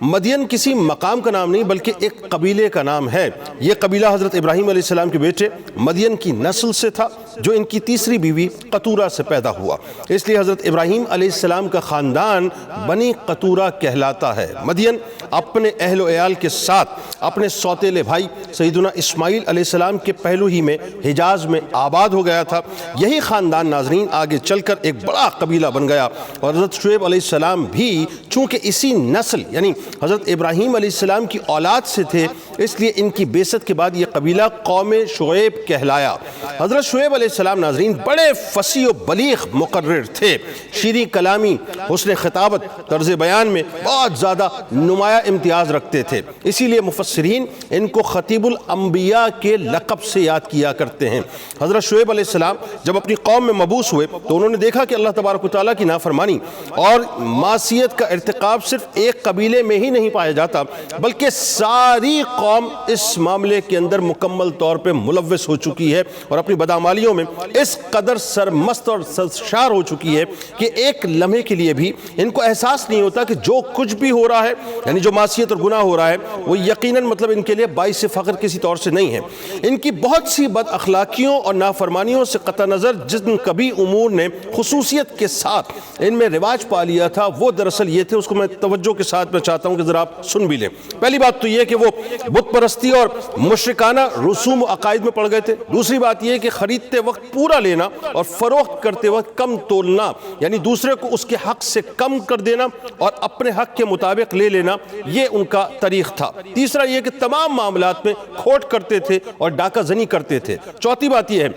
مدین کسی مقام کا نام نہیں بلکہ ایک قبیلے کا نام ہے۔ یہ قبیلہ حضرت ابراہیم علیہ السلام کے بیٹے مدین کی نسل سے تھا، جو ان کی تیسری بیوی قطورہ سے پیدا ہوا، اس لیے حضرت ابراہیم علیہ السلام کا خاندان بنی قطورہ کہلاتا ہے۔ مدین اپنے اہل و عیال کے ساتھ اپنے سوتیلے بھائی سیدنا اسماعیل علیہ السلام کے پہلو ہی میں حجاز میں آباد ہو گیا تھا۔ یہی خاندان ناظرین آگے چل کر ایک بڑا قبیلہ بن گیا، اور حضرت شعیب علیہ السلام بھی چونکہ اسی نسل یعنی حضرت ابراہیم علیہ السلام کی اولاد سے تھے، اس لیے ان کی بعثت کے بعد یہ قبیلہ قوم شعیب کہلایا۔ حضرت شعیب علیہ السلام ناظرین بڑے فصیح و بلیغ مقرر تھے، شیریں کلامی، حسن خطابت، طرز بیان میں بہت زیادہ نمایاں امتیاز رکھتے تھے، اسی لیے مفسرین ان کو خطیب الانبیاء کے لقب سے یاد کیا کرتے ہیں۔ حضرت شعیب علیہ السلام جب اپنی قوم میں مبعوث ہوئے تو انہوں نے دیکھا کہ اللہ تبارک و تعالیٰ کی نافرمانی اور معصیت کا ارتکاب صرف ایک قبیلے میں ہی نہیں پایا جاتا بلکہ ساری قوم اس معاملے کے اندر مکمل طور پہ ملوث ہو چکی ہے، اور اپنی بدعمالیوں میں اس قدر سرمست اور سرشار ہو چکی ہے کہ ایک لمحے کے لیے بھی ان کو احساس نہیں ہوتا کہ جو کچھ بھی ہو رہا ہے، یعنی جو معصیت اور گناہ ہو رہا ہے، وہ یقیناً مطلب ان کے لیے باعث فخر کسی طور سے نہیں ہے۔ ان کی بہت سی بد اخلاقیوں اور نافرمانیوں سے قطع نظر جن کبھی امور نے خصوصیت کے ساتھ ان میں رواج پا لیا تھا، وہ دراصل یہ تھے، اس کو میں توجہ کے ساتھ میں چاہتا ہوں کہ ذرا آپ سن بھی لیں۔ پہلی بات تو یہ کہ وہ بت پرستی اور مشرکانہ رسوم و عقائد میں پڑ گئے تھے۔ دوسری بات یہ کہ خریدتے وقت پورا لینا اور فروخت کرتے وقت کم تولنا، یعنی دوسرے کو اس کے حق سے کم کر دینا اور اپنے حق کے مطابق لے لینا، یہ ان کا طریق تھا۔ تیسرا یہ کہ تمام معاملات میں کھوٹ کرتے تھے اور ڈاکہ زنی کرتے تھے۔ چوتھی بات یہ ہے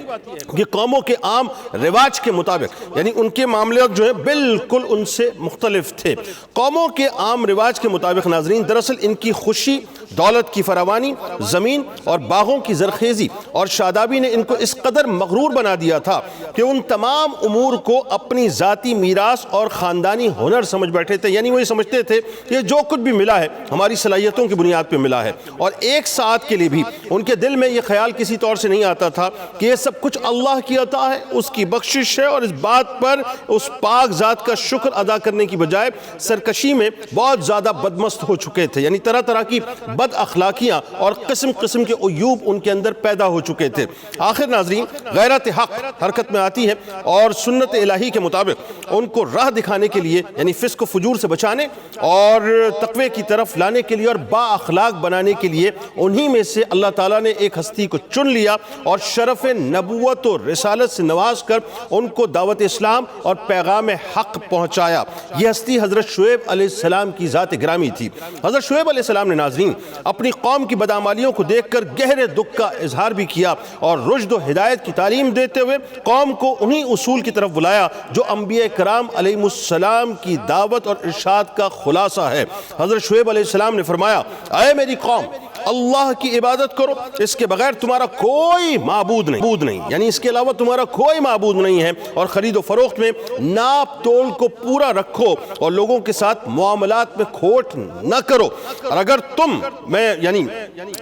کہ قوموں کے عام رواج کے مطابق، یعنی ان کے معاملات جو ہیں بالکل ان سے مختلف تھے۔ قوموں کے عام رواج کے مطابق ناظرین دراصل ان کی خوشی، دولت کی فراوانی، زمین اور باغوں کی زرخیزی اور شادابی نے ان کو اس قدر مغرور بنا دیا تھا کہ ان تمام امور کو اپنی ذاتی میراث اور خاندانی ہنر سمجھ بیٹھے تھے، یعنی وہ یہ سمجھتے تھے کہ جو کچھ بھی ملا ہے ہماری صلاحیتوں کی بنیاد پہ ملا ہے، اور ایک ساتھ کے لیے بھی ان کے دل میں یہ خیال کسی طور سے نہیں آتا تھا کہ یہ سب کچھ اللہ کی عطا ہے، اس کی بخشش ہے، اور اس بات پر اس پاک ذات کا شکر ادا کرنے کی بجائے سرکشی میں بہت زیادہ بدمست ہو چکے تھے، یعنی طرح طرح کی بد اخلاقیاں اور قسم قسم کے عیوب ان کے اندر پیدا ہو چکے تھے۔ آخر ناظرین غیرت حق حرکت میں آتی ہے اور سنت الہی کے مطابق ان کو راہ دکھانے کے لیے یعنی فسق و فجور سے بچانے اور تقوی کی طرف لانے کے لیے اور با اخلاق بنانے کے لیے انہی میں سے اللہ تعالیٰ نے ایک ہستی کو چن لیا اور شرف نبوت و رسالت سے نواز کر ان کو دعوت اسلام اور پیغام حق پہنچایا۔ یہ ہستی حضرت شعیب علیہ السلام کی ذات گرامی تھی۔ حضرت شعیب علیہ السلام نے ناظرین اپنی قوم کی بدعمالیوں کو دیکھ کر گہرے دکھ کا اظہار بھی کیا اور رشد و ہدایت کی تعلیم دیتے ہوئے قوم کو انہی اصول کی طرف بلایا جو انبیاء کرام علیہ السلام کی دعوت اور ارشاد کا خلاصہ ہے۔ حضرت شعیب علیہ السلام نے فرمایا، اے میری قوم، اللہ کی عبادت کرو، اس کے بغیر تمہارا کوئی معبود نہیں، یعنی اس کے علاوہ تمہارا کوئی معبود نہیں ہے، اور خرید و فروخت میں ناپ تول کو پورا رکھو اور لوگوں کے ساتھ معاملات میں کھوٹ نہ کرو، اور اگر تم میں یعنی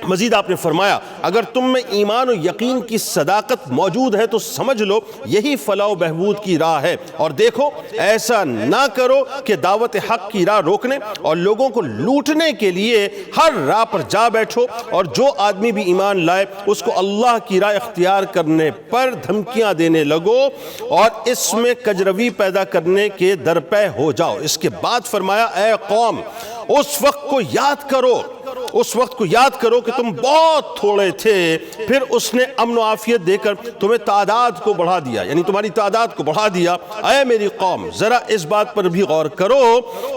مزید آپ نے فرمایا اگر تم میں ایمان و یقین کی صداقت موجود ہے تو سمجھ لو یہی فلاح و بہبود کی راہ ہے، اور دیکھو ایسا نہ کرو کہ دعوت حق کی راہ روکنے اور لوگوں کو لوٹنے کے لیے ہر راہ پر جا بیٹھو، اور جو آدمی بھی ایمان لائے اس کو اللہ کی راہ اختیار کرنے پر دھمکیاں دینے لگو اور اس میں کجروی پیدا کرنے کے درپے ہو جاؤ۔ اس کے بعد فرمایا، اے قوم، اس وقت کو یاد کرو کہ تم بہت تھوڑے تھے، پھر اس نے امن و عافیت دے کر تمہیں تعداد کو بڑھا دیا، یعنی تمہاری تعداد کو بڑھا دیا۔ اے میری قوم، ذرا اس بات پر بھی غور کرو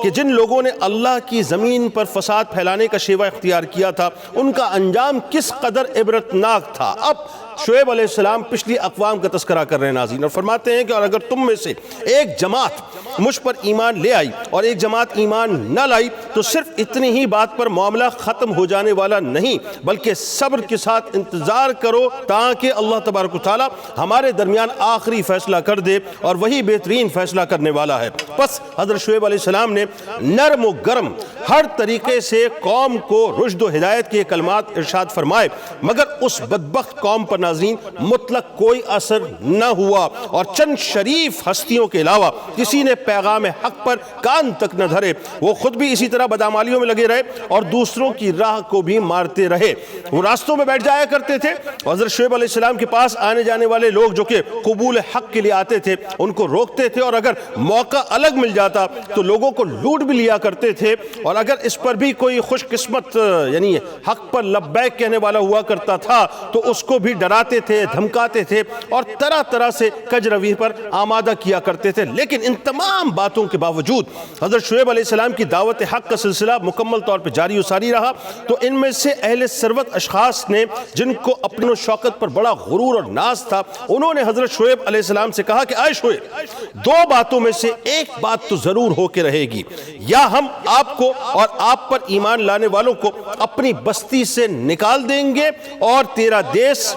کہ جن لوگوں نے اللہ کی زمین پر فساد پھیلانے کا شیوہ اختیار کیا تھا ان کا انجام کس قدر عبرتناک تھا۔ اب شعیب علیہ السلام پچھلی اقوام کا تذکرہ کر رہے ہیں ناظرین، اور فرماتے ہیں کہ اور اگر تم میں سے ایک جماعت مجھ پر ایمان لے آئی اور ایک جماعت ایمان نہ لائی تو صرف اتنی ہی بات پر معاملہ ختم ہو جانے والا نہیں، بلکہ صبر کے ساتھ انتظار کرو تاکہ اللہ تبارک و تعالی ہمارے درمیان آخری فیصلہ کر دے، اور وہی بہترین فیصلہ کرنے والا ہے۔ پس حضرت شعیب علیہ السلام نے نرم و گرم ہر طریقے سے قوم کو رشد و ہدایت کے کلمات ارشاد فرمائے، مگر اس بدبخت قوم پر ناظرین مطلق کوئی اثر نہ ہوا، اور چند شریف ہستیوں کے علاوہ کسی نے پیغام حق پر کان تک نہ دھرے۔ وہ خود بھی اسی طرح بدعمالیوں میں لگے رہے اور دوسروں کی راہ کو بھی مارتے رہے۔ وہ راستوں میں بیٹھ جایا کرتے تھے، حضرت شعیب علیہ السلام کے پاس آنے جانے والے لوگ جو کہ قبول حق کے لیے آتے تھے ان کو روکتے تھے، اور اگر موقع الگ مل جاتا تو لوگوں کو لوٹ بھی لیا کرتے تھے، اور اگر اس پر بھی کوئی خوش قسمت یعنی حق پر لبیک کہنے والا ہوا کرتا تھا تو اس کو بھی ڈراتے تھے، دھمکاتے تھے اور طرح طرح سے کجروی پر آمادہ کیا کرتے تھے۔ لیکن ان تمام باتوں کے باوجود حضرت شعیب علیہ السلام کی دعوت حق کا سلسلہ مکمل طور پر جاری و ساری رہا۔ تو ان میں سے اہل ثروت اشخاص نے جن کو اپنی شوکت پر بڑا غرور اور ناز تھا، انہوں نے حضرت شعیب علیہ السلام سے کہا کہ اے شعیب، دو باتوں میں سے ایک بات تو ضرور ہو کے رہے گی، یا ہم آپ کو اور آپ پر ایمان لانے والوں کو اپنی بستی سے نکال دیں گے اور تیرا دیس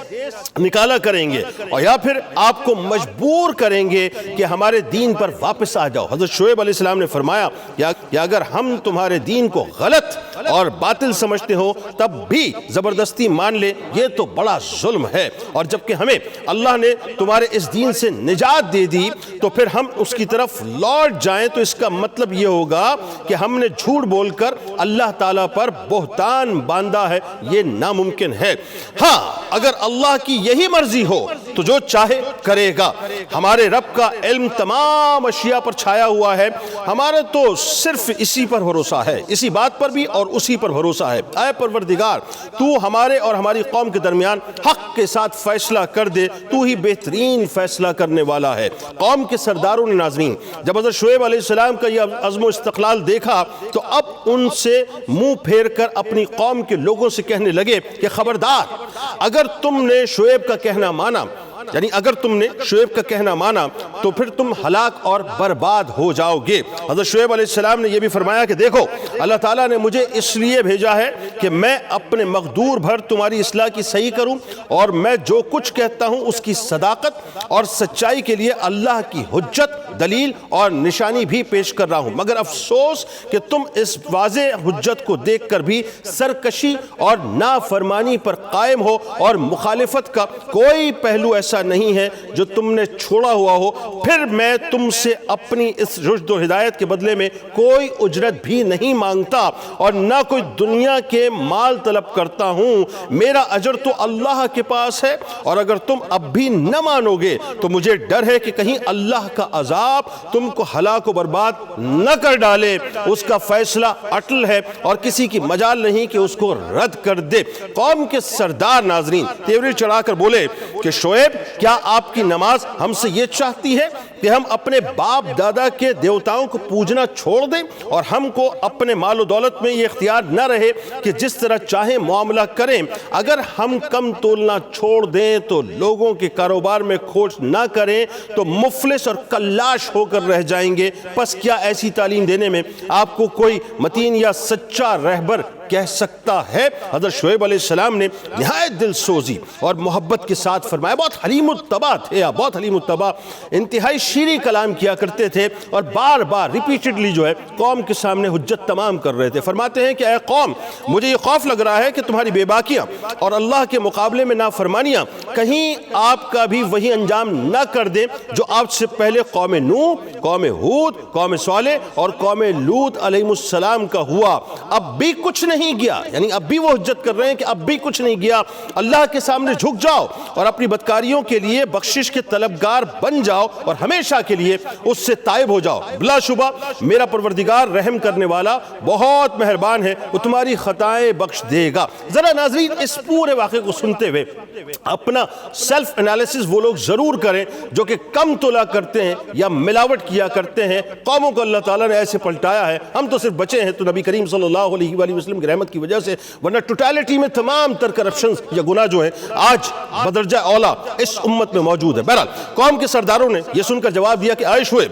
نکالا کریں گے، اور یا پھر آپ کو مجبور کریں گے کہ ہمارے دین پر واپس آ جاؤ۔ حضرت شعیب علیہ السلام نے فرمایا کہ اگر ہم تمہارے دین کو غلط اور باطل سمجھتے ہو تب بھی زبردستی مان لے، یہ تو بڑا ظلم ہے، اور جبکہ ہمیں اللہ نے تمہارے اس دین سے نجات دے دی تو پھر ہم اس کی طرف لوٹ جائیں تو اس کا مطلب یہ ہوگا کہ ہم نے جھوٹ بول کر اللہ تعالیٰ پر بہتان باندھا ہے، یہ ناممکن ہے۔ ہاں، اگر اللہ کی یہی مرضی ہو تو جو چاہے کرے گا۔ ہمارے رب کا علم تمام اشیاء پر چھایا ہوا ہے، ہمارا تو صرف اسی پر بھروسہ ہے، اسی بات پر بھی اور اسی پر بھروسہ ہے۔ اے پروردگار، تو ہمارے اور ہماری قوم کے درمیان حق کے ساتھ فیصلہ کر دے، تو ہی بہترین فیصلہ کرنے والا ہے۔ قوم کے سرداروں نے ناظرین جب حضرت شعیب علیہ السلام کا یہ عزم و استقلال دیکھا تو اب ان سے منہ پھیر کر اپنی قوم کے لوگوں سے کہنے لگے کہ خبردار، اگر تم نے شعیب کا کہنا مانا، یعنی اگر تم نے شعیب کا کہنا مانا تو پھر تم ہلاک اور برباد ہو جاؤ گے۔ حضرت شعیب علیہ السلام نے یہ بھی فرمایا کہ دیکھو، اللہ تعالیٰ نے مجھے اس لیے بھیجا ہے کہ میں اپنے مقدور بھر تمہاری اصلاح کی صحیح کروں، اور میں جو کچھ کہتا ہوں اس کی صداقت اور سچائی کے لیے اللہ کی حجت، دلیل اور نشانی بھی پیش کر رہا ہوں، مگر افسوس کہ تم اس واضح حجت کو دیکھ کر بھی سرکشی اور نافرمانی پر قائم ہو، اور مخالفت کا کوئی پہلو ایسا ایسا نہیں ہے جو تم نے چھوڑا ہوا ہو، پھر میں تم سے اپنی اس رشد و ہدایت کے بدلے میں کوئی اجرت بھی نہیں مانگتا اور نہ کوئی دنیا کے مال طلب کرتا ہوں، میرا اجر تو اللہ کے پاس ہے، اور اگر تم اب بھی نہ مانو گے تو مجھے ڈر ہے کہ کہیں اللہ کا عذاب تم کو ہلاک و برباد نہ کر ڈالے۔ اس کا فیصلہ اٹل ہے اور کسی کی مجال نہیں کہ اس کو رد کر دے۔ قوم کے سردار ناظرین تیوری چڑھا کر بولے کہ شعیب، کیا آپ کی نماز ہم سے یہ چاہتی ہے کہ ہم اپنے باپ دادا کے دیوتاؤں کو پوجنا چھوڑ دیں اور ہم کو اپنے مال و دولت میں یہ اختیار نہ رہے کہ جس طرح چاہیں معاملہ کریں؟ اگر ہم کم تولنا چھوڑ دیں تو لوگوں کے کاروبار میں کھوٹ نہ کریں تو مفلس اور کلاش ہو کر رہ جائیں گے۔ پس کیا ایسی تعلیم دینے میں آپ کو کوئی متین یا سچا رہبر کہہ سکتا ہے؟ حضرت شعیب علیہ السلام نے نہایت دل سوزی اور محبت کے ساتھ فرمایا، بہت حلیم الطبع تھے، بہت حلیم الطبع، انتہائی شیریں کلام کیا کرتے تھے اور بار بار ریپیٹڈلی جو ہے قوم کے سامنے حجت تمام کر رہے تھے۔ فرماتے ہیں کہ اے قوم، مجھے یہ خوف لگ رہا ہے کہ تمہاری بے باکیاں اور اللہ کے مقابلے میں نافرمانیاں کہیں آپ کا بھی وہی انجام نہ کر دیں جو آپ سے پہلے قوم نوح، قوم ہود، قوم صالح اور قوم لوط علیہ السلام کا ہوا۔ اب بھی کچھ نہیں گیا، یعنی اب بھی وہ حجت کر رہے ہیں کہ اب بھی کچھ نہیں گیا، اللہ کے سامنے جھک جاؤ اور اپنی بدکاریوں کے لیے بخشش کے طلبگار بن جاؤ اور ہمیشہ کے لیے اس سے تائب ہو جاؤ۔ بلا شبہ میرا پروردگار رحم کرنے والا بہت مہربان ہے، وہ تمہاری خطائیں بخش دے گا۔ ذرا ناظرین اس پورے واقعے کو سنتے ہوئے اپنا سیلف انالیسس وہ لوگ ضرور کریں جو کہ کم تولا کرتے ہیں یا ملاوٹ کیا کرتے ہیں۔ قوموں کو اللہ تعالیٰ نے ایسے پلٹایا ہے، ہم تو صرف بچے ہیں تو نبی کریم صلی اللہ علیہ وآلہ وسلم کی رحمت کی وجہ سے، ورنہ ٹوٹیلٹی میں تمام تر کرپشنز یا گناہ جو ہیں آج بدرجہ اولا اس امت میں موجود ہے۔ بہرحال قوم کے سرداروں نے یہ سن کر جواب دیا کہ اے شعیب،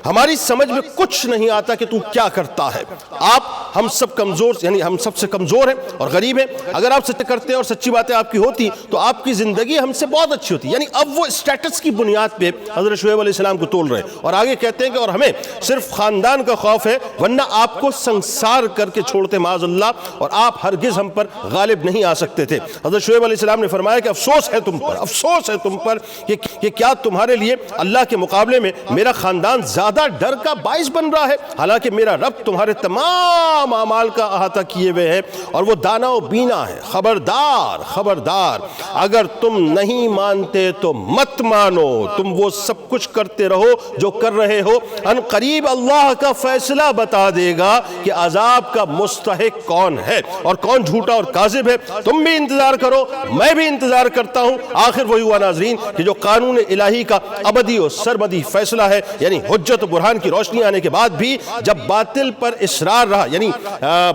ہماری سمجھ میں کچھ نہیں آتا کہ تو کیا کرتا ہے۔ آپ ہم سب کمزور، یعنی ہم سب سے کمزور ہیں اور غریب ہیں، اگر آپ سچ کرتے اور سچی باتیں آپ کی ہوتی تو آپ کی زندگی ہم سے بہت اچھی ہوتی۔ یعنی اب وہ اسٹیٹس کی بنیاد پہ حضرت شعیب علیہ السلام کو تول رہے ہیں اور آگے کہتے ہیں کہ اور ہمیں صرف خاندان کا خوف ہے، ورنہ آپ کو سنسار کر کے چھوڑتے معاذ اللہ، اور آپ ہرگز ہم پر غالب نہیں آ سکتے تھے۔ حضرت شعیب علیہ السلام نے فرمایا کہ افسوس ہے تم پر، افسوس ہے تم پر کہ کیا تمہارے لیے اللہ کے مقابلے میں میرا خاندان زیادہ ڈر کا باعث بن رہا ہے، حالانکہ میرا رب تمہارے تمام اعمال کا احاطہ کیے ہوئے ہے اور وہ دانا و بینا ہے۔ خبردار خبردار، اگر تم نہیں مانتے تو مت مانو، تم وہ سب کچھ کرتے رہو جو کر رہے ہو، ان قریب اللہ کا فیصلہ بتا دے گا کہ عذاب کا مستحق کون ہے اور کون جھوٹا اور کاذب ہے۔ تم بھی انتظار کرو، میں بھی انتظار کرتا ہوں۔ آخر وہی ہوا ناظرین کہ جو قانون الہی کا ابدی اور سرمدی فیصلہ ہے، یعنی حجت و برہان کی روشنی آنے کے بعد بھی جب باطل پر اصرار رہا، یعنی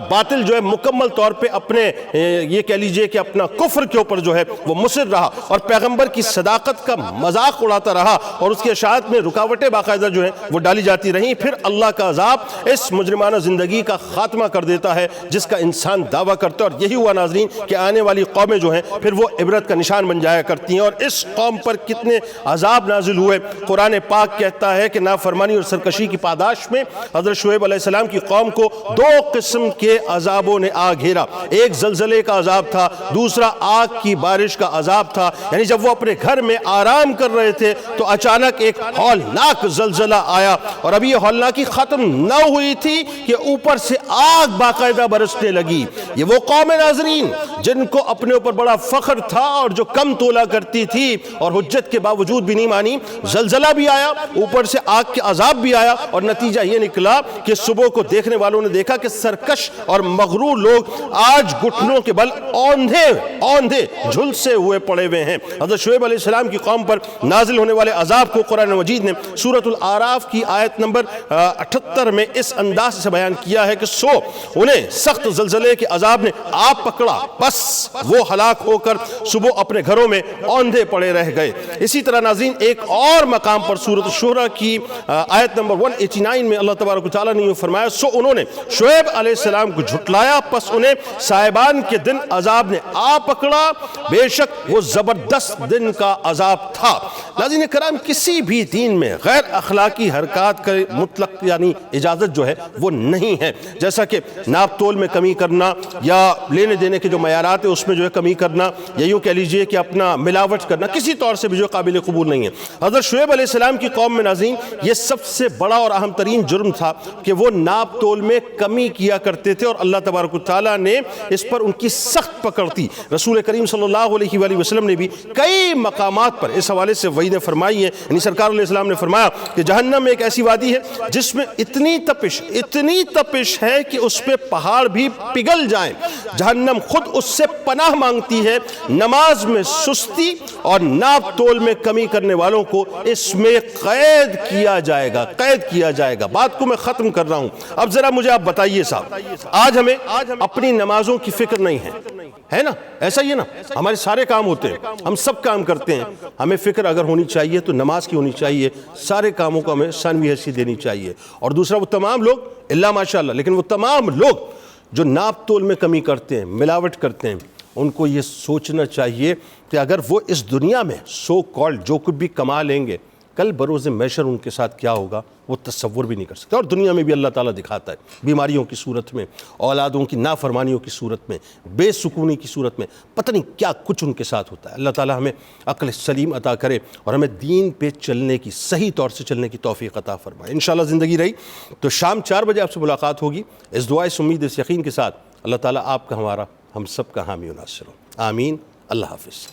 باطل جو ہے مکمل طور پہ اپنے یہ کہہ لیجئے کہ اپنا کفر کے اوپر جو ہے وہ مصر رہا اور پیغمبر کی صداقت کا مذاق اڑاتا رہا اور اس کی اشاعت میں رکاوٹیں باقاعدہ جو ہیں وہ ڈالی جاتی رہیں، پھر اللہ کا عذاب اس مجرمانہ زندگی کا خاتمہ کر دیتا ہے جس کا انسان دعویٰ کرتا ہے۔ اور یہی ہوا ناظرین کہ آنے والی قومیں جو ہیں پھر وہ عبرت کا نشان بن جایا کرتی ہیں۔ اور اس قوم پر کتنے عذاب نازل ہوئے، قرآن پاک کہتا ہے کہ نافرمانی اور سرکشی کی پاداش میں حضرت شعیب علیہ السلام کی قوم کو دو قسم کے عذابوں نے آ گھیرا، ایک زلزلے کا عذاب تھا، دوسرا آگ کی بارش کا عذاب تھا۔ یعنی جب وہ اپنے گھر میں آرام کر رہے تھے تو اچانک ایک ہولناک زلزلہ آیا، اور ابھی یہ ہولناکی ختم نہ ہوئی تھی کہ اوپر سے آگ باقاعدہ برسنے لگی۔ یہ وہ قوم ناظرین جن کو اپنے اوپر بڑا فخر تھا اور جو کم تولا کرتی تھی اور حجت کے باوجود بھی نہیں مانی، زلزلہ بھی آیا، اوپر سے آگ کے عذاب بھی آیا، اور نتیجہ یہ نکلا کہ صبح کو دیکھنے والوں نے دیکھا کہ سرکش اور مغرور لوگ آج گھٹنوں کے بل اوندھے جھلسے ہوئے پڑے ہوئے ہیں۔ حضرت شعیب علیہ السلام کی قوم پر نازل ہونے والے عذاب کو قرآن مجید نے سورۃ الاعراف کی آیت نمبر 78 میں اس انداز سے بیان کیا ہے کہ سو انہیں سخت زلزلے کے عذاب نے آپ پکڑا، بس وہ ہلاک ہو کر صبح اپنے گھروں میں اوندھے پڑے رہ گئے۔ اسی طرح ناظرین ایک اور مقام پر سورۃ الشعراء کی آیت نمبر 189 میں اللہ تبارک و تعالیٰ نے یہ فرمایا، سو انہوں نے شعیب علیہ السلام کو جھٹلایا، پس انہیں صاحبان کے دن عذاب نے آ پکڑا، بے شک وہ زبردست دن کا عذاب تھا۔ ناظرین کرام، کسی بھی دین میں غیر اخلاقی حرکات کا مطلق یعنی اجازت جو ہے وہ نہیں ہے، جیسا کہ ناپ تول میں کمی کرنا یا لینے دینے کے جو معیارات معیارات اس میں جو ہے کمی کرنا یا یوں کہہ لیجئے کہ اپنا ملاوٹ کرنا کسی طور سے بھی جو قابل قبول نہیں ہے۔ حضرت شعیب علیہ السلام کی قوم میں ناظرین یہ سب سے بڑا اور اہم ترین جرم تھا کہ وہ ناپ تول میں کمی کیا کرتے تھے، اور اللہ تبارک و تعالیٰ نے اس پر ان کی سخت پکڑ تھی۔ رسول کریم صلی اللہ علیہ وآلہ وسلم نے بھی کئی مقامات پر اس حوالے سے وعیدیں فرمائی ہیں، یعنی سرکار علیہ السلام نے فرمایا کہ جہنم ایک ایسی وادی ہے جس میں اتنی تپش ہے کہ اس پہ پہاڑ بھی پگھل جائیں۔ جہنم خود اس سے پناہ مانگتی ہے، نماز میں سستی اور ناپ تول میں کمی کرنے والوں کو اس میں قید کیا جائے گا۔ بات کو میں ختم کر رہا ہوں، اب ذرا مجھے آپ بتائیے صاحب، آج ہمیں اپنی نمازوں کی فکر نہیں ہے نا؟ ایسا ہی ہے نا؟ ہمارے سارے کام ہوتے ہیں، ہم سب کام کرتے ہیں، ہمیں فکر اگر ہونی چاہیے تو نماز کی ہونی چاہیے، سارے کاموں کو ہمیں ثانوی حیثیت دینی چاہیے۔ اور دوسرا وہ تمام لوگ اللہ ماشاءاللہ، لیکن وہ تمام لوگ جو ناپ تول میں کمی کرتے ہیں، ملاوٹ کرتے ہیں، ان کو یہ سوچنا چاہیے کہ اگر وہ اس دنیا میں سو کالڈ جو کچھ بھی کما لیں گے، کل بروز محشر ان کے ساتھ کیا ہوگا وہ تصور بھی نہیں کر سکتے۔ اور دنیا میں بھی اللہ تعالیٰ دکھاتا ہے، بیماریوں کی صورت میں، اولادوں کی نافرمانیوں کی صورت میں، بے سکونی کی صورت میں، پتہ نہیں کیا کچھ ان کے ساتھ ہوتا ہے۔ اللہ تعالیٰ ہمیں عقل سلیم عطا کرے اور ہمیں دین پہ چلنے کی، صحیح طور سے چلنے کی توفیق عطا فرمائے۔ انشاءاللہ زندگی رہی تو شام 4 بجے آپ سے ملاقات ہوگی، اس دعا، اس امید، اس یقین کے ساتھ اللہ تعالیٰ آپ کا، ہمارا، ہم سب کا حامی و ناصر ہو۔ آمین۔ اللہ حافظ۔